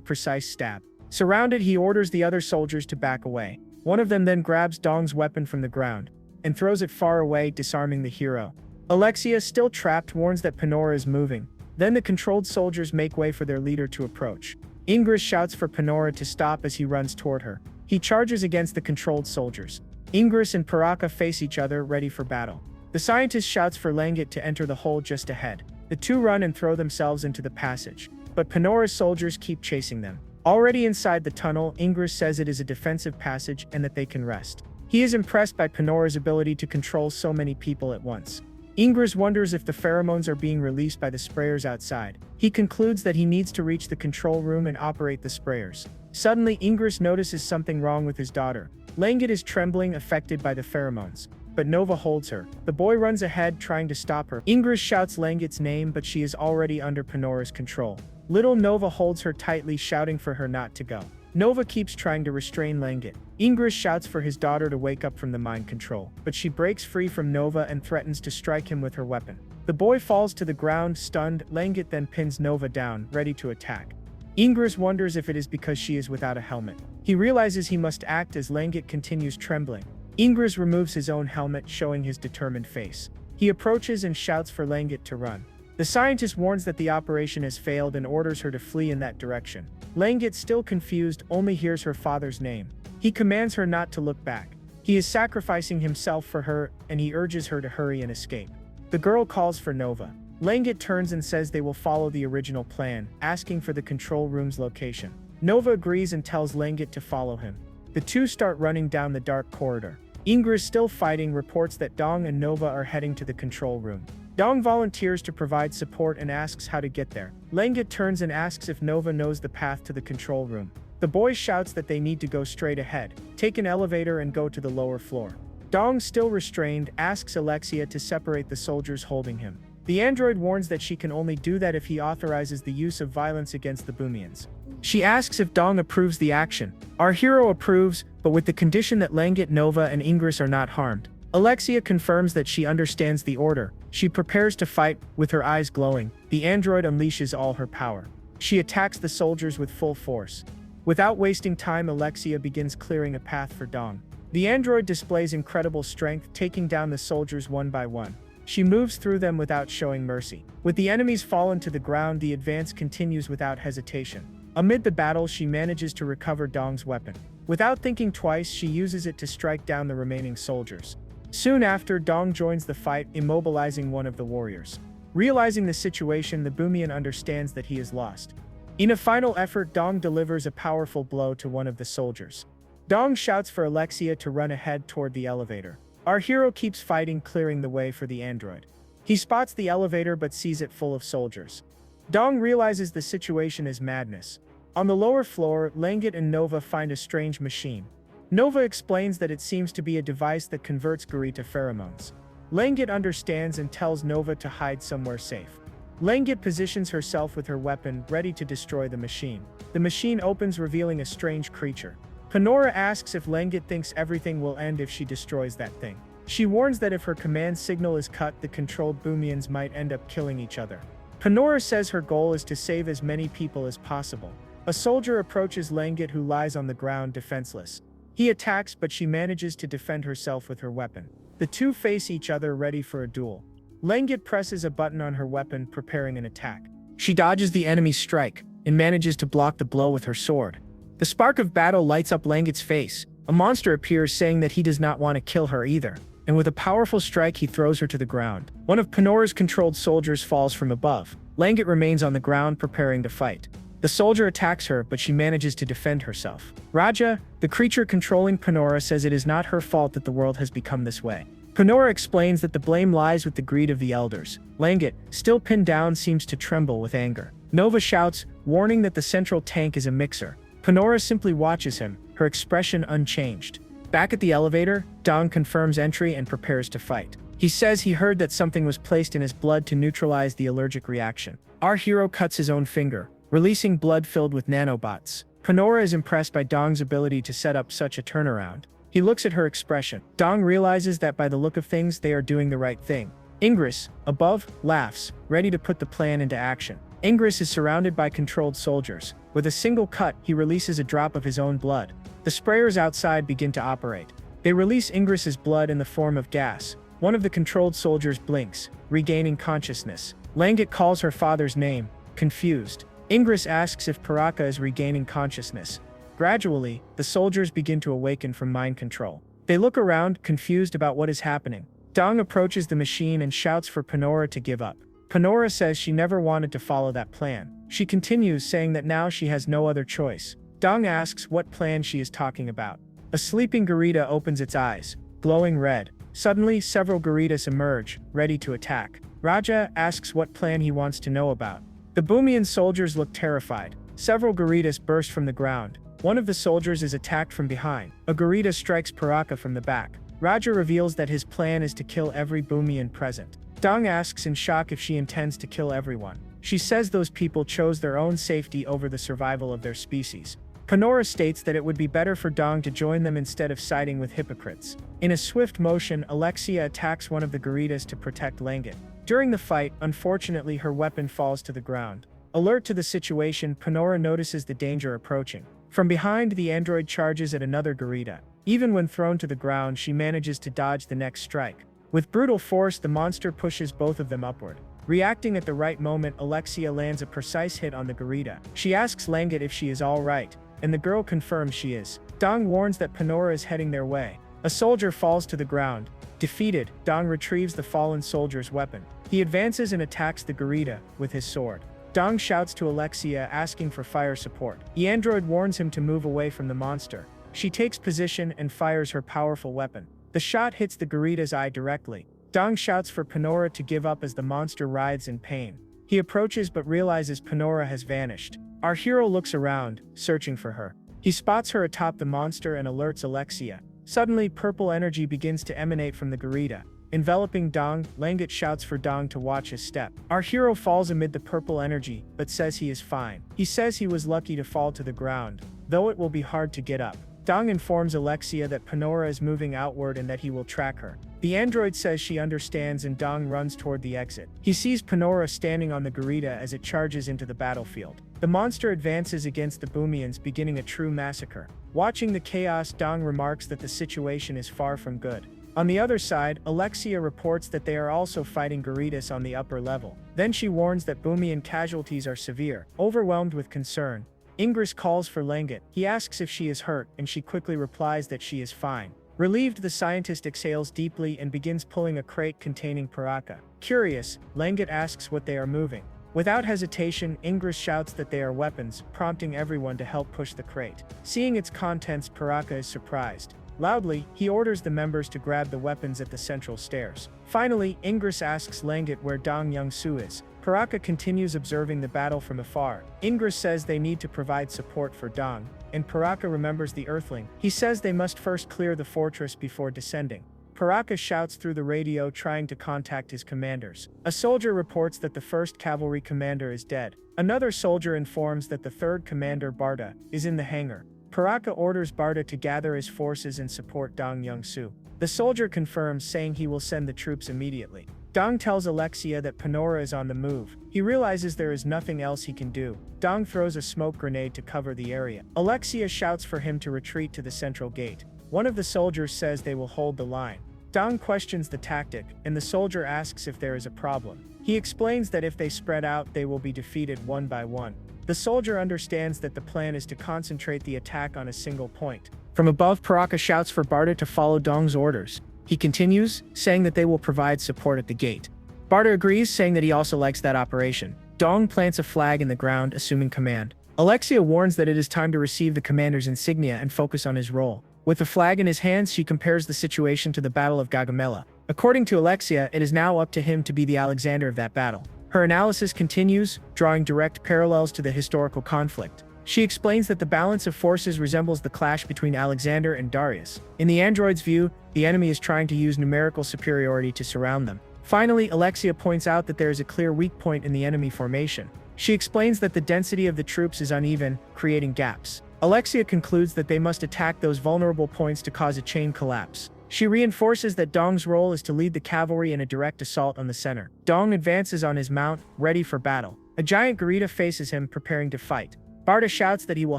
precise stab. Surrounded, he orders the other soldiers to back away. One of them then grabs Dong's weapon from the ground and throws it far away, disarming the hero. Alexia, still trapped, warns that Penora is moving. Then the controlled soldiers make way for their leader to approach. Ingress shouts for Penora to stop as he runs toward her. He charges against the controlled soldiers. Ingress and Paraka face each other, ready for battle. The scientist shouts for Langut to enter the hole just ahead. The two run and throw themselves into the passage, but Penora's soldiers keep chasing them. Already inside the tunnel, Ingress says it is a defensive passage and that they can rest. He is impressed by Penora's ability to control so many people at once. Ingress wonders if the pheromones are being released by the sprayers outside. He concludes that he needs to reach the control room and operate the sprayers. Suddenly, Ingress notices something wrong with his daughter. Langut is trembling, affected by the pheromones, but Nova holds her. The boy runs ahead, trying to stop her. Ingress shouts Langut's name, but she is already under Penora's control. Little Nova holds her tightly, shouting for her not to go. Nova keeps trying to restrain Langut. Ingress shouts for his daughter to wake up from the mind control, but she breaks free from Nova and threatens to strike him with her weapon. The boy falls to the ground, stunned. Langut then pins Nova down, ready to attack. Ingress wonders if it is because she is without a helmet. He realizes he must act as Langut continues trembling. Ingress removes his own helmet, showing his determined face. He approaches and shouts for Langut to run. The scientist warns that the operation has failed and orders her to flee in that direction. Langut, still confused, only hears her father's name. He commands her not to look back. He is sacrificing himself for her, and he urges her to hurry and escape. The girl calls for Nova. Langut turns and says they will follow the original plan, asking for the control room's location. Nova agrees and tells Langut to follow him. The two start running down the dark corridor. Ingris, still fighting, reports that Dong and Nova are heading to the control room. Dong volunteers to provide support and asks how to get there. Langut turns and asks if Nova knows the path to the control room. The boy shouts that they need to go straight ahead, take an elevator and go to the lower floor. Dong, still restrained, asks Alexia to separate the soldiers holding him. The android warns that she can only do that if he authorizes the use of violence against the Boomians. She asks if Dong approves the action. Our hero approves, but with the condition that Langut, Nova, and Ingris are not harmed. Alexia confirms that she understands the order. She prepares to fight, with her eyes glowing. The android unleashes all her power. She attacks the soldiers with full force. Without wasting time, Alexia begins clearing a path for Dong. The android displays incredible strength, taking down the soldiers one by one. She moves through them without showing mercy. With the enemies fallen to the ground, the advance continues without hesitation. Amid the battle, she manages to recover Dong's weapon. Without thinking twice, she uses it to strike down the remaining soldiers. Soon after, Dong joins the fight, immobilizing one of the warriors. Realizing the situation, the Boomian understands that he is lost. In a final effort, Dong delivers a powerful blow to one of the soldiers. Dong shouts for Alexia to run ahead toward the elevator. Our hero keeps fighting, clearing the way for the android. He spots the elevator but sees it full of soldiers. Dong realizes the situation is madness. On the lower floor, Langut and Nova find a strange machine. Nova explains that it seems to be a device that converts Guri to pheromones. Langut understands and tells Nova to hide somewhere safe. Langut positions herself with her weapon, ready to destroy the machine. The machine opens, revealing a strange creature. Penora asks if Langut thinks everything will end if she destroys that thing. She warns that if her command signal is cut, the controlled Boomians might end up killing each other. Penora says her goal is to save as many people as possible. A soldier approaches Langut, who lies on the ground defenseless. He attacks, but she manages to defend herself with her weapon. The two face each other, ready for a duel. Langut presses a button on her weapon, preparing an attack. She dodges the enemy's strike and manages to block the blow with her sword. The spark of battle lights up Langut's face. A monster appears, saying that he does not want to kill her either, and with a powerful strike he throws her to the ground. One of Penora's controlled soldiers falls from above. Langut remains on the ground, preparing to fight. The soldier attacks her, but she manages to defend herself. Raja, the creature controlling Penora, says it is not her fault that the world has become this way. Penora explains that the blame lies with the greed of the elders. Langut, still pinned down, seems to tremble with anger. Nova shouts, warning that the central tank is a mixer. Penora simply watches him, her expression unchanged. Back at the elevator, Dong confirms entry and prepares to fight. He says he heard that something was placed in his blood to neutralize the allergic reaction. Our hero cuts his own finger, releasing blood filled with nanobots. Penora is impressed by Dong's ability to set up such a turnaround. He looks at her expression. Dong realizes that by the look of things, they are doing the right thing. Ingris, above, laughs, ready to put the plan into action. Ingris is surrounded by controlled soldiers. With a single cut, he releases a drop of his own blood. The sprayers outside begin to operate. They release Ingris's blood in the form of gas. One of the controlled soldiers blinks, regaining consciousness. Langut calls her father's name, confused. Ingris asks if Paraka is regaining consciousness. Gradually, the soldiers begin to awaken from mind control. They look around, confused about what is happening. Dong approaches the machine and shouts for Penora to give up. Penora says she never wanted to follow that plan. She continues, saying that now she has no other choice. Dong asks what plan she is talking about. A sleeping Garita opens its eyes, glowing red. Suddenly, several Garitas emerge, ready to attack. Raja asks what plan he wants to know about. The Boomian soldiers look terrified. Several Garitas burst from the ground. One of the soldiers is attacked from behind. A Garita strikes Paraka from the back. Raja reveals that his plan is to kill every Boomian present. Dong asks in shock if she intends to kill everyone. She says those people chose their own safety over the survival of their species. Penora states that it would be better for Dong to join them instead of siding with hypocrites. In a swift motion, Alexia attacks one of the Garitas to protect Langut. During the fight, unfortunately, her weapon falls to the ground. Alert to the situation, Penora notices the danger approaching. From behind, the android charges at another Garita. Even when thrown to the ground, she manages to dodge the next strike. With brutal force, the monster pushes both of them upward. Reacting at the right moment, Alexia lands a precise hit on the Garita. She asks Langut if she is all right, and the girl confirms she is. Dong warns that Penora is heading their way. A soldier falls to the ground. Defeated, Dong retrieves the fallen soldier's weapon. He advances and attacks the Garita with his sword. Dong shouts to Alexia asking for fire support. The android warns him to move away from the monster. She takes position and fires her powerful weapon. The shot hits the Garita's eye directly. Dong shouts for Penora to give up as the monster writhes in pain. He approaches but realizes Penora has vanished. Our hero looks around, searching for her. He spots her atop the monster and alerts Alexia. Suddenly, purple energy begins to emanate from the Garita. Enveloping Dong, Langut shouts for Dong to watch his step. Our hero falls amid the purple energy, but says he is fine. He says he was lucky to fall to the ground, though it will be hard to get up. Dong informs Alexia that Penora is moving outward and that he will track her. The android says she understands and Dong runs toward the exit. He sees Penora standing on the Garita as it charges into the battlefield. The monster advances against the Boomians, beginning a true massacre. Watching the chaos, Dong remarks that the situation is far from good. On the other side, Alexia reports that they are also fighting Garitas on the upper level. Then she warns that Boomian casualties are severe. Overwhelmed with concern, Ingress calls for Langut. He asks if she is hurt, and she quickly replies that she is fine. Relieved, the scientist exhales deeply and begins pulling a crate containing Paraka. Curious, Langut asks what they are moving. Without hesitation, Ingress shouts that they are weapons, prompting everyone to help push the crate. Seeing its contents, Paraka is surprised. Loudly, he orders the members to grab the weapons at the central stairs. Finally, Ingress asks Langut where Dong Young-soo is. Paraka continues observing the battle from afar. Ingress says they need to provide support for Dong, and Paraka remembers the Earthling. He says they must first clear the fortress before descending. Paraka shouts through the radio trying to contact his commanders. A soldier reports that the 1st Cavalry commander is dead. Another soldier informs that the 3rd commander, Barda, is in the hangar. Paraka orders Barda to gather his forces and support Dong Young-soo. The soldier confirms, saying he will send the troops immediately. Dong tells Alexia that Penora is on the move. He realizes there is nothing else he can do. Dong throws a smoke grenade to cover the area. Alexia shouts for him to retreat to the central gate. One of the soldiers says they will hold the line. Dong questions the tactic, and the soldier asks if there is a problem. He explains that if they spread out, they will be defeated one by one. The soldier understands that the plan is to concentrate the attack on a single point. From above, Paraka shouts for Barda to follow Dong's orders. He continues, saying that they will provide support at the gate. Barda agrees, saying that he also likes that operation. Dong plants a flag in the ground, assuming command. Alexia warns that it is time to receive the commander's insignia and focus on his role. With the flag in his hands, she compares the situation to the Battle of Gagamela. According to Alexia, it is now up to him to be the Alexander of that battle. Her analysis continues, drawing direct parallels to the historical conflict. She explains that the balance of forces resembles the clash between Alexander and Darius. In the android's view, the enemy is trying to use numerical superiority to surround them. Finally, Alexia points out that there is a clear weak point in the enemy formation. She explains that the density of the troops is uneven, creating gaps. Alexia concludes that they must attack those vulnerable points to cause a chain collapse. She reinforces that Dong's role is to lead the cavalry in a direct assault on the center. Dong advances on his mount, ready for battle. A giant Garita faces him, preparing to fight. Barda shouts that he will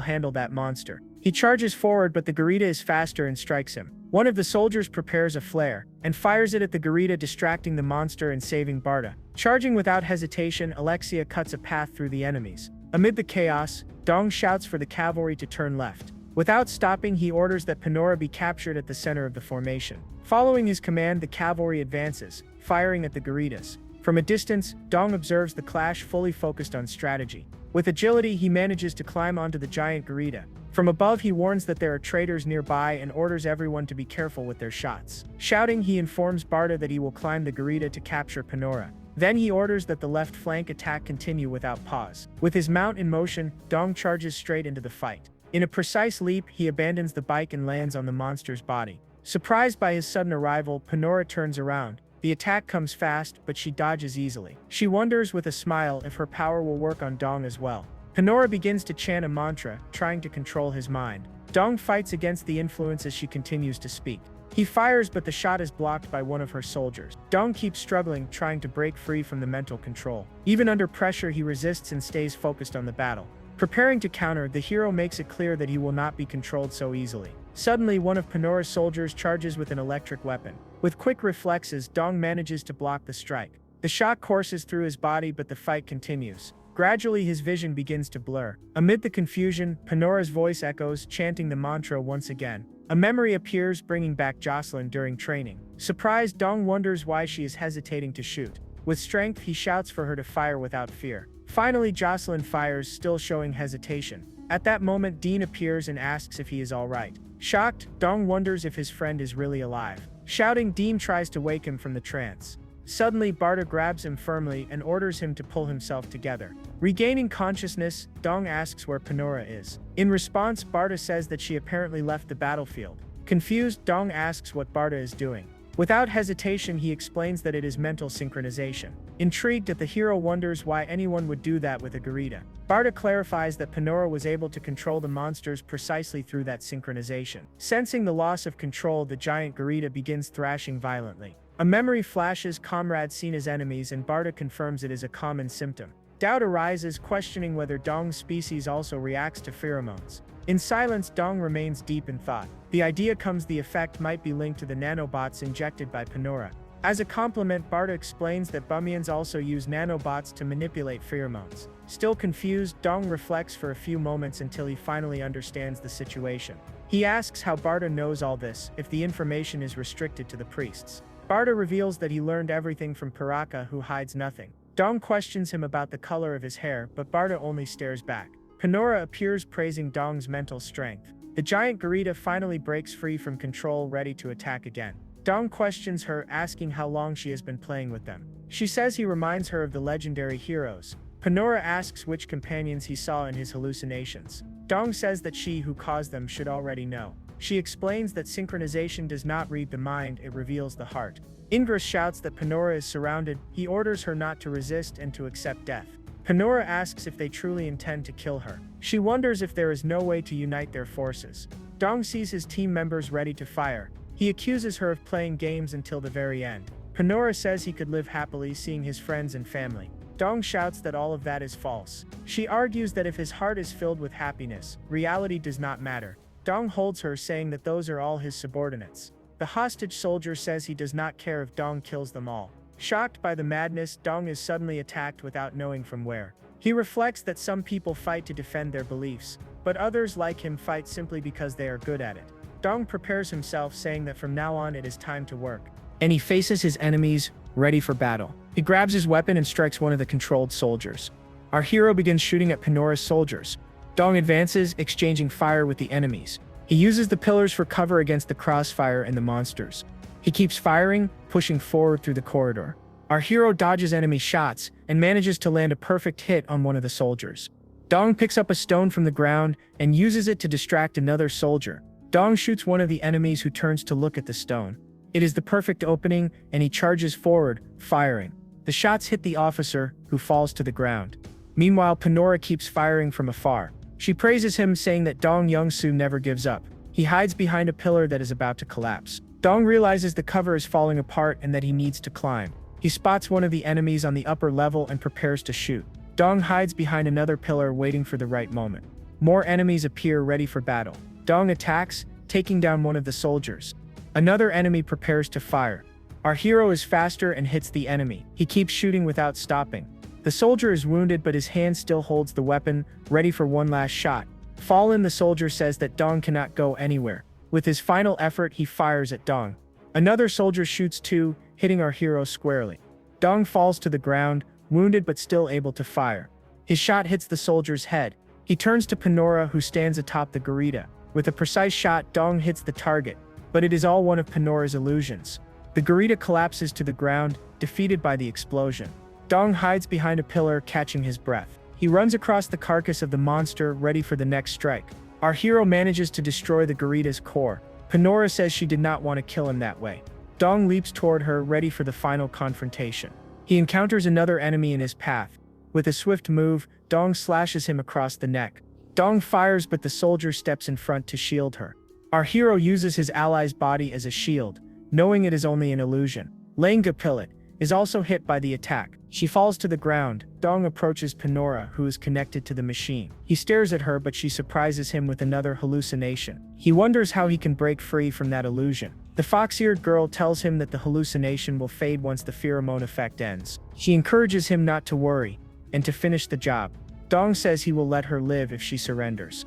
handle that monster. He charges forward, but the Garita is faster and strikes him. One of the soldiers prepares a flare and fires it at the Garita, distracting the monster and saving Barda. Charging without hesitation, Alexia cuts a path through the enemies. Amid the chaos, Dong shouts for the cavalry to turn left. Without stopping, he orders that Penora be captured at the center of the formation. Following his command, the cavalry advances, firing at the Garitas. From a distance, Dong observes the clash, fully focused on strategy. With agility, he manages to climb onto the giant Garita. From above, he warns that there are traitors nearby and orders everyone to be careful with their shots. Shouting, he informs Barda that he will climb the Garita to capture Penora. Then he orders that the left flank attack continue without pause. With his mount in motion, Dong charges straight into the fight. In a precise leap, he abandons the bike and lands on the monster's body. Surprised by his sudden arrival, Penora turns around. The attack comes fast, but she dodges easily. She wonders with a smile if her power will work on Dong as well. Penora begins to chant a mantra, trying to control his mind. Dong fights against the influence as she continues to speak. He fires, but the shot is blocked by one of her soldiers. Dong keeps struggling, trying to break free from the mental control. Even under pressure, he resists and stays focused on the battle. Preparing to counter, the hero makes it clear that he will not be controlled so easily. Suddenly, one of Penora's soldiers charges with an electric weapon. With quick reflexes, Dong manages to block the strike. The shot courses through his body, but the fight continues. Gradually, his vision begins to blur. Amid the confusion, Penora's voice echoes, chanting the mantra once again. A memory appears, bringing back Jocelyn during training. Surprised, Dong wonders why she is hesitating to shoot. With strength, he shouts for her to fire without fear. Finally, Jocelyn fires, still showing hesitation. At that moment, Dean appears and asks if he is alright. Shocked, Dong wonders if his friend is really alive. Shouting, Dean tries to wake him from the trance. Suddenly, Barda grabs him firmly and orders him to pull himself together. Regaining consciousness, Dong asks where Penora is. In response, Barda says that she apparently left the battlefield. Confused, Dong asks what Barda is doing. Without hesitation, he explains that it is mental synchronization. Intrigued, the hero wonders why anyone would do that with a Garita. Barda clarifies that Penora was able to control the monsters precisely through that synchronization. Sensing the loss of control, the giant Garita begins thrashing violently. A memory flashes comrades seen as enemies, and Barda confirms it is a common symptom. Doubt arises, questioning whether Dong's species also reacts to pheromones. In silence, Dong remains deep in thought. The idea comes the effect might be linked to the nanobots injected by Penora. As a compliment, Barda explains that Boomians also use nanobots to manipulate pheromones. Still confused, Dong reflects for a few moments until he finally understands the situation. He asks how Barda knows all this, if the information is restricted to the priests. Barda reveals that he learned everything from Piraka, who hides nothing. Dong questions him about the color of his hair, but Barda only stares back. Penora appears, praising Dong's mental strength. The giant Garita finally breaks free from control, ready to attack again. Dong questions her, asking how long she has been playing with them. She says he reminds her of the legendary heroes. Penora asks which companions he saw in his hallucinations. Dong says that she who caused them should already know. She explains that synchronization does not read the mind, it reveals the heart. Ingress shouts that Penora is surrounded. He orders her not to resist and to accept death. Penora asks if they truly intend to kill her. She wonders if there is no way to unite their forces. Dong sees his team members ready to fire. He accuses her of playing games until the very end. Penora says he could live happily seeing his friends and family. Dong shouts that all of that is false. She argues that if his heart is filled with happiness, reality does not matter. Dong holds her, saying that those are all his subordinates. The hostage soldier says he does not care if Dong kills them all. Shocked by the madness, Dong is suddenly attacked without knowing from where. He reflects that some people fight to defend their beliefs, but others like him fight simply because they are good at it. Dong prepares himself, saying that from now on it is time to work. And he faces his enemies, ready for battle. He grabs his weapon and strikes one of the controlled soldiers. Our hero begins shooting at Penora's soldiers. Dong advances, exchanging fire with the enemies. He uses the pillars for cover against the crossfire and the monsters. He keeps firing, pushing forward through the corridor. Our hero dodges enemy shots and manages to land a perfect hit on one of the soldiers. Dong picks up a stone from the ground and uses it to distract another soldier. Dong shoots one of the enemies, who turns to look at the stone. It is the perfect opening, and he charges forward, firing. The shots hit the officer, who falls to the ground. Meanwhile, Penora keeps firing from afar. She praises him, saying that Dong Youngsu never gives up. He hides behind a pillar that is about to collapse. Dong realizes the cover is falling apart and that he needs to climb. He spots one of the enemies on the upper level and prepares to shoot. Dong hides behind another pillar, waiting for the right moment. More enemies appear, ready for battle. Dong attacks, taking down one of the soldiers. Another enemy prepares to fire. Our hero is faster and hits the enemy. He keeps shooting without stopping. The soldier is wounded, but his hand still holds the weapon, ready for one last shot. Fallen, the soldier says that Dong cannot go anywhere. With his final effort, he fires at Dong. Another soldier shoots too, hitting our hero squarely. Dong falls to the ground, wounded but still able to fire. His shot hits the soldier's head. He turns to Penora, who stands atop the Garita. With a precise shot, Dong hits the target, but it is all one of Penora's illusions. The Garita collapses to the ground, defeated by the explosion. Dong hides behind a pillar, catching his breath. He runs across the carcass of the monster, ready for the next strike. Our hero manages to destroy the Garita's core. Penora says she did not want to kill him that way. Dong leaps toward her, ready for the final confrontation. He encounters another enemy in his path. With a swift move, Dong slashes him across the neck. Dong fires, but the soldier steps in front to shield her. Our hero uses his ally's body as a shield, knowing it is only an illusion. Langut is also hit by the attack. She falls to the ground. Dong approaches Penora, who is connected to the machine. He stares at her, but she surprises him with another hallucination. He wonders how he can break free from that illusion. The fox-eared girl tells him that the hallucination will fade once the pheromone effect ends. She encourages him not to worry, and to finish the job. Dong says he will let her live if she surrenders.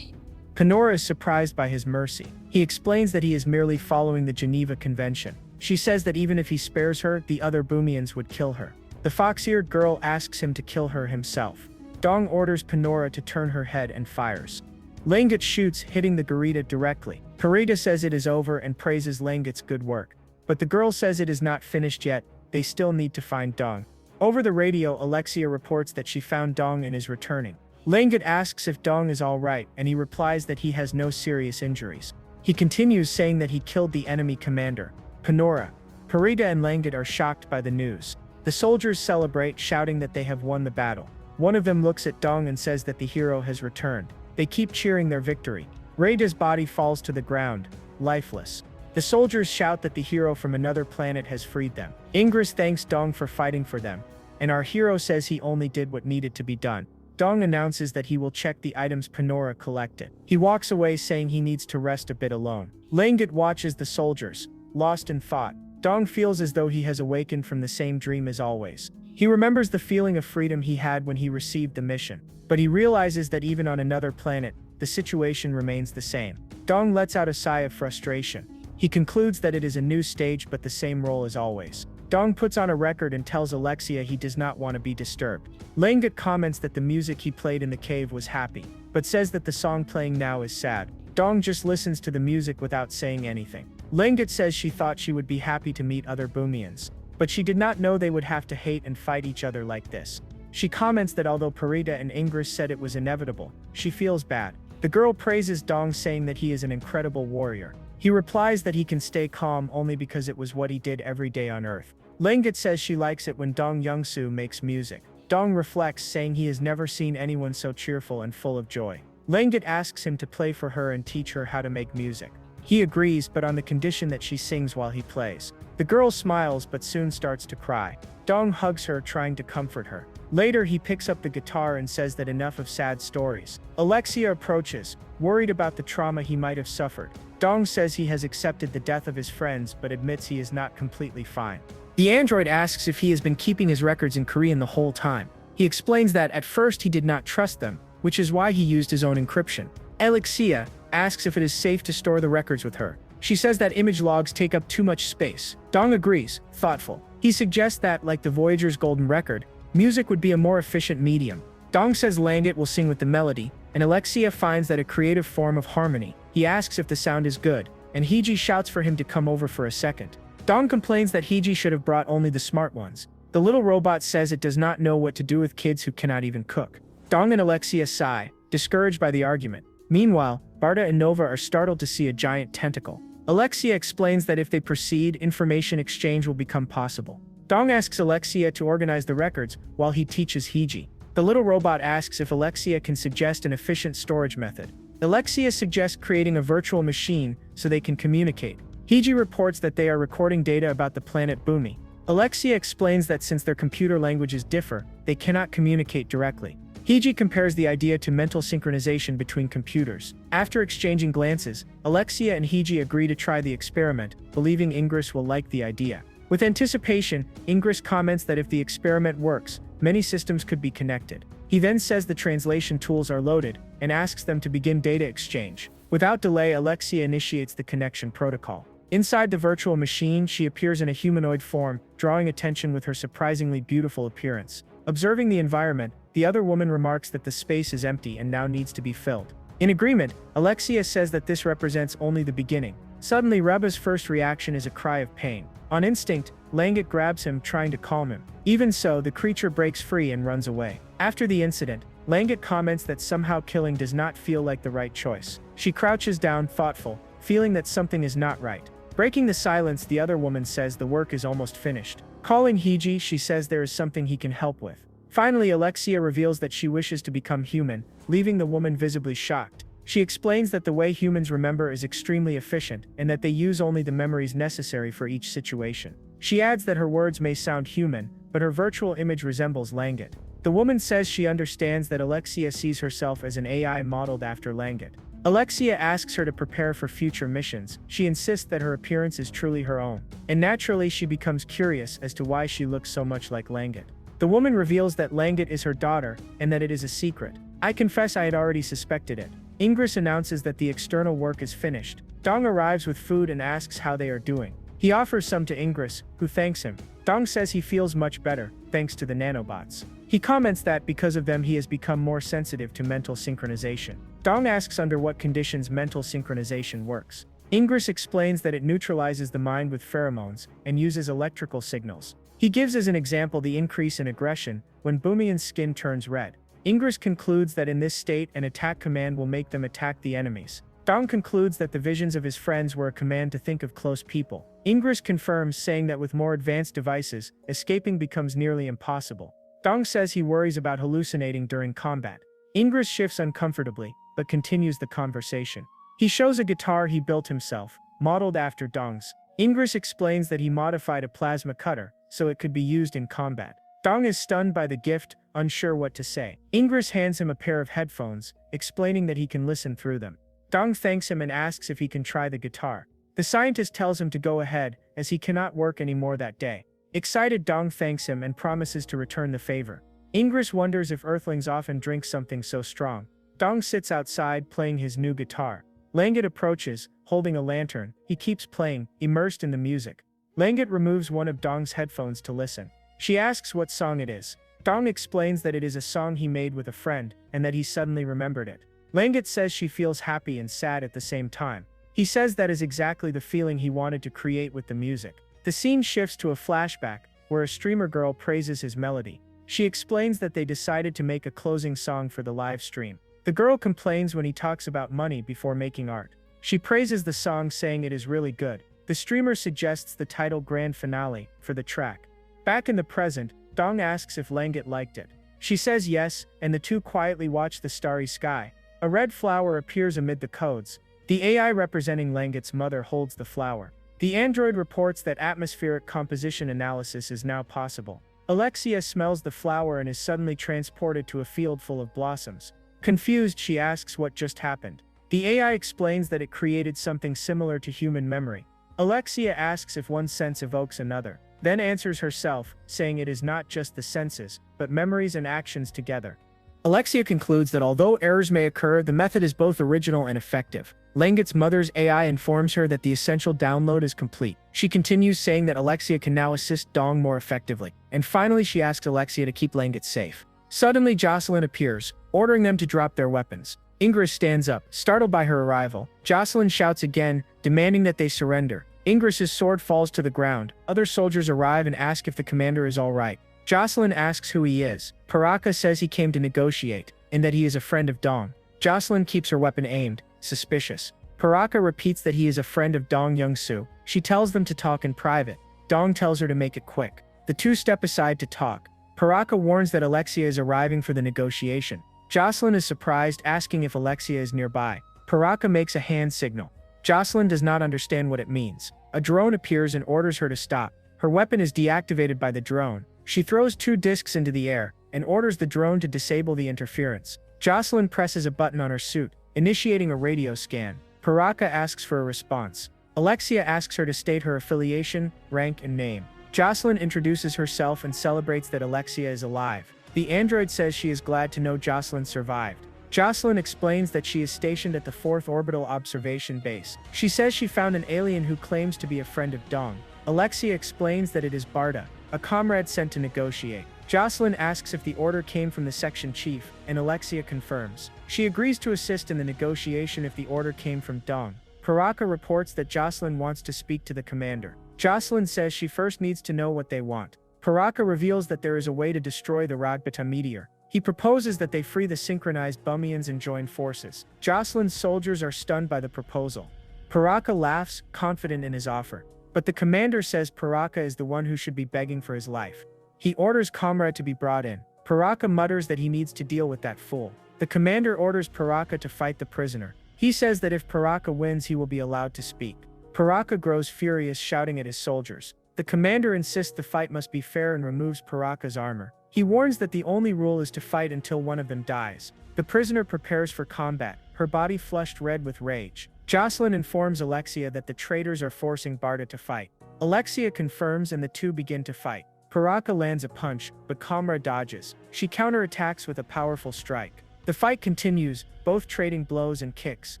Penora is surprised by his mercy. He explains that he is merely following the Geneva Convention. She says that even if he spares her, the other Boomians would kill her. The fox-eared girl asks him to kill her himself. Dong orders Penora to turn her head and fires. Langut shoots, hitting the Garita directly. Garita says it is over and praises Langut's good work. But the girl says it is not finished yet, they still need to find Dong. Over the radio, Alexia reports that she found Dong and is returning. Langut asks if Dong is alright, and he replies that he has no serious injuries. He continues saying that he killed the enemy commander, Penora. Garita and Langut are shocked by the news. The soldiers celebrate, shouting that they have won the battle. One of them looks at Dong and says that the hero has returned. They keep cheering their victory. Rada's body falls to the ground, lifeless. The soldiers shout that the hero from another planet has freed them. Ingress thanks Dong for fighting for them, and our hero says he only did what needed to be done. Dong announces that he will check the items Penora collected. He walks away saying he needs to rest a bit alone. Langut watches the soldiers, lost in thought. Dong feels as though he has awakened from the same dream as always. He remembers the feeling of freedom he had when he received the mission, but he realizes that even on another planet, the situation remains the same. Dong lets out a sigh of frustration. He concludes that it is a new stage but the same role as always. Dong puts on a record and tells Alexia he does not want to be disturbed. Langut comments that the music he played in the cave was happy, but says that the song playing now is sad. Dong just listens to the music without saying anything. Langut says she thought she would be happy to meet other Boomians, but she did not know they would have to hate and fight each other like this. She comments that although Parita and Ingress said it was inevitable, she feels bad. The girl praises Dong, saying that he is an incredible warrior. He replies that he can stay calm only because it was what he did every day on Earth. Langut says she likes it when Dong Youngsu makes music. Dong reflects, saying he has never seen anyone so cheerful and full of joy. Langut asks him to play for her and teach her how to make music. He agrees, but on the condition that she sings while he plays. The girl smiles but soon starts to cry. Dong hugs her, trying to comfort her. Later, he picks up the guitar and says that enough of sad stories. Alexia approaches, worried about the trauma he might have suffered. Dong says he has accepted the death of his friends but admits he is not completely fine. The android asks if he has been keeping his records in Korean the whole time. He explains that at first he did not trust them, which is why he used his own encryption. Alexia asks if it is safe to store the records with her. She says that image logs take up too much space. Dong agrees, thoughtful. He suggests that, like the Voyager's golden record, music would be a more efficient medium. Dong says Langut will sing with the melody, and Alexia finds that a creative form of harmony. He asks if the sound is good, and Hiji shouts for him to come over for a second. Dong complains that Hiji should have brought only the smart ones. The little robot says it does not know what to do with kids who cannot even cook. Dong and Alexia sigh, discouraged by the argument. Meanwhile, Barta and Nova are startled to see a giant tentacle. Alexia explains that if they proceed, information exchange will become possible. Dong asks Alexia to organize the records while he teaches Hiji. The little robot asks if Alexia can suggest an efficient storage method. Alexia suggests creating a virtual machine so they can communicate. Hiji reports that they are recording data about the planet Boommy. Alexia explains that since their computer languages differ, they cannot communicate directly. Hiji compares the idea to mental synchronization between computers. After exchanging glances, Alexia and Hiji agree to try the experiment, believing Ingress will like the idea. With anticipation, Ingress comments that if the experiment works, many systems could be connected. He then says the translation tools are loaded, and asks them to begin data exchange. Without delay, Alexia initiates the connection protocol. Inside the virtual machine, she appears in a humanoid form, drawing attention with her surprisingly beautiful appearance. Observing the environment, the other woman remarks that the space is empty and now needs to be filled. In agreement, Alexia says that this represents only the beginning. Suddenly, Rabba's first reaction is a cry of pain. On instinct, Langut grabs him, trying to calm him. Even so, the creature breaks free and runs away. After the incident, Langut comments that somehow killing does not feel like the right choice. She crouches down, thoughtful, feeling that something is not right. Breaking the silence, the other woman says the work is almost finished. Calling Hiji, she says there is something he can help with. Finally, Alexia reveals that she wishes to become human, leaving the woman visibly shocked. She explains that the way humans remember is extremely efficient, and that they use only the memories necessary for each situation. She adds that her words may sound human, but her virtual image resembles Langut. The woman says she understands that Alexia sees herself as an AI modeled after Langut. Alexia asks her to prepare for future missions. She insists that her appearance is truly her own, and naturally she becomes curious as to why she looks so much like Langut. The woman reveals that Langut is her daughter, and that it is a secret. I confess I had already suspected it. Ingress announces that the external work is finished. Dong arrives with food and asks how they are doing. He offers some to Ingress, who thanks him. Dong says he feels much better, thanks to the nanobots. He comments that because of them he has become more sensitive to mental synchronization. Dong asks under what conditions mental synchronization works. Ingress explains that it neutralizes the mind with pheromones and uses electrical signals. He gives as an example the increase in aggression when Boomian's skin turns red. Ingress concludes that in this state an attack command will make them attack the enemies. Dong concludes that the visions of his friends were a command to think of close people. Ingress confirms, saying that with more advanced devices, escaping becomes nearly impossible. Dong says he worries about hallucinating during combat. Ingress shifts uncomfortably, but continues the conversation. He shows a guitar he built himself, modeled after Dong's. Ingress explains that he modified a plasma cutter, so it could be used in combat. Dong is stunned by the gift, unsure what to say. Ingress hands him a pair of headphones, explaining that he can listen through them. Dong thanks him and asks if he can try the guitar. The scientist tells him to go ahead, as he cannot work anymore that day. Excited, Dong thanks him and promises to return the favor. Ingress wonders if Earthlings often drink something so strong. Dong sits outside playing his new guitar. Langut approaches, holding a lantern. He keeps playing, immersed in the music. Langut removes one of Dong's headphones to listen. She asks what song it is. Dong explains that it is a song he made with a friend, and that he suddenly remembered it. Langut says she feels happy and sad at the same time. He says that is exactly the feeling he wanted to create with the music. The scene shifts to a flashback, where a streamer girl praises his melody. She explains that they decided to make a closing song for the live stream. The girl complains when he talks about money before making art. She praises the song, saying it is really good. The streamer suggests the title grand finale for the track. Back in the present, Dong asks if Langut liked it. She says yes, and the two quietly watch the starry sky. A red flower appears amid the codes. The AI representing Langut's mother holds the flower. The android reports that atmospheric composition analysis is now possible. Alexia smells the flower and is suddenly transported to a field full of blossoms. Confused, she asks what just happened. The AI explains that it created something similar to human memory. Alexia asks if one sense evokes another, then answers herself, saying it is not just the senses, but memories and actions together. Alexia concludes that although errors may occur, the method is both original and effective. Langut's mother's AI informs her that the essential download is complete. She continues, saying that Alexia can now assist Dong more effectively. And finally, she asks Alexia to keep Langut safe. Suddenly, Jocelyn appears, ordering them to drop their weapons. Ingress stands up, startled by her arrival. Jocelyn shouts again, demanding that they surrender. Ingress's sword falls to the ground. Other soldiers arrive and ask if the commander is all right. Jocelyn asks who he is. Paraka says he came to negotiate, and that he is a friend of Dong. Jocelyn keeps her weapon aimed, suspicious. Paraka repeats that he is a friend of Dong Young-soo. She tells them to talk in private. Dong tells her to make it quick. The two step aside to talk. Paraka warns that Alexia is arriving for the negotiation. Jocelyn is surprised, asking if Alexia is nearby. Paraka makes a hand signal. Jocelyn does not understand what it means. A drone appears and orders her to stop. Her weapon is deactivated by the drone. She throws two discs into the air and orders the drone to disable the interference. Jocelyn presses a button on her suit, initiating a radio scan. Paraka asks for a response. Alexia asks her to state her affiliation, rank, and name. Jocelyn introduces herself and celebrates that Alexia is alive. The android says she is glad to know Jocelyn survived. Jocelyn explains that she is stationed at the 4th Orbital Observation Base. She says she found an alien who claims to be a friend of Dong. Alexia explains that it is Barda, a comrade sent to negotiate. Jocelyn asks if the order came from the section chief, and Alexia confirms. She agrees to assist in the negotiation if the order came from Dong. Paraka reports that Jocelyn wants to speak to the commander. Jocelyn says she first needs to know what they want. Paraka reveals that there is a way to destroy the Ragbata meteor. He proposes that they free the synchronized Boomians and join forces. Jocelyn's soldiers are stunned by the proposal. Paraka laughs, confident in his offer. But the commander says Paraka is the one who should be begging for his life. He orders Comrade to be brought in. Paraka mutters that he needs to deal with that fool. The commander orders Paraka to fight the prisoner. He says that if Paraka wins, he will be allowed to speak. Paraka grows furious, shouting at his soldiers. The commander insists the fight must be fair and removes Paraka's armor. He warns that the only rule is to fight until one of them dies. The prisoner prepares for combat, her body flushed red with rage. Jocelyn informs Alexia that the traitors are forcing Barda to fight. Alexia confirms and the two begin to fight. Paraka lands a punch, but Comrade dodges. She counterattacks with a powerful strike. The fight continues, both trading blows and kicks.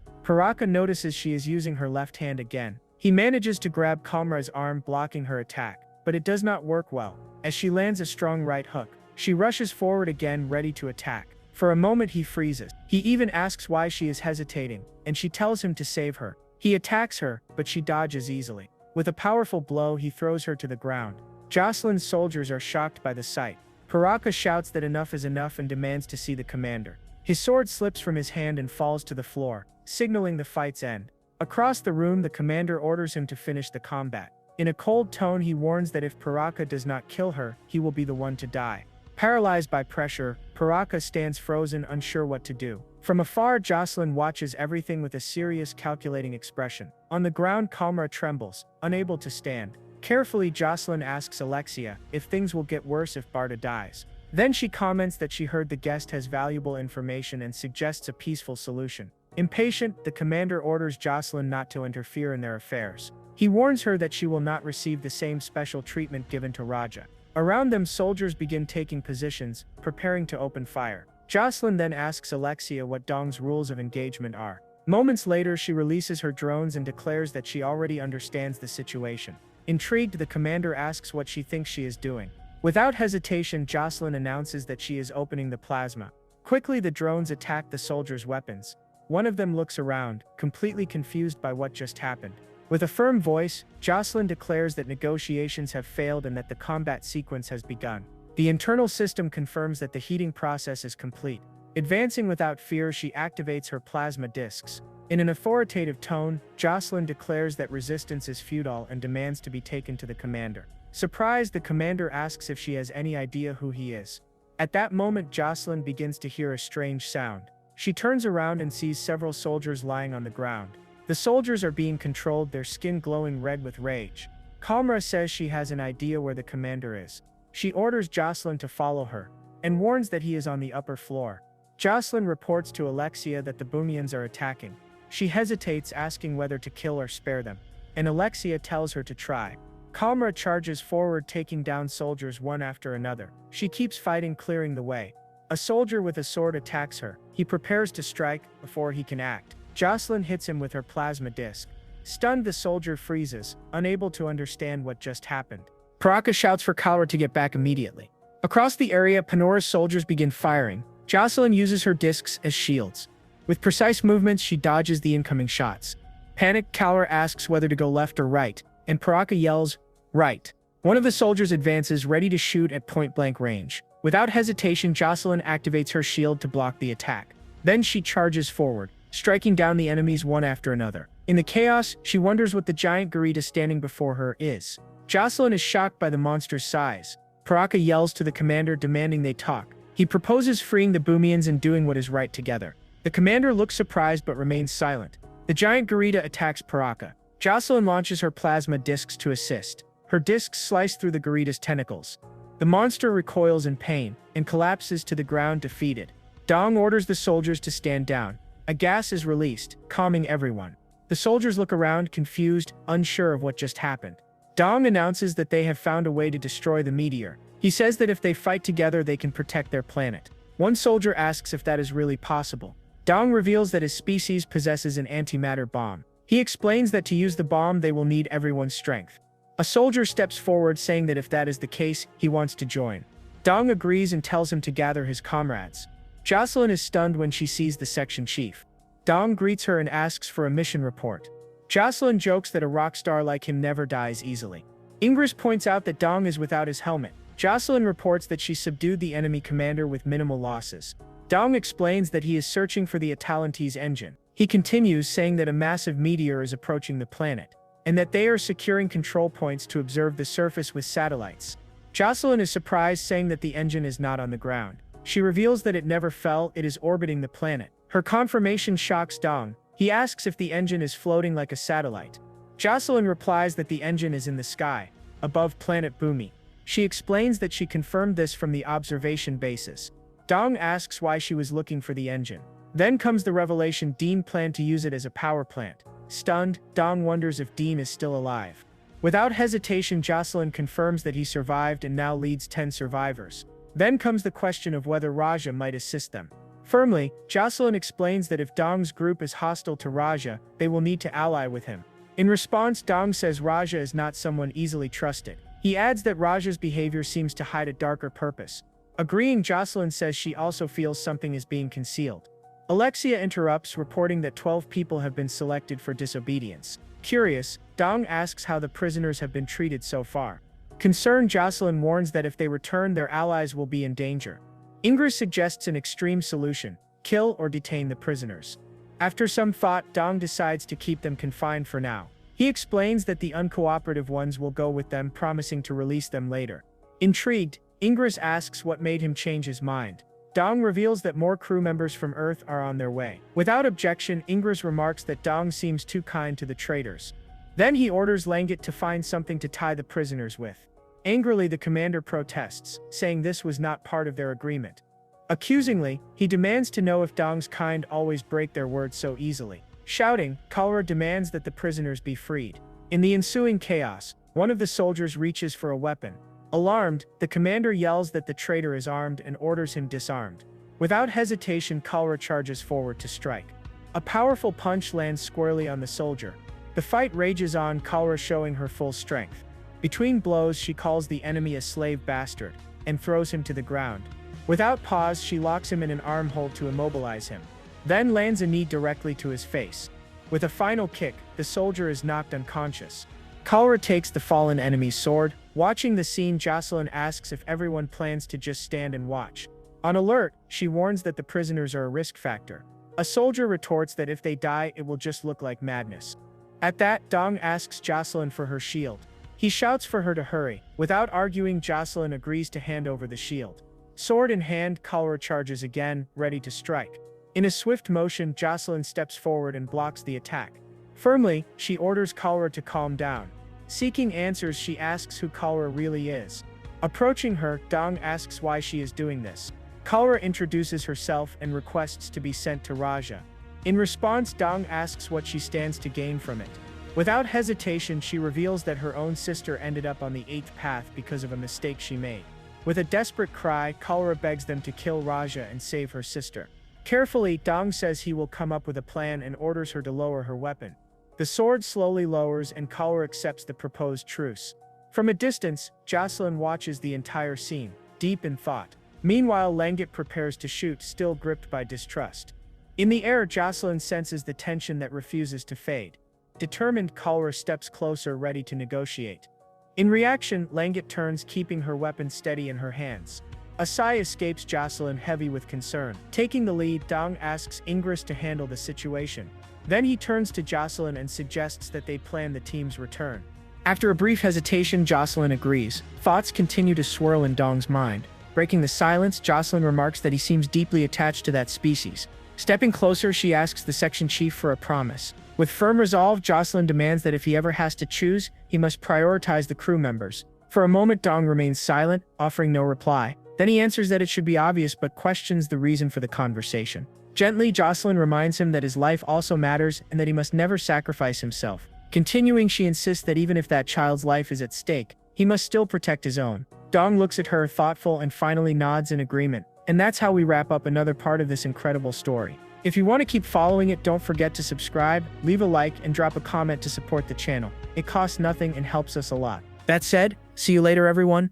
Paraka notices she is using her left hand again. He manages to grab Comrade's arm, blocking her attack, but it does not work well, as she lands a strong right hook. She rushes forward again, ready to attack. For a moment he freezes. He even asks why she is hesitating, and she tells him to save her. He attacks her, but she dodges easily. With a powerful blow, he throws her to the ground. Jocelyn's soldiers are shocked by the sight. Paraka shouts that enough is enough and demands to see the commander. His sword slips from his hand and falls to the floor, signaling the fight's end. Across the room, the commander orders him to finish the combat. In a cold tone, he warns that if Paraka does not kill her, he will be the one to die. Paralyzed by pressure, Paraka stands frozen, unsure what to do. From afar, Jocelyn watches everything with a serious, calculating expression. On the ground, Kalmara trembles, unable to stand. Carefully, Jocelyn asks Alexia if things will get worse if Barda dies. Then she comments that she heard the guest has valuable information and suggests a peaceful solution. Impatient, the commander orders Jocelyn not to interfere in their affairs. He warns her that she will not receive the same special treatment given to Raja. Around them, soldiers begin taking positions, preparing to open fire. Jocelyn then asks Alexia what Dong's rules of engagement are. Moments later, she releases her drones and declares that she already understands the situation. Intrigued, the commander asks what she thinks she is doing. Without hesitation, Jocelyn announces that she is opening the plasma. Quickly, the drones attack the soldiers' weapons. One of them looks around, completely confused by what just happened. With a firm voice, Jocelyn declares that negotiations have failed and that the combat sequence has begun. The internal system confirms that the heating process is complete. Advancing without fear, she activates her plasma discs. In an authoritative tone, Jocelyn declares that resistance is futile and demands to be taken to the commander. Surprised, the commander asks if she has any idea who he is. At that moment, Jocelyn begins to hear a strange sound. She turns around and sees several soldiers lying on the ground. The soldiers are being controlled, their skin glowing red with rage. Kalmara says she has an idea where the commander is. She orders Jocelyn to follow her, and warns that he is on the upper floor. Jocelyn reports to Alexia that the Boomians are attacking. She hesitates, asking whether to kill or spare them, and Alexia tells her to try. Kalmara charges forward, taking down soldiers one after another. She keeps fighting, clearing the way. A soldier with a sword attacks her. He prepares to strike before he can act. Jocelyn hits him with her plasma disc. Stunned, the soldier freezes, unable to understand what just happened. Paraka shouts for Kalmara to get back immediately. Across the area, Penora's soldiers begin firing. Jocelyn uses her discs as shields. With precise movements, she dodges the incoming shots. Panicked, Kalmara asks whether to go left or right, and Paraka yells, "Right." One of the soldiers advances, ready to shoot at point-blank range. Without hesitation, Jocelyn activates her shield to block the attack. Then she charges forward, striking down the enemies one after another. In the chaos, she wonders what the giant gorilla standing before her is. Jocelyn is shocked by the monster's size. Paraka yells to the commander, demanding they talk. He proposes freeing the Boomians and doing what is right together. The commander looks surprised but remains silent. The giant gorilla attacks Paraka. Jocelyn launches her plasma discs to assist. Her discs slice through the gorilla's tentacles. The monster recoils in pain and collapses to the ground, defeated. Dong orders the soldiers to stand down. A gas is released, calming everyone. The soldiers look around, confused, unsure of what just happened. Dong announces that they have found a way to destroy the meteor. He says that if they fight together, they can protect their planet. One soldier asks if that is really possible. Dong reveals that his species possesses an antimatter bomb. He explains that to use the bomb, they will need everyone's strength. A soldier steps forward, saying that if that is the case, he wants to join. Dong agrees and tells him to gather his comrades. Jocelyn is stunned when she sees the section chief. Dong greets her and asks for a mission report. Jocelyn jokes that a rock star like him never dies easily. Ingress points out that Dong is without his helmet. Jocelyn reports that she subdued the enemy commander with minimal losses. Dong explains that he is searching for the Atalante's engine. He continues, saying that a massive meteor is approaching the planet, and that they are securing control points to observe the surface with satellites. Jocelyn is surprised, saying that the engine is not on the ground. She reveals that it never fell, it is orbiting the planet. Her confirmation shocks Dong. He asks if the engine is floating like a satellite. Jocelyn replies that the engine is in the sky, above planet Boommy. She explains that she confirmed this from the observation basis. Dong asks why she was looking for the engine. Then comes the revelation Dean planned to use it as a power plant. Stunned, Dong wonders if Dean is still alive. Without hesitation, Jocelyn confirms that he survived and now leads 10 survivors. Then comes the question of whether Raja might assist them. Firmly, Jocelyn explains that if Dong's group is hostile to Raja, they will need to ally with him. In response, Dong says Raja is not someone easily trusted. He adds that Raja's behavior seems to hide a darker purpose. Agreeing, Jocelyn says she also feels something is being concealed. Alexia interrupts, reporting that 12 people have been selected for disobedience. Curious, Dong asks how the prisoners have been treated so far. Concerned, Jocelyn warns that if they return, their allies will be in danger. Ingrid suggests an extreme solution: kill or detain the prisoners. After some thought, Dong decides to keep them confined for now. He explains that the uncooperative ones will go with them, promising to release them later. Intrigued, Ingrid asks what made him change his mind. Dong reveals that more crew members from Earth are on their way. Without objection, Ingrid remarks that Dong seems too kind to the traitors. Then he orders Langut to find something to tie the prisoners with. Angrily, the commander protests, saying this was not part of their agreement. Accusingly, he demands to know if Dong's kind always break their word so easily. Shouting, Kalra demands that the prisoners be freed. In the ensuing chaos, one of the soldiers reaches for a weapon. Alarmed, the commander yells that the traitor is armed and orders him disarmed. Without hesitation, Kalra charges forward to strike. A powerful punch lands squarely on the soldier. The fight rages on, Kalra showing her full strength. Between blows, she calls the enemy a slave bastard and throws him to the ground. Without pause, she locks him in an armhold to immobilize him, then lands a knee directly to his face. With a final kick, the soldier is knocked unconscious. Kalra takes the fallen enemy's sword. Watching the scene, Jocelyn asks if everyone plans to just stand and watch. On alert, she warns that the prisoners are a risk factor. A soldier retorts that if they die, it will just look like madness. At that, Dong asks Jocelyn for her shield. He shouts for her to hurry. Without arguing, Jocelyn agrees to hand over the shield. Sword in hand, Kalra charges again, ready to strike. In a swift motion, Jocelyn steps forward and blocks the attack. Firmly, she orders Kalra to calm down. Seeking answers, she asks who Kalra really is. Approaching her, Dong asks why she is doing this. Kalra introduces herself and requests to be sent to Raja. In response, Dong asks what she stands to gain from it. Without hesitation, she reveals that her own sister ended up on the 8th path because of a mistake she made. With a desperate cry, Kalra begs them to kill Raja and save her sister. Carefully, Dong says he will come up with a plan and orders her to lower her weapon. The sword slowly lowers and Kalra accepts the proposed truce. From a distance, Jocelyn watches the entire scene, deep in thought. Meanwhile, Langut prepares to shoot, still gripped by distrust. In the air, Jocelyn senses the tension that refuses to fade. Determined, Kalra steps closer, ready to negotiate. In reaction, Langut turns, keeping her weapon steady in her hands. A sigh escapes Jocelyn, heavy with concern. Taking the lead, Dong asks Ingrid to handle the situation. Then he turns to Jocelyn and suggests that they plan the team's return. After a brief hesitation, Jocelyn agrees. Thoughts continue to swirl in Dong's mind. Breaking the silence, Jocelyn remarks that he seems deeply attached to that species. Stepping closer, she asks the section chief for a promise. With firm resolve, Jocelyn demands that if he ever has to choose, he must prioritize the crew members. For a moment, Dong remains silent, offering no reply. Then he answers that it should be obvious, but questions the reason for the conversation. Gently, Jocelyn reminds him that his life also matters and that he must never sacrifice himself. Continuing, she insists that even if that child's life is at stake, he must still protect his own. Dong looks at her, thoughtful, and finally nods in agreement. And that's how we wrap up another part of this incredible story. If you want to keep following it, don't forget to subscribe, leave a like, and drop a comment to support the channel. It costs nothing and helps us a lot. That said, see you later, everyone.